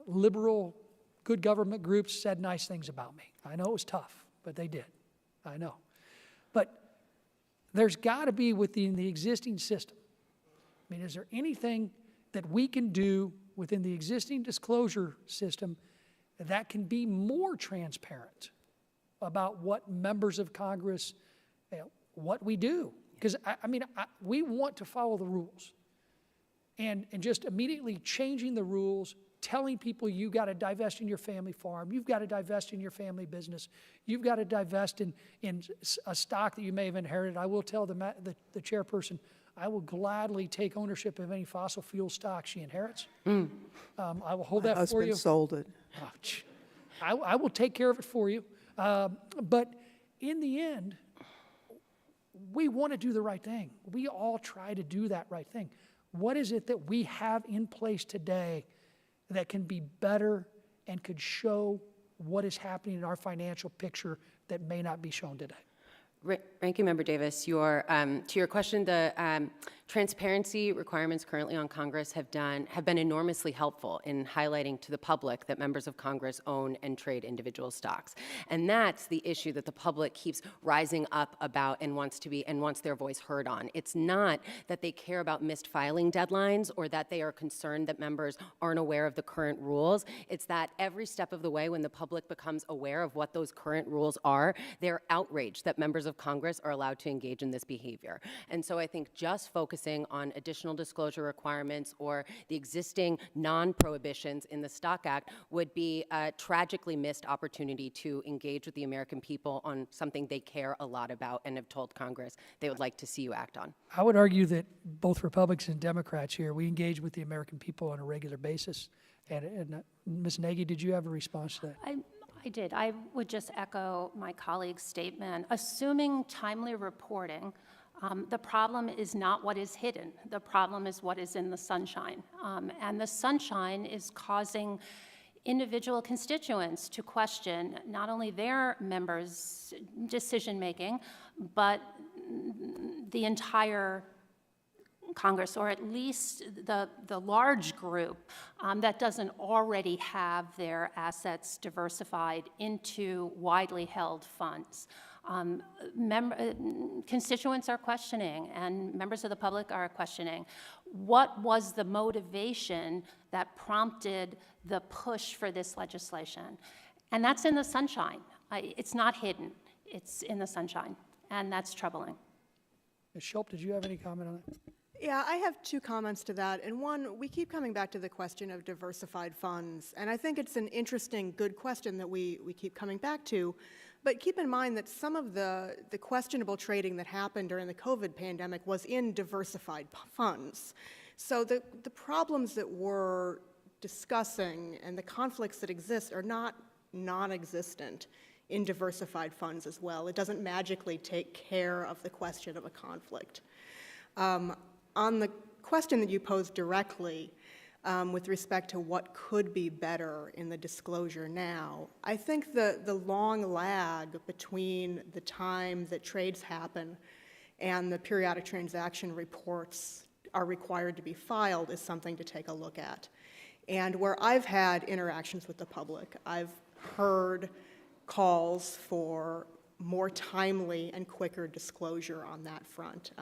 liberal, good government groups said nice things about me. I know it was tough, but they did. I know. But there's got to be within the existing system. I mean, is there anything that we can do within the existing disclosure system that can be more transparent about what members of Congress, what we do? Because, we want to follow the rules. And just immediately changing the rules, telling people you got to divest in your family farm, you've got to divest in your family business, you've got to divest in a stock that you may have inherited. I will tell the chairperson, I will gladly take ownership of any fossil fuel stock she inherits. I will hold that for you. My husband sold it. I will take care of it for you. But in the end, we want to do the right thing. We all try to do that right thing. What is it that we have in place today that can be better and could show what is happening in our financial picture that may not be shown today? Ranking Member Davis, to your question, the transparency requirements currently on Congress have been enormously helpful in highlighting to the public that members of Congress own and trade individual stocks. And that's the issue that the public keeps rising up about and wants their voice heard on. It's not that they care about missed filing deadlines or that they are concerned that members aren't aware of the current rules. It's that every step of the way when the public becomes aware of what those current rules are, they're outraged that members of Congress are allowed to engage in this behavior. And so I think just focusing on additional disclosure requirements or the existing non-prohibitions in the Stock Act would be a tragically missed opportunity to engage with the American people on something they care a lot about and have told Congress they would like to see you act on. I would argue that both Republicans and Democrats here, we engage with the American people on a regular basis. And Ms. Nagy, did you have a response to that? I did. I would just echo my colleague's statement. Assuming timely reporting, the problem is not what is hidden. The problem is what is in the sunshine. And the sunshine is causing individual constituents to question not only their members' decision-making, but the entire Congress, or at least the large group that doesn't already have their assets diversified into widely held funds. Constituents are questioning, and members of the public are questioning, what was the motivation that prompted the push for this legislation? And that's in the sunshine. It's not hidden. It's in the sunshine, and that's troubling. Ms. Schult, did you have any comment on that? Yeah, I have two comments to that. And one, we keep coming back to the question of diversified funds. And I think it's an interesting, good question that we keep coming back to. But keep in mind that some of the questionable trading that happened during the COVID pandemic was in diversified funds. So the problems that we're discussing and the conflicts that exist are not non-existent in diversified funds as well. It doesn't magically take care of the question of a conflict. On the question that you posed directly with respect to what could be better in the disclosure now, I think the long lag between the time that trades happen and the periodic transaction reports are required to be filed is something to take a look at. And where I've had interactions with the public, I've heard calls for more timely and quicker disclosure on that front.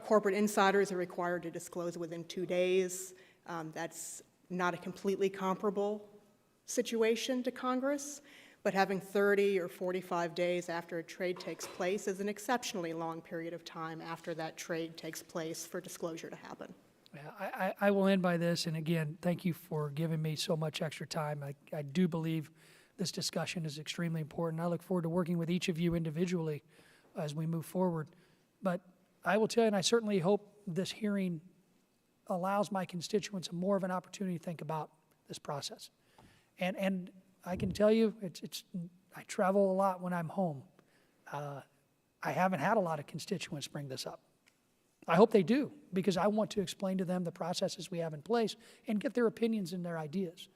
Corporate insiders are required to disclose within 2 days. That's not a completely comparable situation to Congress, but having 30 or 45 days after a trade takes place is an exceptionally long period of time after that trade takes place for disclosure to happen. Yeah, I will end by this, and again, thank you for giving me so much extra time. I do believe this discussion is extremely important. I look forward to working with each of you individually as we move forward. But I will tell you, and I certainly hope this hearing allows my constituents more of an opportunity to think about this process. And I can tell you, I travel a lot when I'm home. I haven't had a lot of constituents bring this up. I hope they do, because I want to explain to them the processes we have in place and get their opinions and their ideas.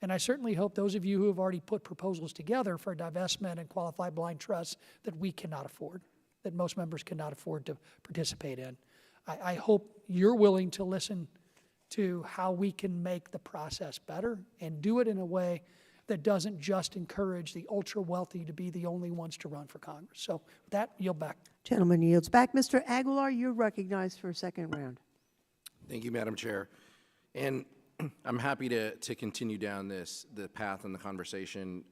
And I certainly hope those of you who have already put proposals together for divestment and qualified blind trusts that we cannot afford, that most members cannot afford to participate in. I hope you're willing to listen to how we can make the process better and do it in a way that doesn't just encourage the ultra-wealthy to be the only ones to run for Congress. So with that, yield back. Gentleman yields back. Mr. Aguilar, you're recognized for a second round. Thank you, Madam Chair. And I'm happy to continue down the path in the conversation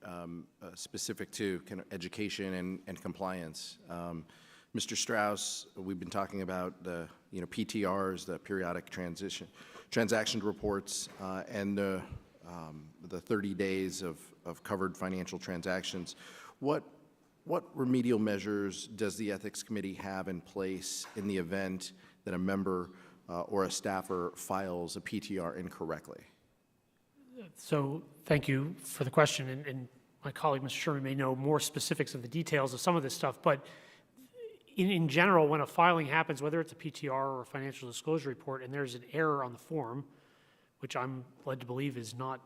specific to kind of education and compliance. Mr. Strauss, we've been talking about the PTRs, the periodic transaction reports, and the 30 days of covered financial transactions. What remedial measures does the Ethics Committee have in place in the event that a member or a staffer files a PTR incorrectly? So thank you for the question, and my colleague, Mr. Sherman, may know more specifics of the details of some of this stuff, but in general, when a filing happens, whether it's a PTR or a financial disclosure report, and there's an error on the form, which I'm led to believe is not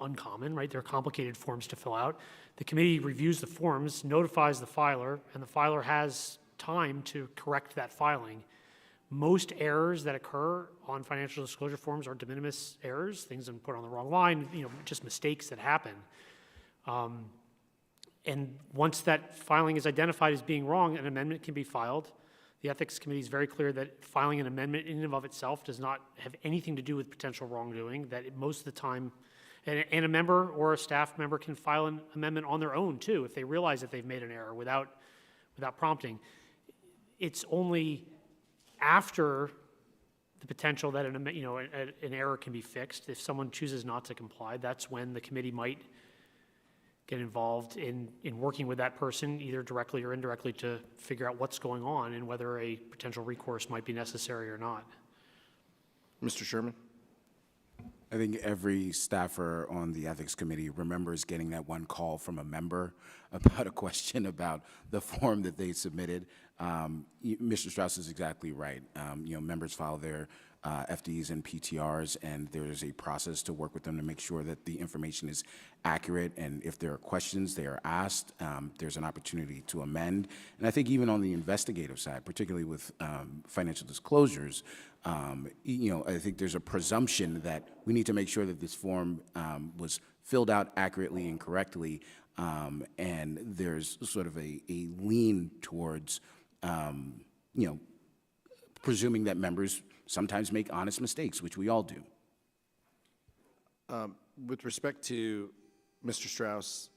uncommon, right? They're complicated forms to fill out. The committee reviews the forms, notifies the filer, and the filer has time to correct that filing. Most errors that occur on financial disclosure forms are de minimis errors, things that are put on the wrong line, just mistakes that happen. And once that filing is identified as being wrong, an amendment can be filed. The Ethics Committee is very clear that filing an amendment in and of itself does not have anything to do with potential wrongdoing, that most of the time, and a member or a staff member can file an amendment on their own too, if they realize that they've made an error without prompting. It's only after the potential that an error can be fixed, if someone chooses not to comply, that's when the committee might get involved in working with that person, either directly or indirectly, to figure out what's going on and whether a potential recourse might be necessary or not. Mr. Sherman? I think every staffer on the Ethics Committee remembers getting that one call from a member about a question about the form that they submitted. Mr. Strauss is exactly right. Members file their FDs and PTRs, and there's a process to work with them to make sure that the information is accurate, and if there are questions, they are asked. There's an opportunity to amend. And I think even on the investigative side, particularly with financial disclosures, I think there's a presumption that we need to make sure that this form was filled out accurately and correctly, and there's sort of a lean towards, presuming that members sometimes make honest mistakes, which we all do. With respect to, Mr. Strauss,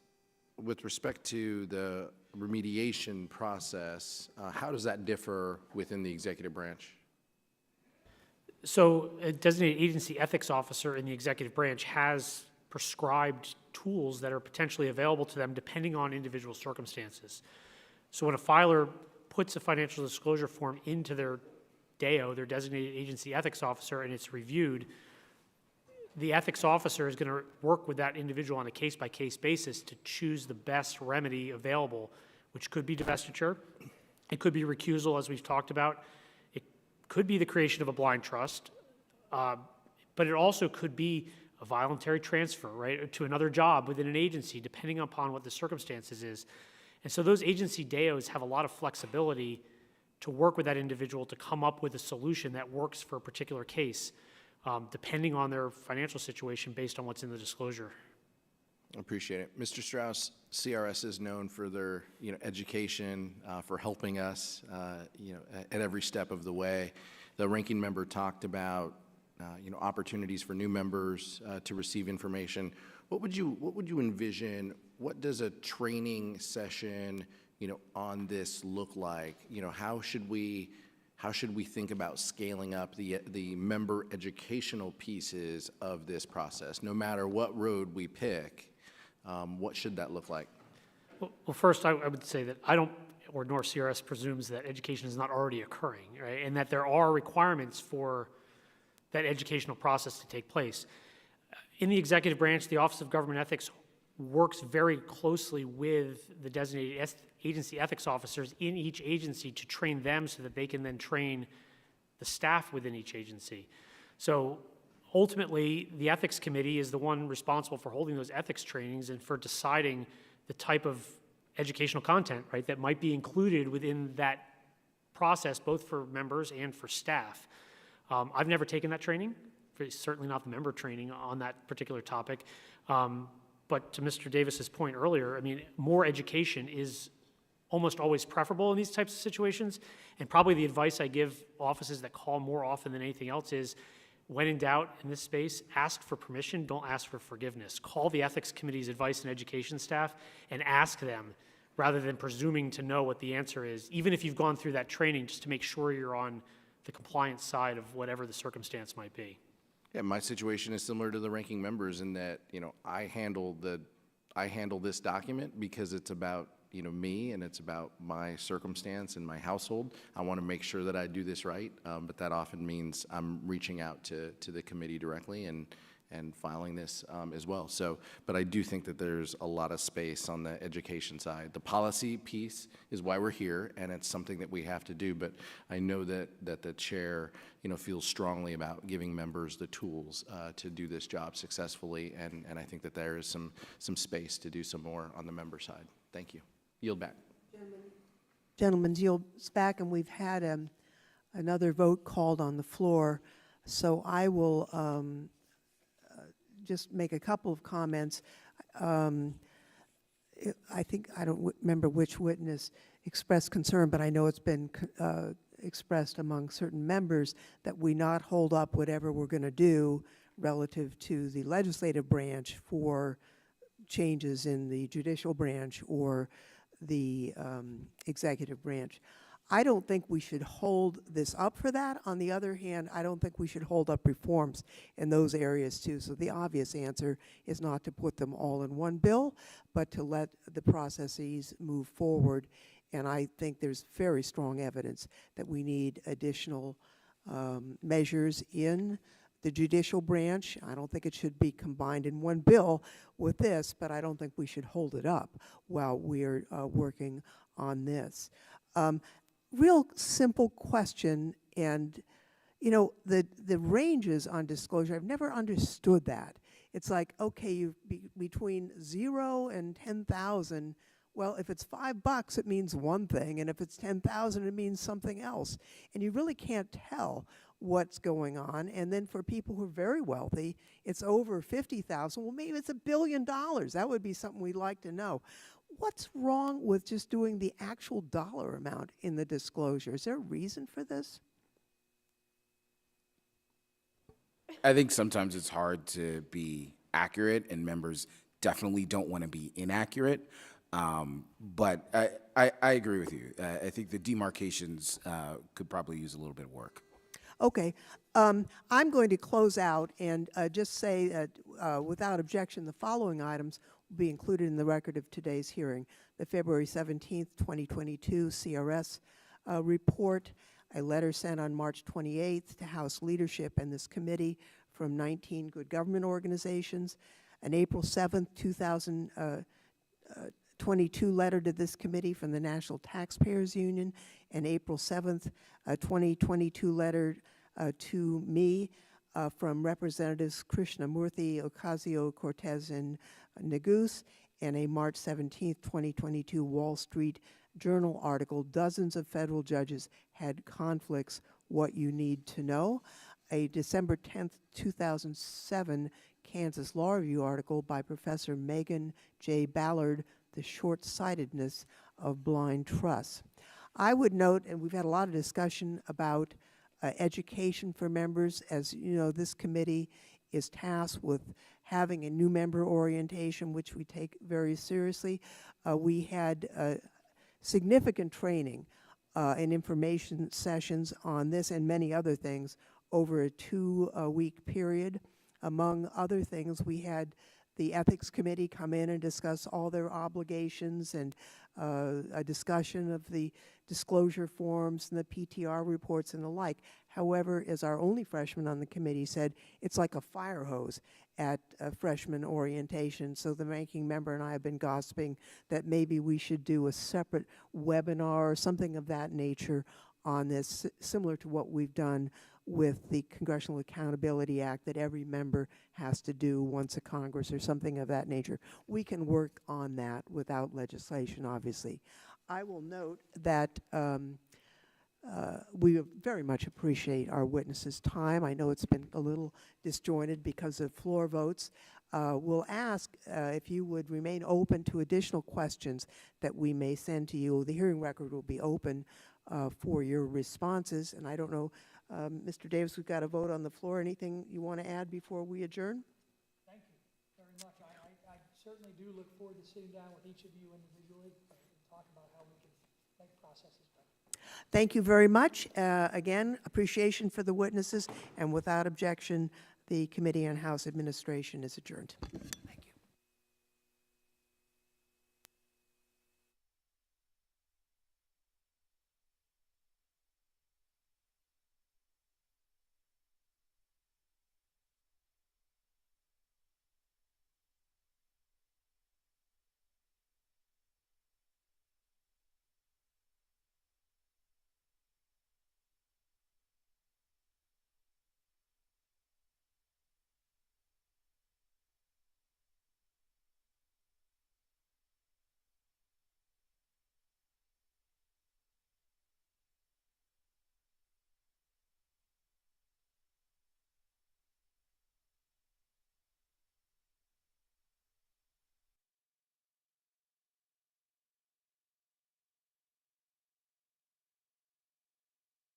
with respect to the remediation process, how does that differ within the executive branch? So a designated agency ethics officer in the executive branch has prescribed tools that are potentially available to them depending on individual circumstances. So when a filer puts a financial disclosure form into their DAO, their designated agency ethics officer, and it's reviewed, the ethics officer is going to work with that individual on a case-by-case basis to choose the best remedy available, which could be divestiture. It could be recusal, as we've talked about. It could be the creation of a blind trust, but it also could be a voluntary transfer, right, to another job within an agency, depending upon what the circumstances is. And so those agency DAOs have a lot of flexibility to work with that individual to come up with a solution that works for a particular case, depending on their financial situation based on what's in the disclosure. I appreciate it. Mr. Strauss, CRS is known for their education, for helping us at every step of the way. The ranking member talked about opportunities for new members to receive information. What would you envision? What does a training session on this look like? How should we think about scaling up the member educational pieces of this process? No matter what road we pick, what should that look like? Well, first, I would say that I don't, or nor CRS presumes that education is not already occurring, right? And that there are requirements for that educational process to take place. In the executive branch, the Office of Government Ethics works very closely with the designated agency ethics officers in each agency to train them so that they can then train the staff within each agency. So ultimately, the ethics committee is the one responsible for holding those ethics trainings and for deciding the type of educational content, right, that might be included within that process, both for members and for staff. I've never taken that training, certainly not the member training on that particular topic. But to Mr. Davis's point earlier, I mean, more education is almost always preferable in these types of situations. And probably the advice I give offices that call more often than anything else is, when in doubt in this space, ask for permission, don't ask for forgiveness. Call the ethics committee's advice and education staff and ask them, rather than presuming to know what the answer is, even if you've gone through that training, just to make sure you're on the compliance side of whatever the circumstance might be. Yeah, my situation is similar to the ranking members in that, I handle this document because it's about, me, and it's about my circumstance and my household. I want to make sure that I do this right, but that often means I'm reaching out to the committee directly and filing this as well. So, but I do think that there's a lot of space on the education side. The policy piece is why we're here, and it's something that we have to do, but I know that the chair, feels strongly about giving members the tools to do this job successfully, and I think that there is some space to do some more on the member side. Thank you. Yield back. Gentlemen, yields back, and we've had another vote called on the floor, so I will just make a couple of comments. I think, I don't remember which witness expressed concern, but I know it's been expressed among certain members that we not hold up whatever we're going to do relative to the legislative branch for changes in the judicial branch or the executive branch. I don't think we should hold this up for that. On the other hand, I don't think we should hold up reforms in those areas too. So the obvious answer is not to put them all in one bill, but to let the processes move forward. And I think there's very strong evidence that we need additional measures in the judicial branch. I don't think it should be combined in one bill with this, but I don't think we should hold it up while we're working on this. Real simple question, and the ranges on disclosure, I've never understood that. It's like, okay, between 0 and 10,000, well, if it's $5, it means one thing, and if it's 10,000, it means something else. And you really can't tell what's going on. And then for people who are very wealthy, it's over 50,000. Well, maybe it's $1 billion. That would be something we'd like to know. What's wrong with just doing the actual dollar amount in the disclosure? Is there a reason for this? I think sometimes it's hard to be accurate, and members definitely don't want to be inaccurate. But I agree with you. I think the demarcations could probably use a little bit of work. Okay. I'm going to close out and just say that without objection, the following items will be included in the record of today's hearing. The February 17th, 2022 CRS report, a letter sent on March 28th to House leadership and this committee from 19 good government organizations, an April 7th, 2022 letter to this committee from the National Taxpayers Union, an April 7th, 2022 letter to me from Representatives Krishnamurthy, Ocasio-Cortez, and Negus, and a March 17th, 2022 Wall Street Journal article, Dozens of Federal Judges Had Conflicts, What You Need to Know, a December 10th, 2007 Kansas Law Review article by Professor Megan J. Ballard, The Short-Sightedness of Blind Trusts. I would note, and we've had a lot of discussion about education for members. As you know, this committee is tasked with having a new member orientation, which we take very seriously. We had significant training and information sessions on this and many other things over a 2-week period. Among other things, we had the Ethics Committee come in and discuss all their obligations and a discussion of the disclosure forms and the PTR reports and the like. However, as our only freshman on the committee said, it's like a fire hose at freshman orientation. So the ranking member and I have been gossiping that maybe we should do a separate webinar or something of that nature on this, similar to what we've done with the Congressional Accountability Act that every member has to do once a Congress or something of that nature. We can work on that without legislation, obviously. I will note that we very much appreciate our witnesses' time. I know it's been a little disjointed because of floor votes. We'll ask if you would remain open to additional questions that we may send to you. The hearing record will be open for your responses. And I don't know, Mr. Davis, we've got a vote on the floor. Anything you want to add before we adjourn? Thank you very much. I certainly do look forward to sitting down with each of you individually and talk about how we can make processes better. Thank you very much. Again, appreciation for the witnesses, and without objection, the Committee on House Administration is adjourned.